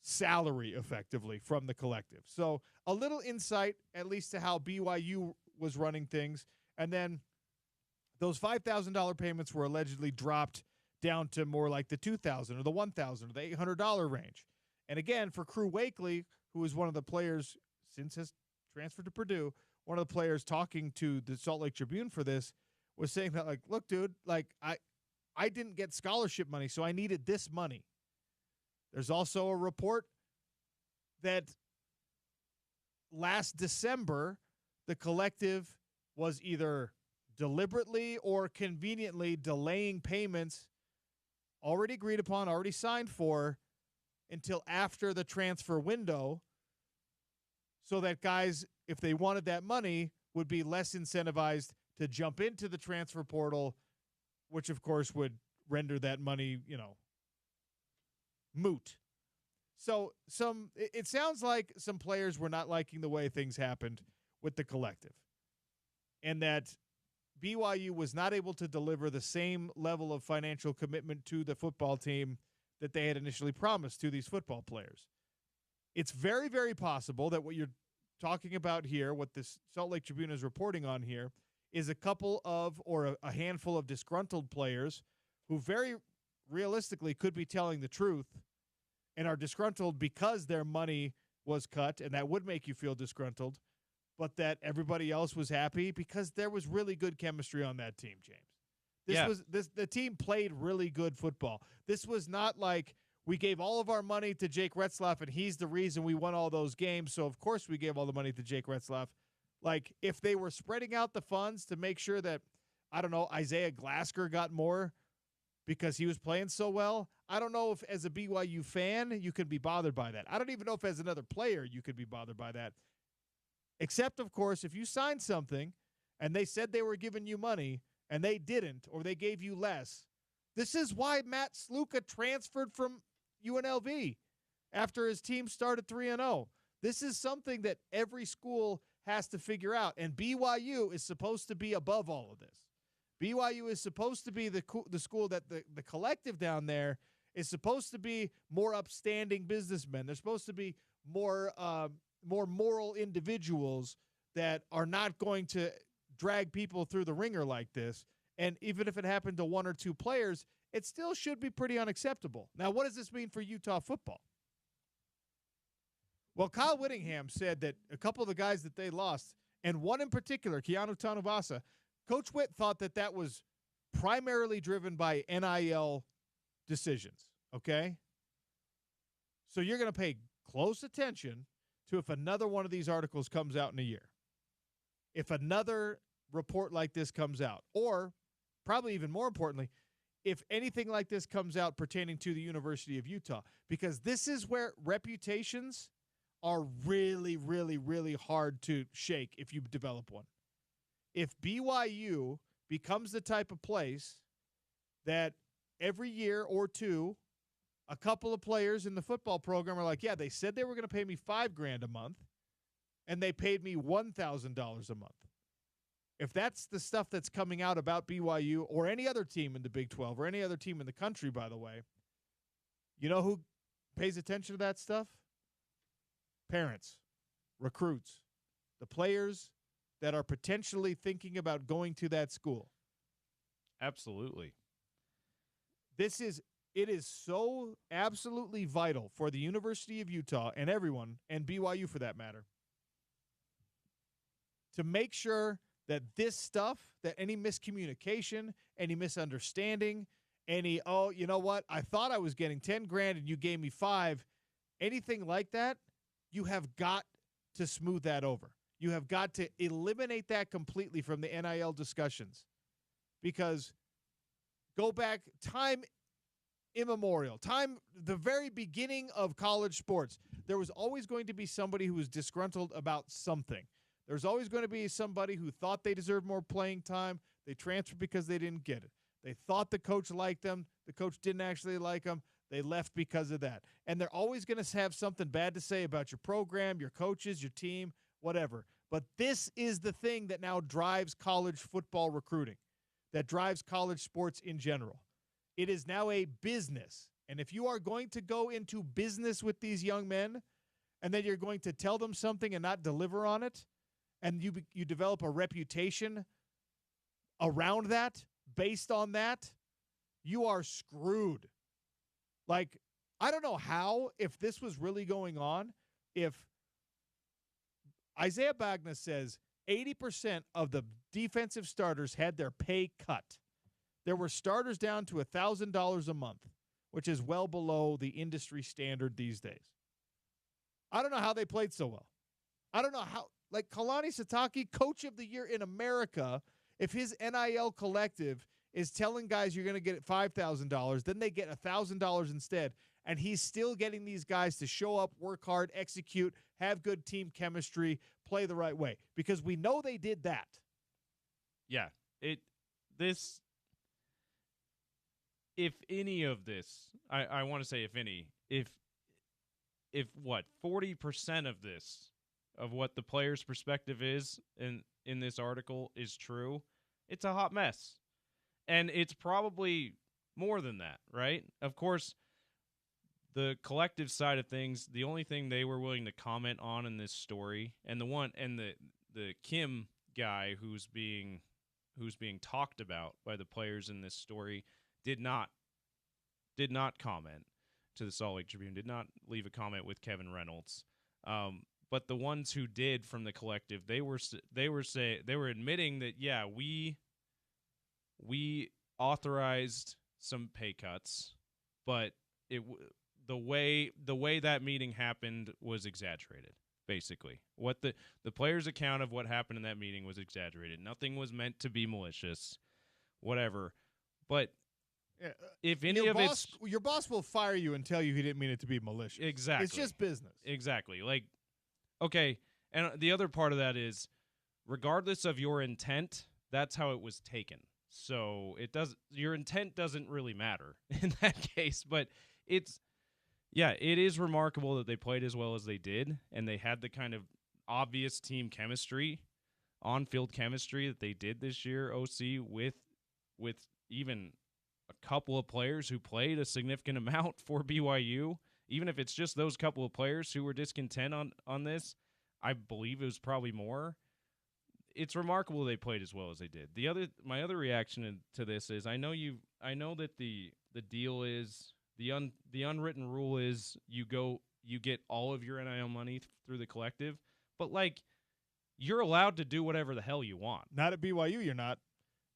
salary effectively from the collective. So a little insight, at least to how BYU was running things. And then those $5,000 payments were allegedly dropped down to more like the $2,000 or the $1,000 or the $800 range. And again, for Crew Wakely, who is one of the players since his transfer to Purdue, one of the players talking to the Salt Lake Tribune for this was saying that, like, look, dude, like I didn't get scholarship money, so I needed this money. There's also a report that last December, the collective was either deliberately or conveniently delaying payments already agreed upon, already signed for, until after the transfer window, so that guys, if they wanted that money, would be less incentivized to jump into the transfer portal, which of course would render that money, moot. So it sounds like some players were not liking the way things happened with the collective, and that BYU was not able to deliver the same level of financial commitment to the football team that they had initially promised to these football players. It's very, very possible that what you're talking about here, what this Salt Lake Tribune is reporting on here, is a couple of, or a handful of disgruntled players who very realistically could be telling the truth and are disgruntled because their money was cut, and that would make you feel disgruntled, but that everybody else was happy because there was really good chemistry on that team, James. The team played really good football. This was not like we gave all of our money to Jake Retzlaff and he's the reason we won all those games, so of course we gave all the money to Jake Retzlaff. Like, if they were spreading out the funds to make sure that, I don't know, Isaiah Glasker got more because he was playing so well, I don't know if as a BYU fan you could be bothered by that. I don't even know if as another player you could be bothered by that. Except, of course, if you signed something and they said they were giving you money and they didn't, or they gave you less. This is why Matt Sluka transferred from UNLV after his team started 3-0. This is something that every school has to figure out, and BYU is supposed to be above all of this. BYU is supposed to be the school that the collective down there is supposed to be more upstanding businessmen. They're supposed to be more moral individuals that are not going to drag people through the ringer like this. And even if it happened to one or two players, it still should be pretty unacceptable. Now, what does this mean for Utah football? Well, Kyle Whittingham said that a couple of the guys that they lost, and one in particular, Keanu Tanuvasa, Coach Witt thought that was primarily driven by NIL decisions, okay? So you're going to pay close attention to if another one of these articles comes out in a year. If another report like this comes out, or probably even more importantly, if anything like this comes out pertaining to the University of Utah, because this is where reputations are really, really, really hard to shake if you develop one. If BYU becomes the type of place that every year or two, a couple of players in the football program are like, yeah, they said they were going to pay me $5,000 a month, and they paid me $1,000 a month. If that's the stuff that's coming out about BYU or any other team in the Big 12 or any other team in the country, by the way, you know who pays attention to that stuff? Parents, recruits, the players that are potentially thinking about going to that school. Absolutely. It is so absolutely vital for the University of Utah and everyone, and BYU for that matter, to make sure that this stuff, that any miscommunication, any misunderstanding, any, oh, you know what, I thought I was getting $10,000 and you gave me $5,000, anything like that, you have got to smooth that over. You have got to eliminate that completely from the NIL discussions, because go back time immemorial, time, the very beginning of college sports, there was always going to be somebody who was disgruntled about something. There's always going to be somebody who thought they deserved more playing time. They transferred because they didn't get it. They thought the coach liked them. The coach didn't actually like them. They left because of that. And they're always going to have something bad to say about your program, your coaches, your team, whatever. But this is the thing that now drives college football recruiting, that drives college sports in general. It is now a business. And if you are going to go into business with these young men and then you're going to tell them something and not deliver on it, and you develop a reputation around that, based on that, you are screwed. Like, I don't know how, if this was really going on, if Isaiah Bagna says 80% of the defensive starters had their pay cut. There were starters down to $1,000 a month, which is well below the industry standard these days. I don't know how they played so well. I don't know how, like Kalani Sitake, coach of the year in America, if his NIL collective is telling guys you're going to get $5,000, then they get $1,000 instead, and he's still getting these guys to show up, work hard, execute, have good team chemistry, play the right way, because we know they did that. Yeah, if any of this, I want to say if any, if what, 40% of this, of what the player's perspective is in this article is true, it's a hot mess. And it's probably more than that, right? Of course, the collective side of things, the only thing they were willing to comment on in this story, and the Kim guy who's being talked about by the players in this story did not comment to the Salt Lake Tribune, did not leave a comment with Kevin Reynolds. But the ones who did from the collective, they were admitting that, yeah, we authorized some pay cuts, but the way that meeting happened was exaggerated. Basically, what the players' account of what happened in that meeting was exaggerated. Nothing was meant to be malicious, whatever. But if any of your boss will fire you and tell you he didn't mean it to be malicious. Exactly, it's just business. Exactly, like. Okay, and the other part of that is, regardless of your intent, that's how it was taken. So your intent doesn't really matter in that case. But it is remarkable that they played as well as they did, and they had the kind of obvious team chemistry, on-field chemistry that they did this year. OC with even a couple of players who played a significant amount for BYU. Even if it's just those couple of players who were discontent on this, I believe it was probably more. It's remarkable they played as well as they did. My other reaction to this is I know that the deal is the unwritten rule is you get all of your NIL money through the collective, but like you're allowed to do whatever the hell you want. Not at BYU, you're not.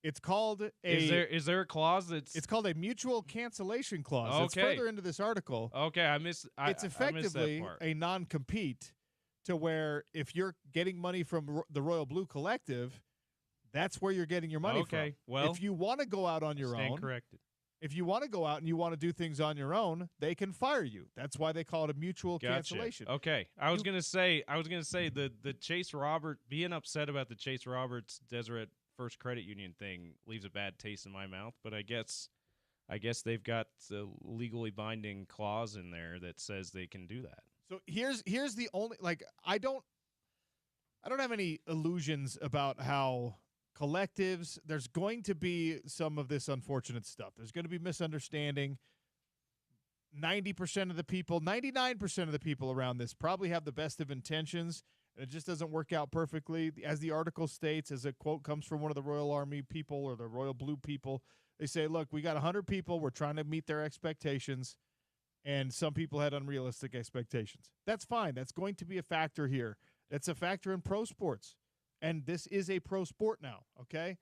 It's called a. Is there a clause that's? It's called a mutual cancellation clause. Okay. It's further into this article. Okay, It's effectively a non-compete, to where if you're getting money from the Royal Blue Collective, that's where you're getting your money from. Okay, well, if you want to go out on your own, corrected. If you want to go out and you want to do things on your own, they can fire you. That's why they call it a mutual cancellation. Okay, I was gonna say the Chase Roberts, being upset about the Chase Roberts Deseret First Credit Union thing leaves a bad taste in my mouth, but I guess they've got a legally binding clause in there that says they can do that. So here's the only, like, I don't have any illusions about how collectives, there's going to be some of this unfortunate stuff. There's going to be misunderstanding. 90% of the people, 99% of the people around this probably have the best of intentions, and it just doesn't work out perfectly. As the article states, as a quote comes from one of the Royal Army people or the Royal Blue people, they say, look, we got 100 people. We're trying to meet their expectations, and some people had unrealistic expectations. That's fine. That's going to be a factor here. That's a factor in pro sports, and this is a pro sport now, okay?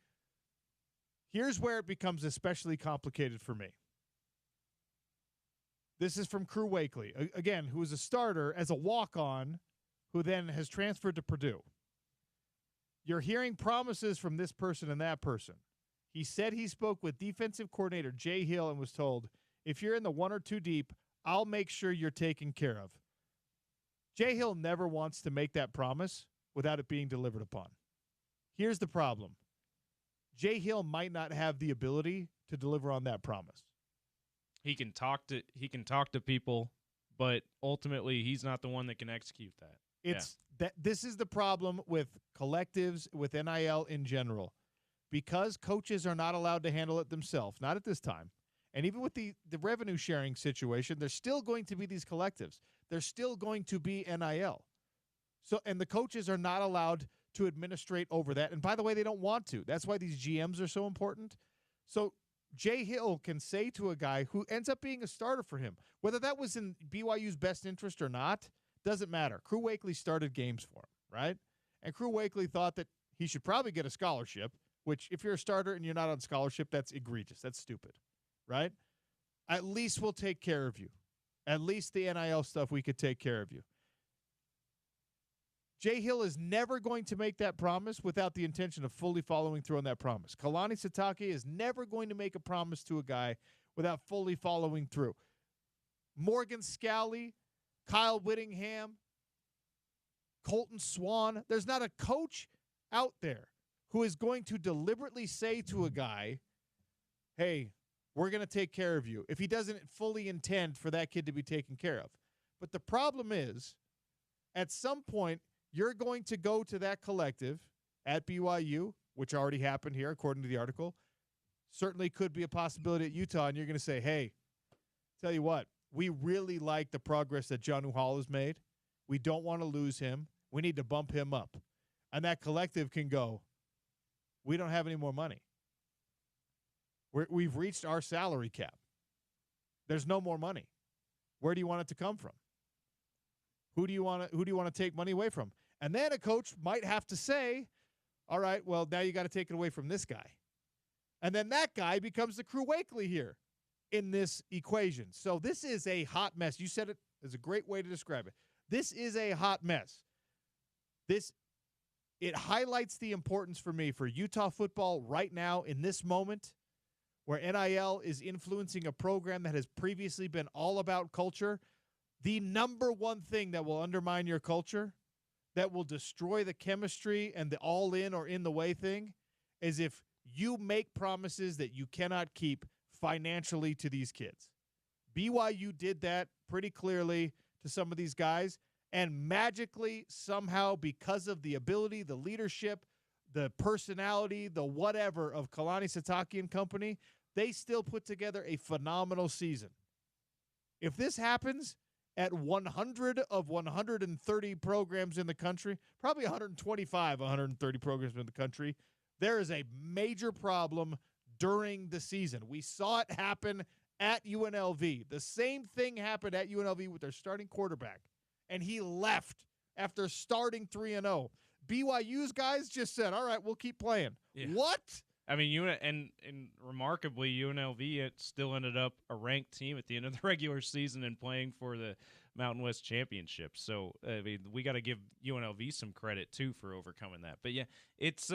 Here's where it becomes especially complicated for me. This is from Crew Wakely, again, who is a starter as a walk-on, who then has transferred to Purdue. You're hearing promises from this person and that person. He said he spoke with defensive coordinator Jay Hill and was told, If you're in the 1 or 2 deep, I'll make sure you're taken care of. Jay Hill never wants to make that promise without it being delivered upon. Here's the problem. Jay Hill might not have the ability to deliver on that promise. He can talk to people, but ultimately he's not the one that can execute that. This is the problem with collectives, with NIL in general. Because coaches are not allowed to handle it themselves, not at this time. And even with the revenue sharing situation, there's still going to be these collectives. There's still going to be NIL. So, and the coaches are not allowed to administrate over that. And by the way, they don't want to. That's why these GMs are so important. So Jay Hill can say to a guy who ends up being a starter for him, whether that was in BYU's best interest or not, doesn't matter. Crew Wakely started games for him, right? And Crew Wakely thought that he should probably get a scholarship, which if you're a starter and you're not on scholarship, that's egregious. That's stupid, right? At least we'll take care of you. At least the NIL stuff, we could take care of you. Jay Hill is never going to make that promise without the intention of fully following through on that promise. Kalani Sitake is never going to make a promise to a guy without fully following through. Morgan Scally, Kyle Whittingham, Colton Swan. There's not a coach out there who is going to deliberately say to a guy, hey, we're going to take care of you, if he doesn't fully intend for that kid to be taken care of. But the problem is, at some point, you're going to go to that collective at BYU, which already happened here, according to the article. Certainly could be a possibility at Utah, and you're going to say, hey, tell you what, we really like the progress that John Hall has made. We don't want to lose him. We need to bump him up. And that collective can go, we don't have any more money. We've reached our salary cap. There's no more money. Where do you want it to come from? Who do you want to take money away from? And then a coach might have to say, all right, well, now you got to take it away from this guy. And then that guy becomes the Crew Wakely here in this equation. So this is a hot mess. You said it is a great way to describe it. This is a hot mess. It highlights the importance for me for Utah football right now in this moment where NIL is influencing a program that has previously been all about culture. The number one thing that will undermine your culture, that will destroy the chemistry and the all-in or in-the-way thing, is if you make promises that you cannot keep financially to these kids. BYU did that pretty clearly to some of these guys, and magically, somehow, because of the ability, the leadership, the personality, the whatever of Kalani Sitake and company, they still put together a phenomenal season. If this happens at 100 of 130 programs in the country, probably 125, 130 programs in the country, there is a major problem during the season. We saw it happen at UNLV. The same thing happened at UNLV with their starting quarterback, and he left after starting 3-0. BYU's guys just said, all right, we'll keep playing. Yeah. What? I mean, and remarkably, UNLV it still ended up a ranked team at the end of the regular season and playing for the Mountain West Championship. So, I mean, we got to give UNLV some credit too for overcoming that. But yeah, it's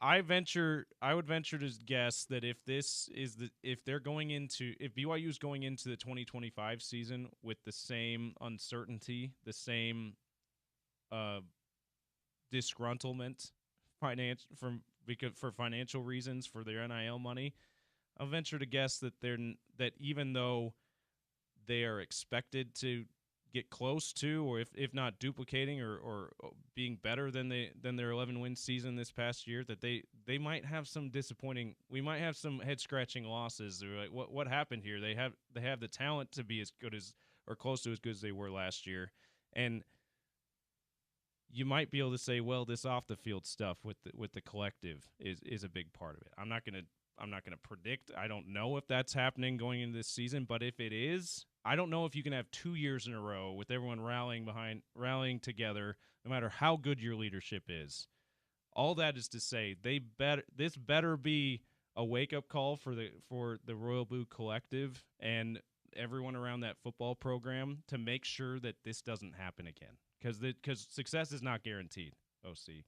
I would venture to guess that if BYU is going into the 2025 season with the same uncertainty, the same disgruntlement for financial reasons for their NIL money, I'll venture to guess that even though they are expected to get close to, or if not duplicating or being better than their 11-win season this past year, that they might have some disappointing. We might have some head-scratching losses. They're like, what happened here? They have the talent to be as good as or close to as good as they were last year, and you might be able to say, well, this off the field stuff with the collective is a big part of it. I'm not gonna predict. I don't know if that's happening going into this season, but if it is, I don't know if you can have 2 years in a row with everyone rallying together, no matter how good your leadership is. All that is to say, this better be a wake-up call for the Royal Blue Collective and everyone around that football program to make sure that this doesn't happen again. Because success is not guaranteed, OC.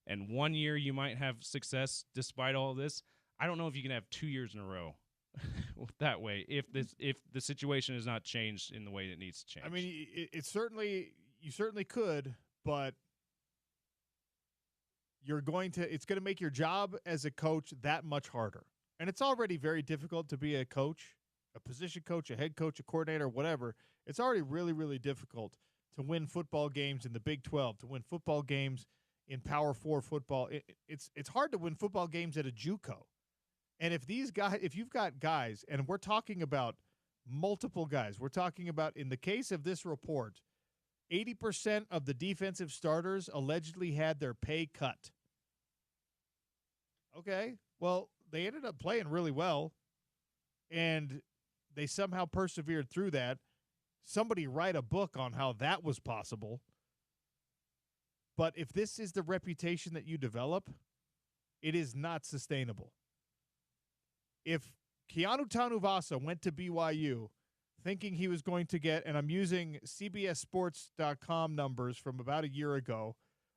And 1 year you might have success despite all of this. I don't know if you can have 2 years in a row that way if the situation is not changed in the way it needs to change. I mean, it certainly you certainly could, but it's going to make your job as a coach that much harder. And it's already very difficult to be a coach, a position coach, a head coach, a coordinator, whatever. It's already really, really difficult to win football games in the Big 12, to win football games in Power 4 football. It's hard to win football games at a JUCO. And if you've got guys, and we're talking about multiple guys, we're talking about, in the case of this report, 80% of the defensive starters allegedly had their pay cut. Okay, well, they ended up playing really well, and they somehow persevered through that. Somebody write a book on how that was possible. But if this is the reputation that you develop, it is not sustainable. If Keanu Tanuvasa went to BYU thinking he was going to get, and I'm using CBSSports.com numbers from about a year ago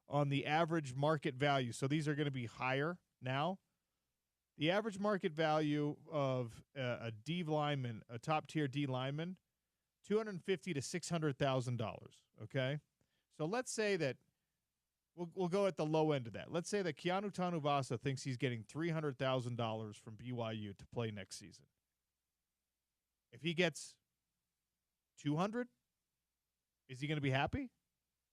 on the average market value, so these are going to be higher now. The average market value of a D lineman, a top-tier D lineman, $250,000 to $600,000, okay? So let's say that we'll go at the low end of that. Let's say that Keanu Tanuvasa thinks he's getting $300,000 from BYU to play next season. If he gets 200, is he going to be happy?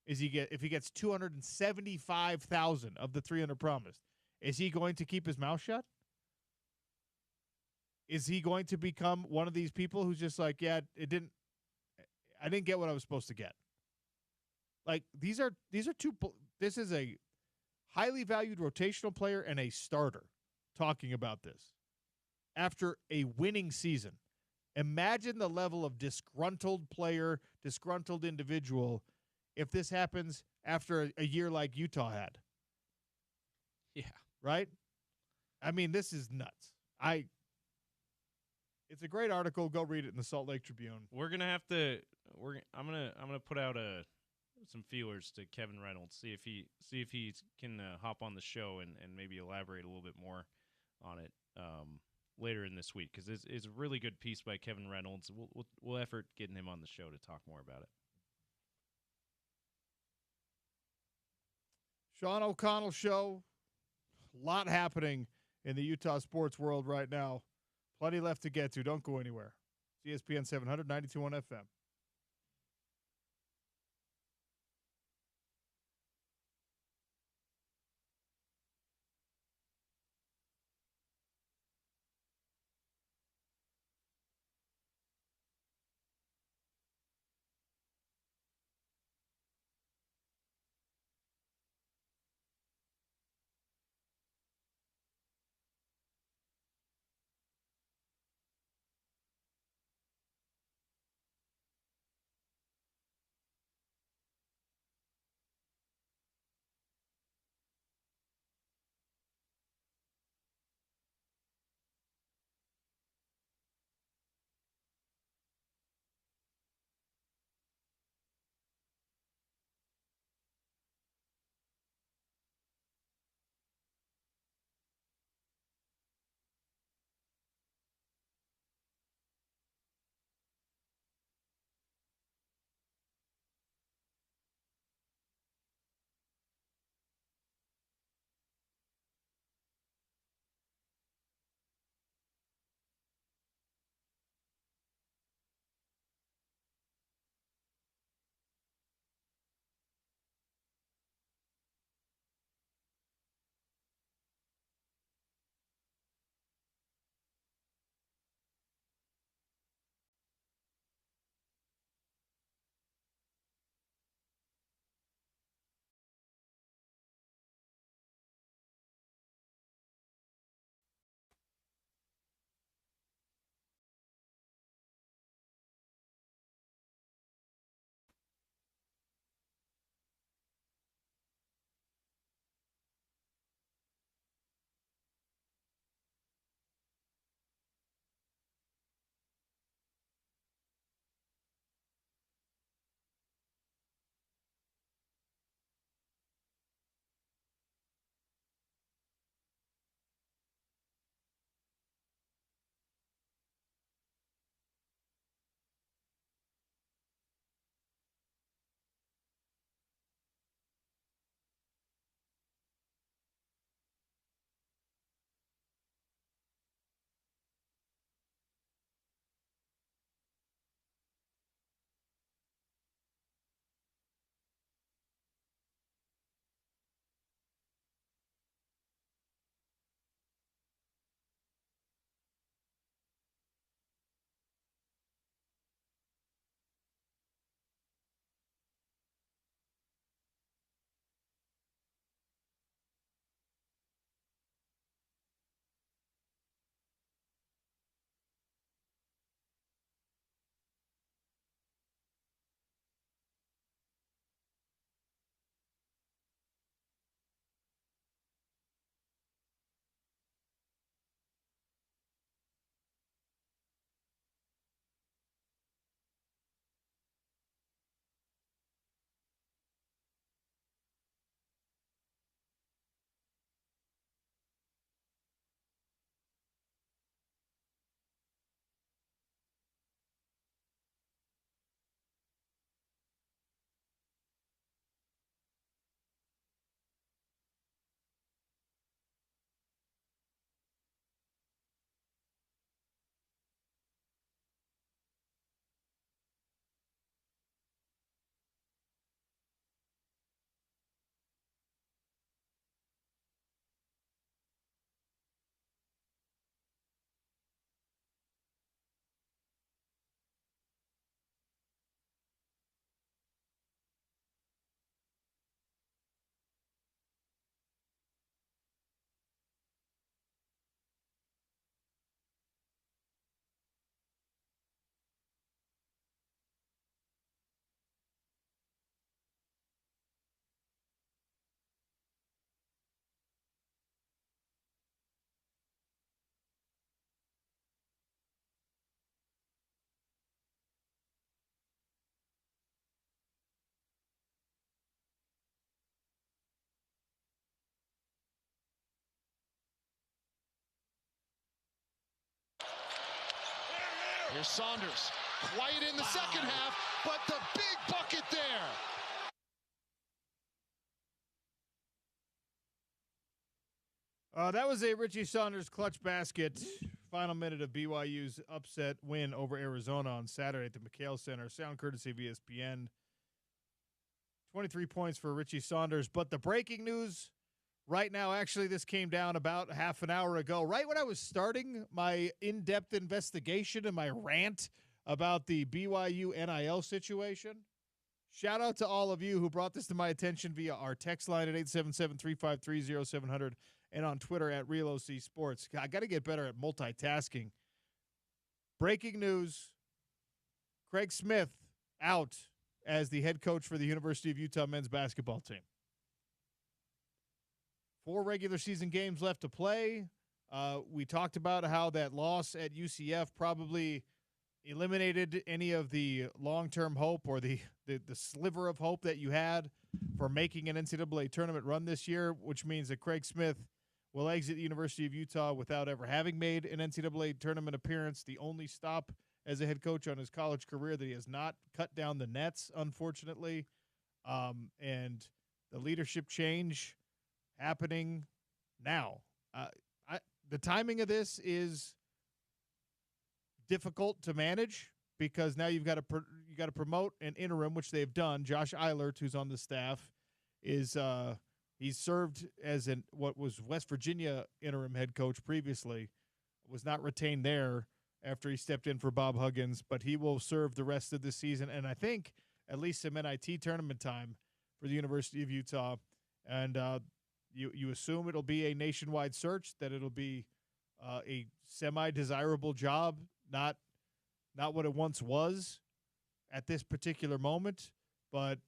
If he gets 275,000 of the 300 promised, is he going to keep his mouth shut? Is he going to become one of these people who's just like, yeah, I didn't get what I was supposed to get? Like, these are two. This is a highly valued rotational player and a starter talking about this after a winning season. Imagine the level of disgruntled player, disgruntled individual if this happens after a year like Utah had. Yeah. Right? I mean, this is nuts. It's a great article. Go read it in the Salt Lake Tribune. We're gonna have to. I'm gonna put out some feelers to Kevin Reynolds. See if he can hop on the show and maybe elaborate a little bit more on it later in this week, because it's a really good piece by Kevin Reynolds. We'll effort getting him on the show to talk more about it. Sean O'Connell Show. A lot happening in the Utah sports world right now. Plenty left to get to. Don't go anywhere. ESPN 700, 92.1 FM. Here's Saunders. Quiet in the second half, but the big bucket there. That was a Richie Saunders clutch basket. Final minute of BYU's upset win over Arizona on Saturday at the McHale Center. Sound courtesy of ESPN. 23 points for Richie Saunders. But the breaking news right now, actually, this came down about half an hour ago, right when I was starting my in-depth investigation and my rant about the BYU NIL situation. Shout out to all of you who brought this to my attention via our text line at 877-353-0700 and on Twitter at RealOC Sports. I got to get better at multitasking. Breaking news, Craig Smith out as the head coach for the University of Utah men's basketball team. 4 regular season games left to play. We talked about how that loss at UCF probably eliminated any of the long-term hope or the sliver of hope that you had for making an NCAA tournament run this year, which means that Craig Smith will exit the University of Utah without ever having made an NCAA tournament appearance, the only stop as a head coach on his college career that he has not cut down the nets, unfortunately. And the leadership change happening now. The timing of this is difficult to manage because now you've got to promote an interim, which they've done. Josh Eilert, who's on the staff, is he's served as what was West Virginia interim head coach previously, was not retained there after he stepped in for Bob Huggins, but he will serve the rest of the season, and I think at least some NIT tournament time for the University of Utah. And you assume it'll be a nationwide search, that it'll be a semi-desirable job, not what it once was at this particular moment, but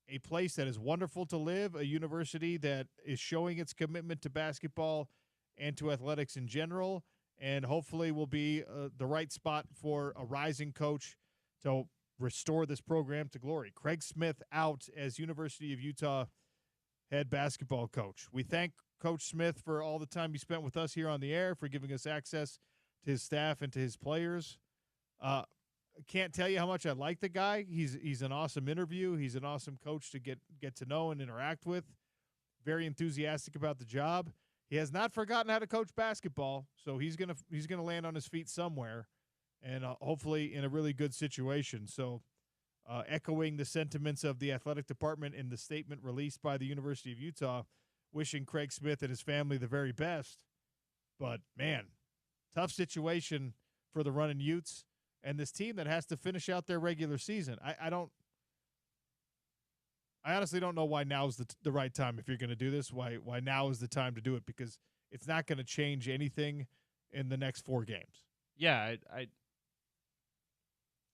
a place that is wonderful to live, a university that is showing its commitment to basketball and to athletics in general, and hopefully will be the right spot for a rising coach to restore this program to glory. Craig Smith out as University of Utah head basketball coach. We thank Coach Smith for all the time he spent with us here on the air, for giving us access to his staff and to his players. Can't tell you how much I like the guy. He's an awesome interview. He's an awesome coach to get to know and interact with. Very enthusiastic about the job. He has not forgotten how to coach basketball, so he's gonna land on his feet somewhere, and hopefully in a really good situation. So, echoing the sentiments of the athletic department in the statement released by the University of Utah, wishing Craig Smith and his family the very best. But man, tough situation for the running Utes and this team that has to finish out their regular season. I honestly don't know why now is the right time if you're going to do this. Why now is the time to do it, because it's not going to change anything in the next 4 games. Yeah,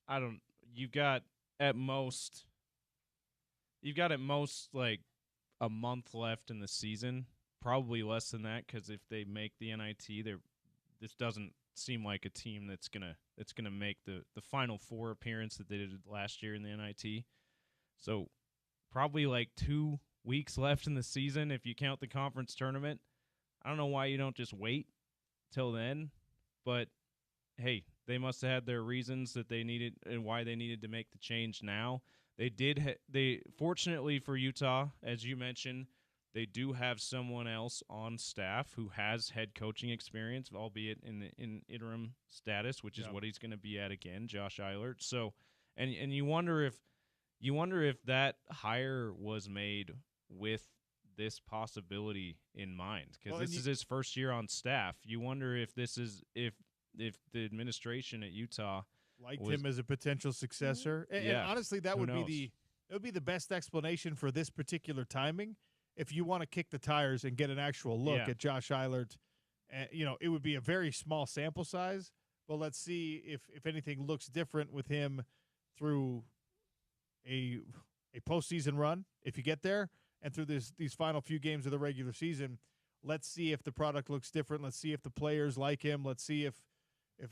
I don't. You've got at most like a month left in the season, probably less than that, because if they make the NIT, this doesn't seem like a team that's gonna make the Final Four appearance that they did last year in the NIT. So probably like 2 weeks left in the season if you count the conference tournament. I don't know why you don't just wait till then, but hey, they must have had their reasons that they needed and why they needed to make the change now. They did. They fortunately for Utah, as you mentioned, they do have someone else on staff who has head coaching experience, albeit in interim status, which is what he's going to be at again, Josh Eilert. So, and you wonder if that hire was made with this possibility in mind, because this is his first year on staff. You wonder if this is if the administration at Utah liked him as a potential successor. And honestly, that would be the best explanation for this particular timing. If you want to kick the tires and get an actual look at Josh Eilert, it would be a very small sample size, but let's see if anything looks different with him through a postseason run, if you get there, and through these final few games of the regular season. Let's see if the product looks different. Let's see if the players like him. Let's see if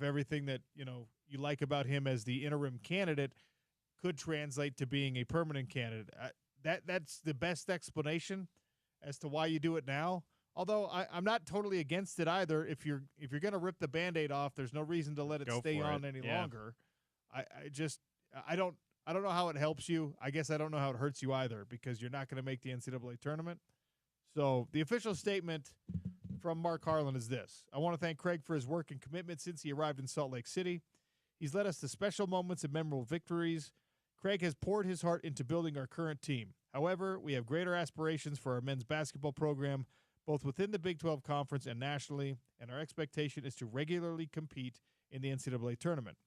everything that you like about him as the interim candidate could translate to being a permanent candidate. That's the best explanation as to why you do it now. Although I'm not totally against it either. If you're going to rip the Band-Aid off, there's no reason to let it Go stay for on it. any Yeah. longer. I don't know how it helps you. I guess I don't know how it hurts you either, because you're not going to make the NCAA tournament. So the official statement from Mark Harlan is this: I want to thank Craig for his work and commitment since he arrived in Salt Lake City. He's led us to special moments and memorable victories. Craig has poured his heart into building our current team. However, we have greater aspirations for our men's basketball program, both within the Big 12 Conference and nationally, and our expectation is to regularly compete in the NCAA tournament.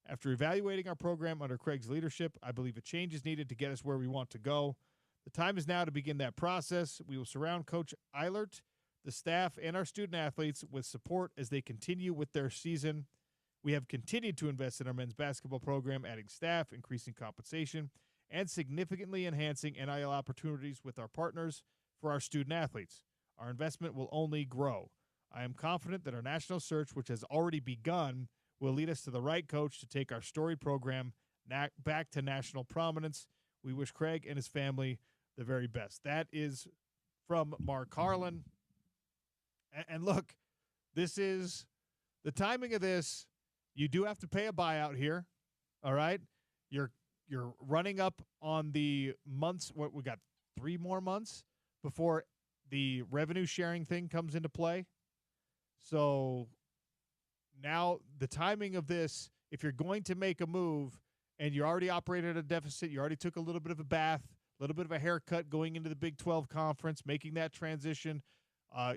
After evaluating our program under Craig's leadership, I believe a change is needed to get us where we want to go. The time is now to begin that process. We will surround Coach Eilert, the staff, and our student athletes with support as they continue with their season. We have continued to invest in our men's basketball program, adding staff, increasing compensation, and significantly enhancing NIL opportunities with our partners for our student athletes. Our investment will only grow. I am confident that our national search, which has already begun, will lead us to the right coach to take our storied program back to national prominence. We wish Craig and his family the very best. That is from Mark Harlan. And look, this is the timing of this. You do have to pay a buyout here. All right. You're running up on the months. What we got 3 more months before the revenue sharing thing comes into play. So now the timing of this, if you're going to make a move and you already operated at a deficit, you already took a little bit of a bath, a little bit of a haircut going into the Big 12 Conference, making that transition.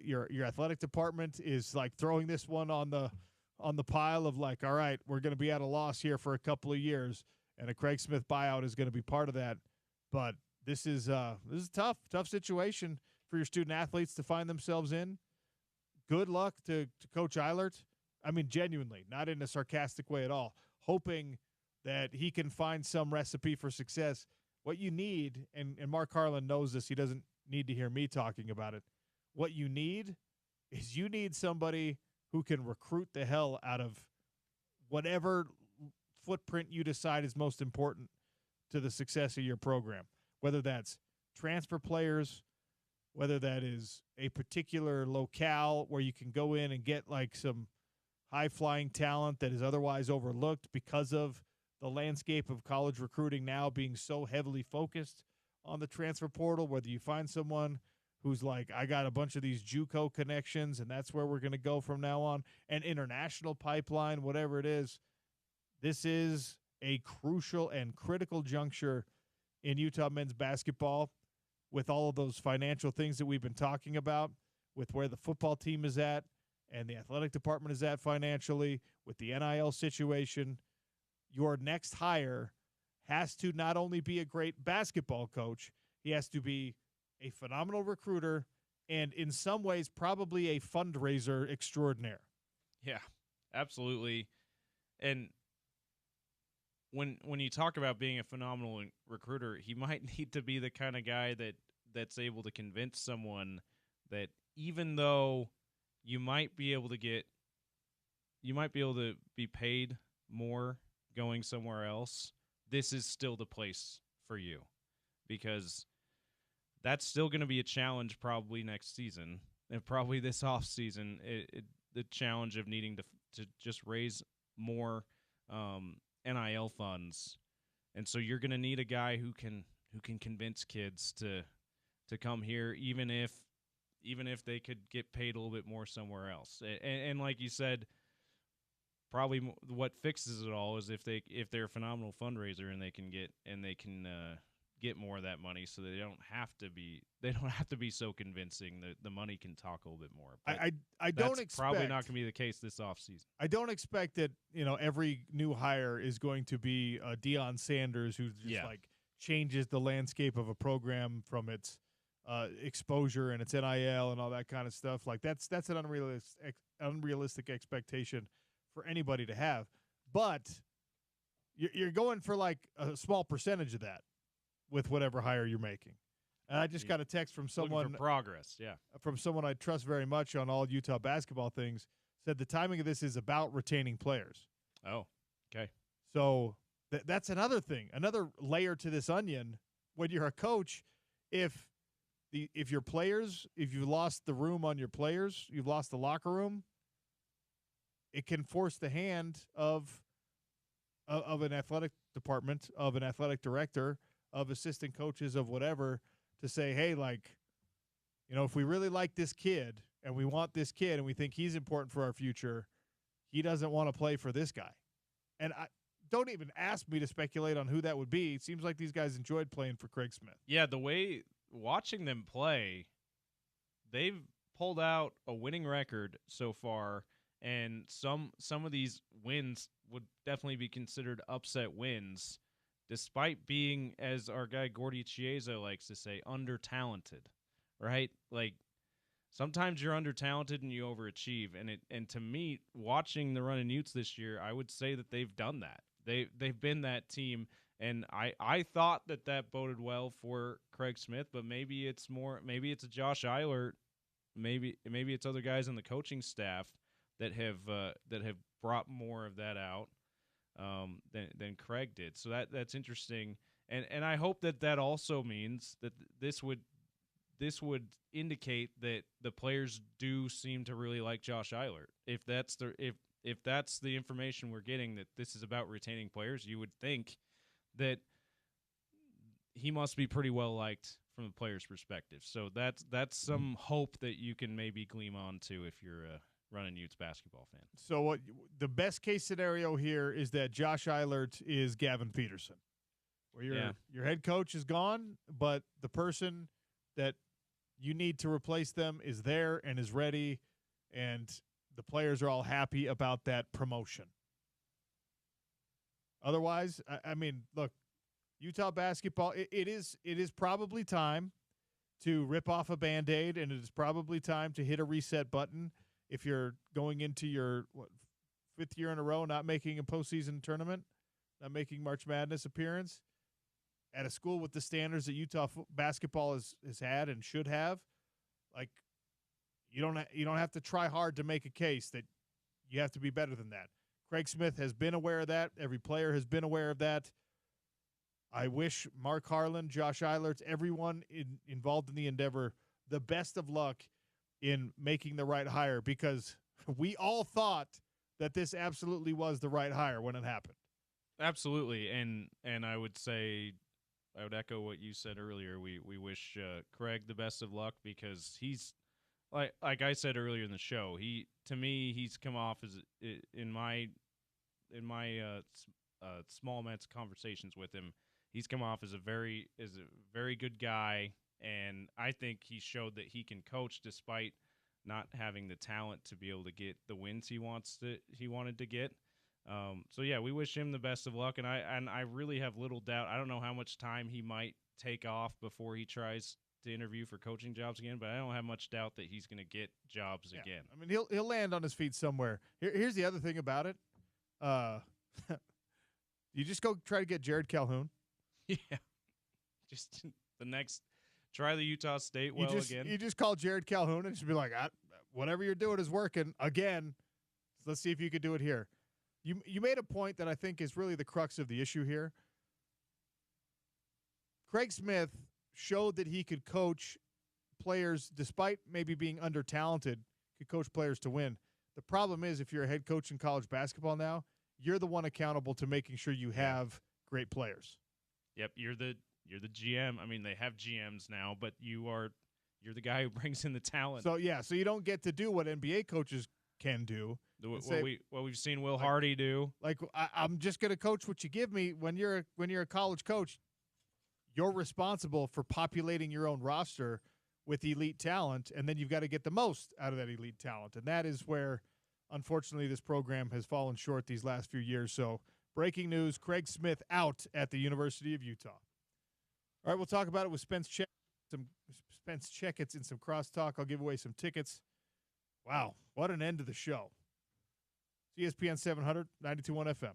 Your athletic department is like throwing this one on the pile of like, all right, we're going to be at a loss here for a couple of years, and a Craig Smith buyout is going to be part of that. But this is a tough situation for your student athletes to find themselves in. Good luck to Coach Eilert. I mean, genuinely, not in a sarcastic way at all, hoping that he can find some recipe for success. What you need, and Mark Harlan knows this, he doesn't need to hear me talking about it. What you need is you need somebody who can recruit the hell out of whatever footprint you decide is most important to the success of your program, whether that's transfer players, whether that is a particular locale where you can go in and get like some high-flying talent that is otherwise overlooked because of the landscape of college recruiting now being so heavily focused on the transfer portal, whether you find someone who's like, I got a bunch of these JUCO connections, and that's where we're going to go from now on, an international pipeline, whatever it is. This is a crucial and critical juncture in Utah men's basketball with all of those financial things that we've been talking about, with where the football team is at and the athletic department is at financially, with the NIL situation. Your next hire has to not only be a great basketball coach, he has to be a phenomenal recruiter, and in some ways probably a fundraiser extraordinaire. Yeah, absolutely. And when you talk about being a phenomenal recruiter, he might need to be the kind of guy that's able to convince someone that even though you might be able to be paid more going somewhere else, this is still the place for you, because that's still going to be a challenge probably next season, and probably this off season, the challenge of needing to just raise more NIL funds. And so you're going to need a guy who can convince kids to come here, even if they could get paid a little bit more somewhere else. And like you said, probably what fixes it all is if they're a phenomenal fundraiser and they can get more of that money, so they don't have to be so convincing. The money can talk a little bit more. But I don't expect, probably not going to be the case this offseason. I don't expect that every new hire is going to be Deion Sanders, who just like changes the landscape of a program from its exposure and its NIL and all that kind of stuff. Like that's an unrealistic expectation for anybody to have. But you're going for like a small percentage of that with whatever hire you're making. And I just got a text from someone for progress, from someone I trust very much on all Utah basketball things, said the timing of this is about retaining players. Oh, okay. So that's another thing, another layer to this onion. When you're a coach, if if you lost the room on your players, you've lost the locker room, it can force the hand of an athletic department, of an athletic director, of assistant coaches, of whatever, to say, hey, like, if we really like this kid and we want this kid and we think he's important for our future, he doesn't want to play for this guy. And don't even ask me to speculate on who that would be. It seems like these guys enjoyed playing for Craig Smith. Yeah, the way watching them play, they've pulled out a winning record so far, and some of these wins would definitely be considered upset wins, despite being, as our guy Gordy Chiesa likes to say, under-talented, right? Like, sometimes you're under-talented and you overachieve, and to me, watching the Runnin' Utes this year, I would say that they've done that. They've been that team, and I thought that boded well for Craig Smith, but maybe it's a Josh Eilert, maybe it's other guys on the coaching staff that have brought more of that out than Craig did. So that's interesting, and I hope that also means that this would indicate that the players do seem to really like Josh Eilert. If that's the information we're getting, that this is about retaining players, you would think that he must be pretty well liked from the players' perspective. So that's some hope that you can maybe gleam on to if you're a Runnin' Utes basketball fan. So the best case scenario here is that Josh Eilert is Gavin Peterson, where your head coach is gone, but the person that you need to replace them is there and is ready, and the players are all happy about that promotion. Otherwise, I mean, look, Utah basketball, it is probably time to rip off a Band-Aid, and it is probably time to hit a reset button if you're going into your fifth year in a row not making a postseason tournament, not making March Madness appearance at a school with the standards that Utah basketball has had and should have. Like, you don't have to try hard to make a case that you have to be better than that. Craig Smith has been aware of that. Every player has been aware of that. I wish Mark Harlan, Josh Eilert, everyone involved in the endeavor, the best of luck in making the right hire, because we all thought that this absolutely was the right hire when it happened. Absolutely, and I would echo what you said earlier. We wish Craig the best of luck, because he's like I said earlier in the show. To me, he's come off as, in my small amounts of conversations with him, he's come off as a very good guy, and I think he showed that he can coach despite not having the talent to be able to get the wins he wanted to get. So yeah, we wish him the best of luck, and I really have little doubt. I don't know how much time he might take off before he tries to interview for coaching jobs again, but I don't have much doubt that he's going to get jobs again. I mean, he'll land on his feet somewhere. Here's the other thing about it. You just go try to get Jared Calhoun. Yeah, just the next. Try the Utah State again. You just call Jared Calhoun and just be like, whatever you're doing is working again. Let's see if you could do it here. You made a point that I think is really the crux of the issue here. Craig Smith showed that he could coach players, despite maybe being under-talented, could coach players to win. The problem is, if you're a head coach in college basketball now, you're the one accountable to making sure you have great players. Yep, you're the GM. I mean, they have GMs now, but you're the guy who brings in the talent. So you don't get to do what NBA coaches can do. What we've seen Will Hardy do. Like, I'm just going to coach what you give me. When you're a college coach, you're responsible for populating your own roster with elite talent, and then you've got to get the most out of that elite talent. And that is where, unfortunately, this program has fallen short these last few years. So, breaking news, Craig Smith out at the University of Utah. All right, we'll talk about it with Spence Checketts in some crosstalk. I'll give away some tickets. Wow, what an end to the show. ESPN 700, 92.1 FM.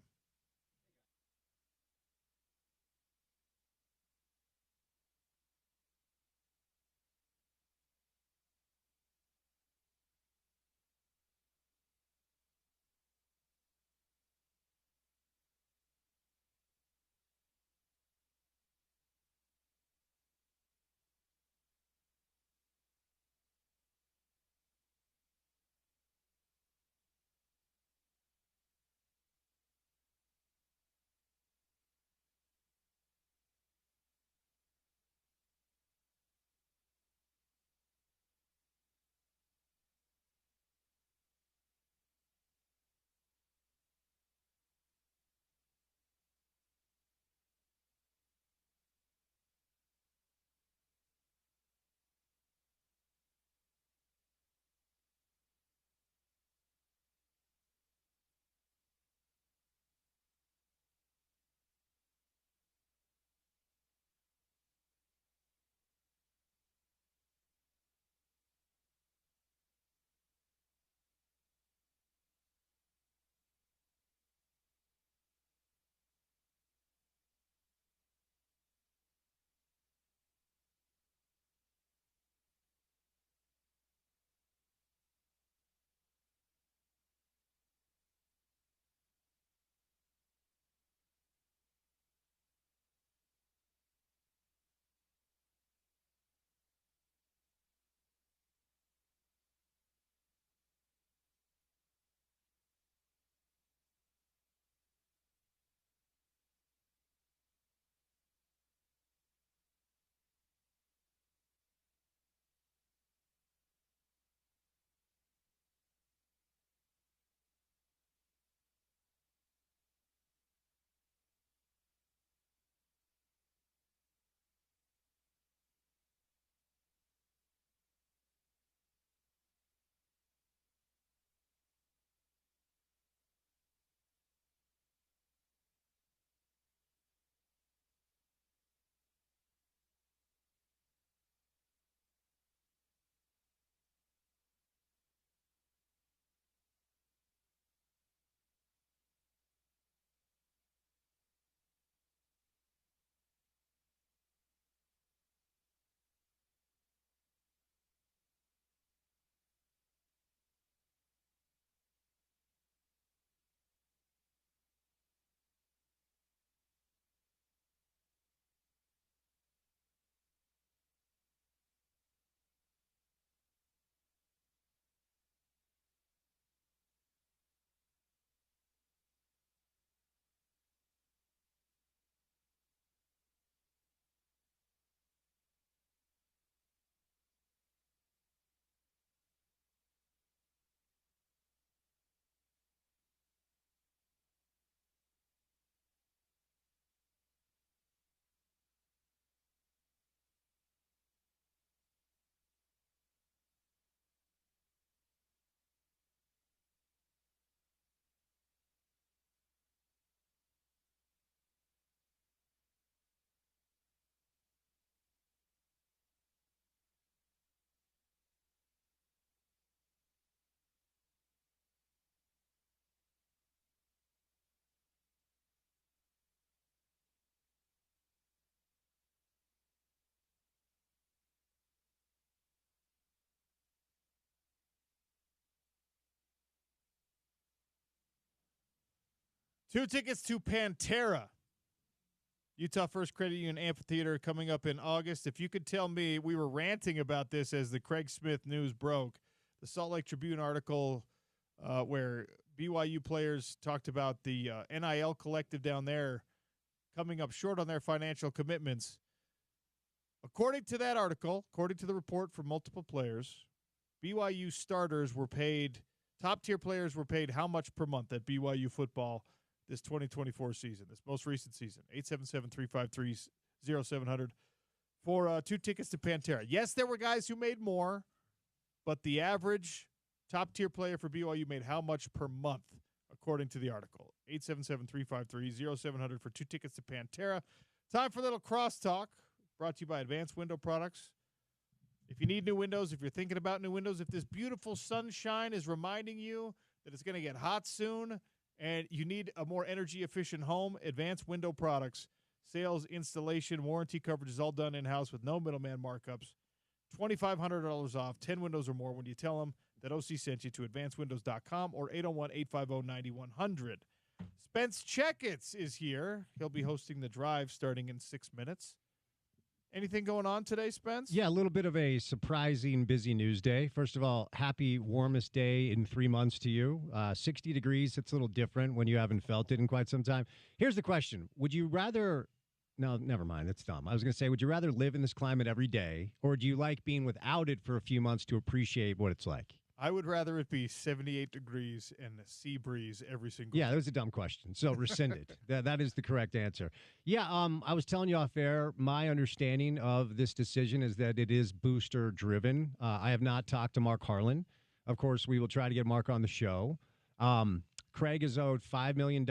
2 tickets to Pantera, Utah First Credit Union Amphitheater, coming up in August. If you could tell me, we were ranting about this as the Craig Smith news broke. The Salt Lake Tribune article where BYU players talked about the NIL collective down there coming up short on their financial commitments. According to that article, according to the report from multiple players, BYU starters were paid, top-tier players were paid how much per month at BYU football this 2024 season, this most recent season? 877-353-0700 for 2 tickets to Pantera. Yes, there were guys who made more, but the average top-tier player for BYU made how much per month, according to the article? 877-353-0700 for 2 tickets to Pantera. Time for a little crosstalk, brought to you by Advanced Window Products. If you need new windows, if you're thinking about new windows, if this beautiful sunshine is reminding you that it's going to get hot soon and you need a more energy-efficient home, Advanced Window Products. Sales, installation, warranty coverage is all done in-house with no middleman markups. $2,500 off, 10 windows or more when you tell them that OC sent you to advancedwindows.com or 801-850-9100. Spence Checketts is here. He'll be hosting the drive starting in 6 minutes. Anything going on today, Spence? Yeah, a little bit of a surprising busy news day. First of all, happy warmest day in 3 months to you. 60 degrees, it's a little different when you haven't felt it in quite some time. Here's the question. Would you rather – no, never mind. That's dumb. I was going to say, would you rather live in this climate every day, or do you like being without it for a few months to appreciate what it's like? I would rather it be 78 degrees and a sea breeze every single Yeah, day. that was a dumb question. So rescinded. That is the correct answer. Yeah, I was telling you off air, my understanding of this decision is that it is booster driven. I have not talked to Mark Harlan. Of course, we will try to get Mark on the show. Craig is owed $5 million,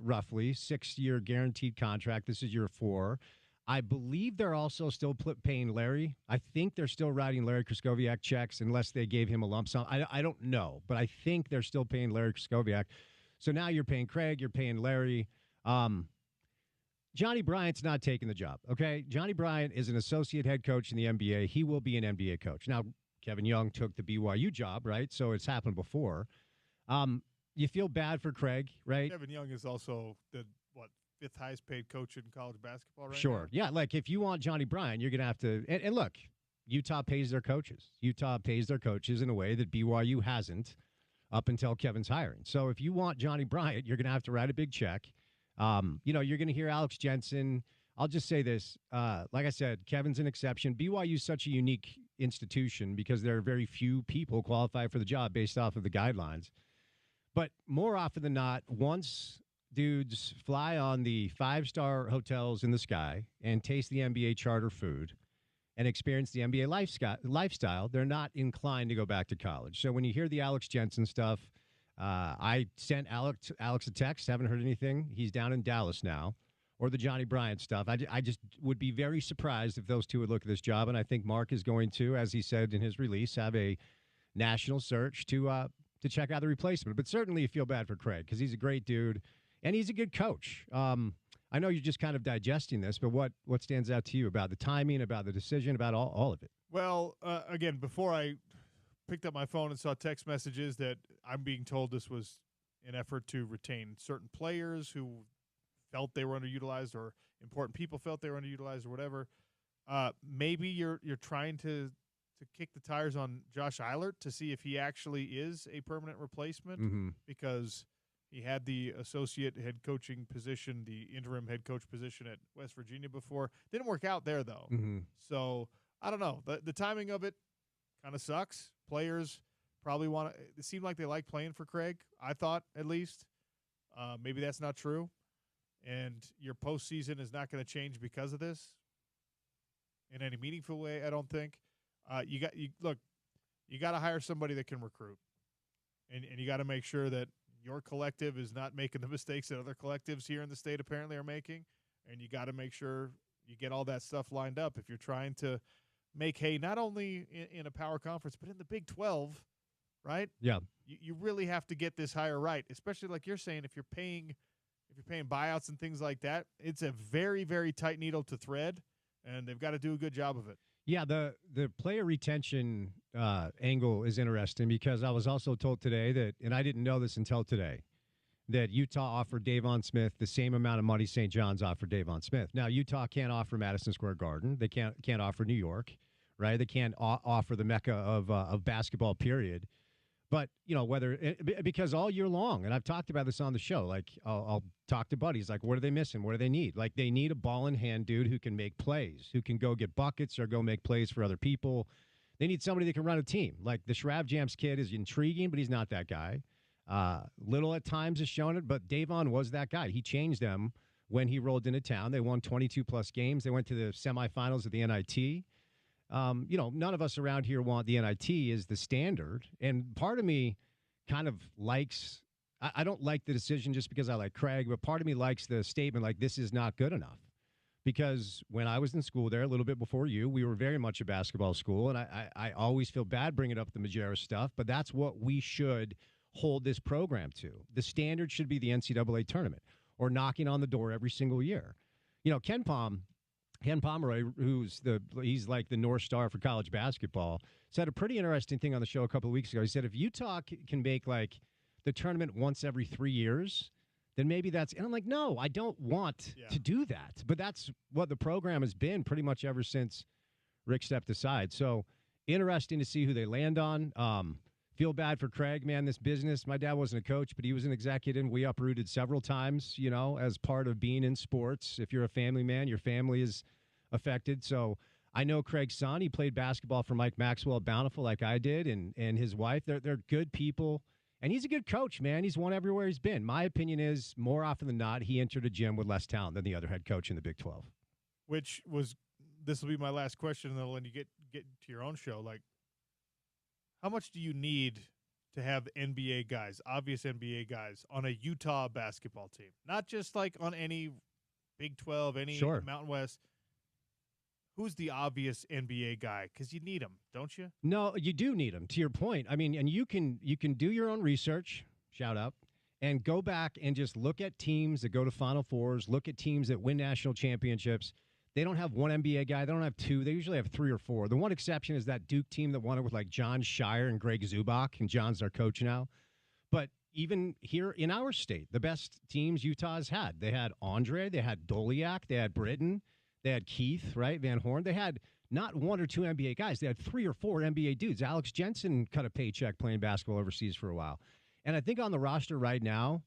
roughly, 6-year guaranteed contract. This is year 4. I believe they're also still paying Larry. I think they're still writing Larry Kraskowiak checks unless they gave him a lump sum. I don't know, but I think they're still paying Larry Kraskowiak. So now you're paying Craig, you're paying Larry. Johnny Bryant's not taking the job, okay? Johnny Bryant is an associate head coach in the NBA. He will be an NBA coach. Now, Kevin Young took the BYU job, right? So it's happened before. You feel bad for Craig, right? Kevin Young is also the, 5th highest paid coach in college basketball right Sure. now. Yeah, like if you want Johnny Bryant, you're going to have to – and look, Utah pays their coaches. Utah pays their coaches in a way that BYU hasn't up until Kevin's hiring. So if you want Johnny Bryant, you're going to have to write a big check. You're going to hear Alex Jensen. I'll just say this. Like I said, Kevin's an exception. BYU is such a unique institution because there are very few people qualified for the job based off of the guidelines. But more often than not, once – dudes fly on the 5-star hotels in the sky and taste the NBA charter food and experience the NBA lifestyle, they're not inclined to go back to college. So when you hear the Alex Jensen stuff, I sent Alex a text, haven't heard anything. He's down in Dallas now. Or the Johnny Bryant stuff. I just would be very surprised if those two would look at this job, and I think Mark is going to, as he said in his release, have a national search to check out the replacement. But certainly you feel bad for Craig because he's a great dude. And he's a good coach. I know you're just kind of digesting this, but what stands out to you about the timing, about the decision, about all of it? Well, again, before I picked up my phone and saw text messages that I'm being told this was an effort to retain certain players who felt they were underutilized or important people felt they were underutilized or whatever, maybe you're trying to kick the tires on Josh Eilert to see if he actually is a permanent replacement because – he had the associate head coaching position, the interim head coach position at West Virginia before. Didn't work out there, though. So, I don't know. The timing of it kind of sucks. Players probably want to – it seemed like they like playing for Craig, I thought, at least. Maybe that's not true. And your postseason is not going to change because of this in any meaningful way, I don't think. You got to hire somebody that can recruit. And you got to make sure that your collective is not making the mistakes that other collectives here in the state apparently are making, and you got to make sure you get all that stuff lined up if you're trying to make hay not only in a power conference but in the Big 12, right? Yeah. You really have to get this hire right, especially like you're saying if you're paying buyouts and things like that. It's a very, very tight needle to thread, and they've got to do a good job of it. Yeah, the player retention angle is interesting because I was also told today that, and I didn't know this until today, that Utah offered Davon Smith the same amount of money St. John's offered Davon Smith. Now, Utah can't offer Madison Square Garden. They can't offer New York, right? They can't offer the mecca of basketball, period. But, because all year long, and I've talked about this on the show, like I'll talk to buddies, like, what are they missing? What do they need? Like, they need a ball-in-hand dude who can make plays, who can go get buckets or go make plays for other people. They need somebody that can run a team. Like, the Shrab-Jams kid is intriguing, but he's not that guy. Little at times has shown it, but Davon was that guy. He changed them when he rolled into town. They won 22-plus games. They went to the semifinals of the NIT. None of us around here want the NIT as the standard. And part of me kind of likes – I don't like the decision just because I like Craig, but part of me likes the statement like this is not good enough. Because when I was in school there, a little bit before you, we were very much a basketball school, and I always feel bad bringing up the Majerus stuff, but that's what we should hold this program to. The standard should be the NCAA tournament or knocking on the door every single year. Ken Pomeroy, he's like the North Star for college basketball, said a pretty interesting thing on the show a couple of weeks ago. He said if Utah can make like the tournament once every 3 years, then maybe that's – and I'm like, no, I don't want to do that. But that's what the program has been pretty much ever since Rick stepped aside. So interesting to see who they land on. Feel bad for Craig, man, this business. My dad wasn't a coach, but he was an executive. We uprooted several times, as part of being in sports. If you're a family man, your family is affected. So I know Craig's son. He played basketball for Mike Maxwell at Bountiful like I did, and his wife. They're good people. And he's a good coach, man. He's won everywhere he's been. My opinion is, more often than not, he entered a gym with less talent than the other head coach in the Big 12. This will be my last question, and then when you get to your own show, like, how much do you need to have NBA guys, obvious NBA guys, on a Utah basketball team? Not just like on any Big 12, any Mountain West. Who's the obvious NBA guy? Because you need him, don't you? No, you do need him, to your point. I mean, and you can do your own research, shout out, and go back and just look at teams that go to Final Fours, look at teams that win national championships. They don't have one NBA guy. They don't have two. They usually have three or four. The one exception is that Duke team that won it with like John Shire and Greg Zubac, and John's their coach now. But even here in our state, the best teams Utah's had. They had Andre, they had Doliak, they had Britton, they had Keith, right, Van Horn. They had not one or two NBA guys. They had three or four NBA dudes. Alex Jensen cut a paycheck playing basketball overseas for a while. And I think on the roster right now,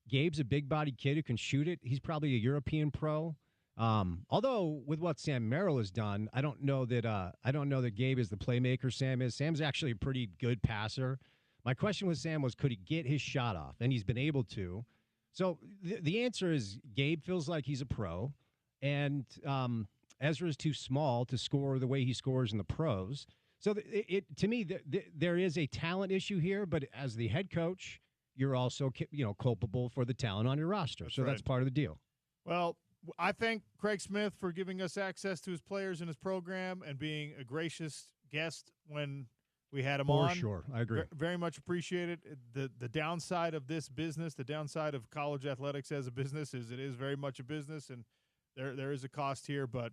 Gabe's a big-bodied kid who can shoot it. He's probably a European pro. Although with what Sam Merrill has done, I don't know that Gabe is the playmaker Sam is. Sam's actually a pretty good passer. My question with Sam was, could he get his shot off? And he's been able to. So the answer is Gabe feels like he's a pro, and Ezra is too small to score the way he scores in the pros. So to me, there is a talent issue here, but as the head coach, you're also culpable for the talent on your roster. That's part of the deal. Well, I thank Craig Smith for giving us access to his players and his program and being a gracious guest when we had him on. For sure. I agree. Very much appreciated. The downside of this business, the downside of college athletics as a business is it is very much a business, and there is a cost here, but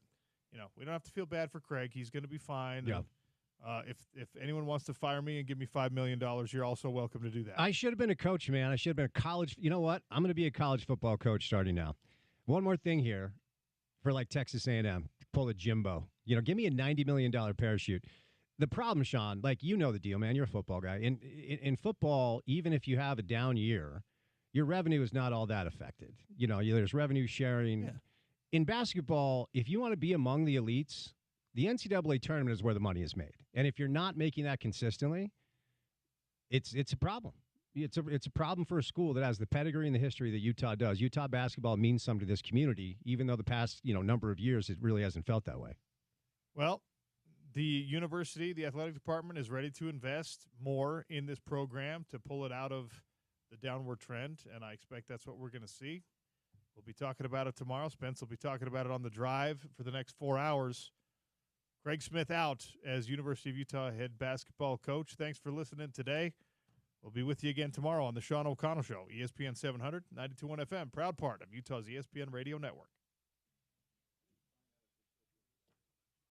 we don't have to feel bad for Craig. He's going to be fine. Yeah. If anyone wants to fire me and give me $5 million, you're also welcome to do that. I should have been a coach, man. I should have been a college. You know what? I'm going to be a college football coach starting now. One more thing here for like Texas A&M. Pull a Jimbo. Give me a $90 million parachute. The problem, Sean, like the deal, man. You're a football guy. In football, even if you have a down year, your revenue is not all that affected. There's revenue sharing. Yeah. In basketball, if you want to be among the elites, the NCAA tournament is where the money is made. And if you're not making that consistently, it's a problem. It's a problem for a school that has the pedigree and the history that Utah does. Utah basketball means something to this community, even though the past number of years it really hasn't felt that way. Well, the university, the athletic department is ready to invest more in this program to pull it out of the downward trend, and I expect that's what we're going to see. We'll be talking about it tomorrow. Spence will be talking about it on the drive for the next 4 hours. Craig Smith out as University of Utah head basketball coach. Thanks for listening today. We'll be with you again tomorrow on the Sean O'Connell Show, ESPN 700, 92.1 FM, proud part of Utah's ESPN radio network.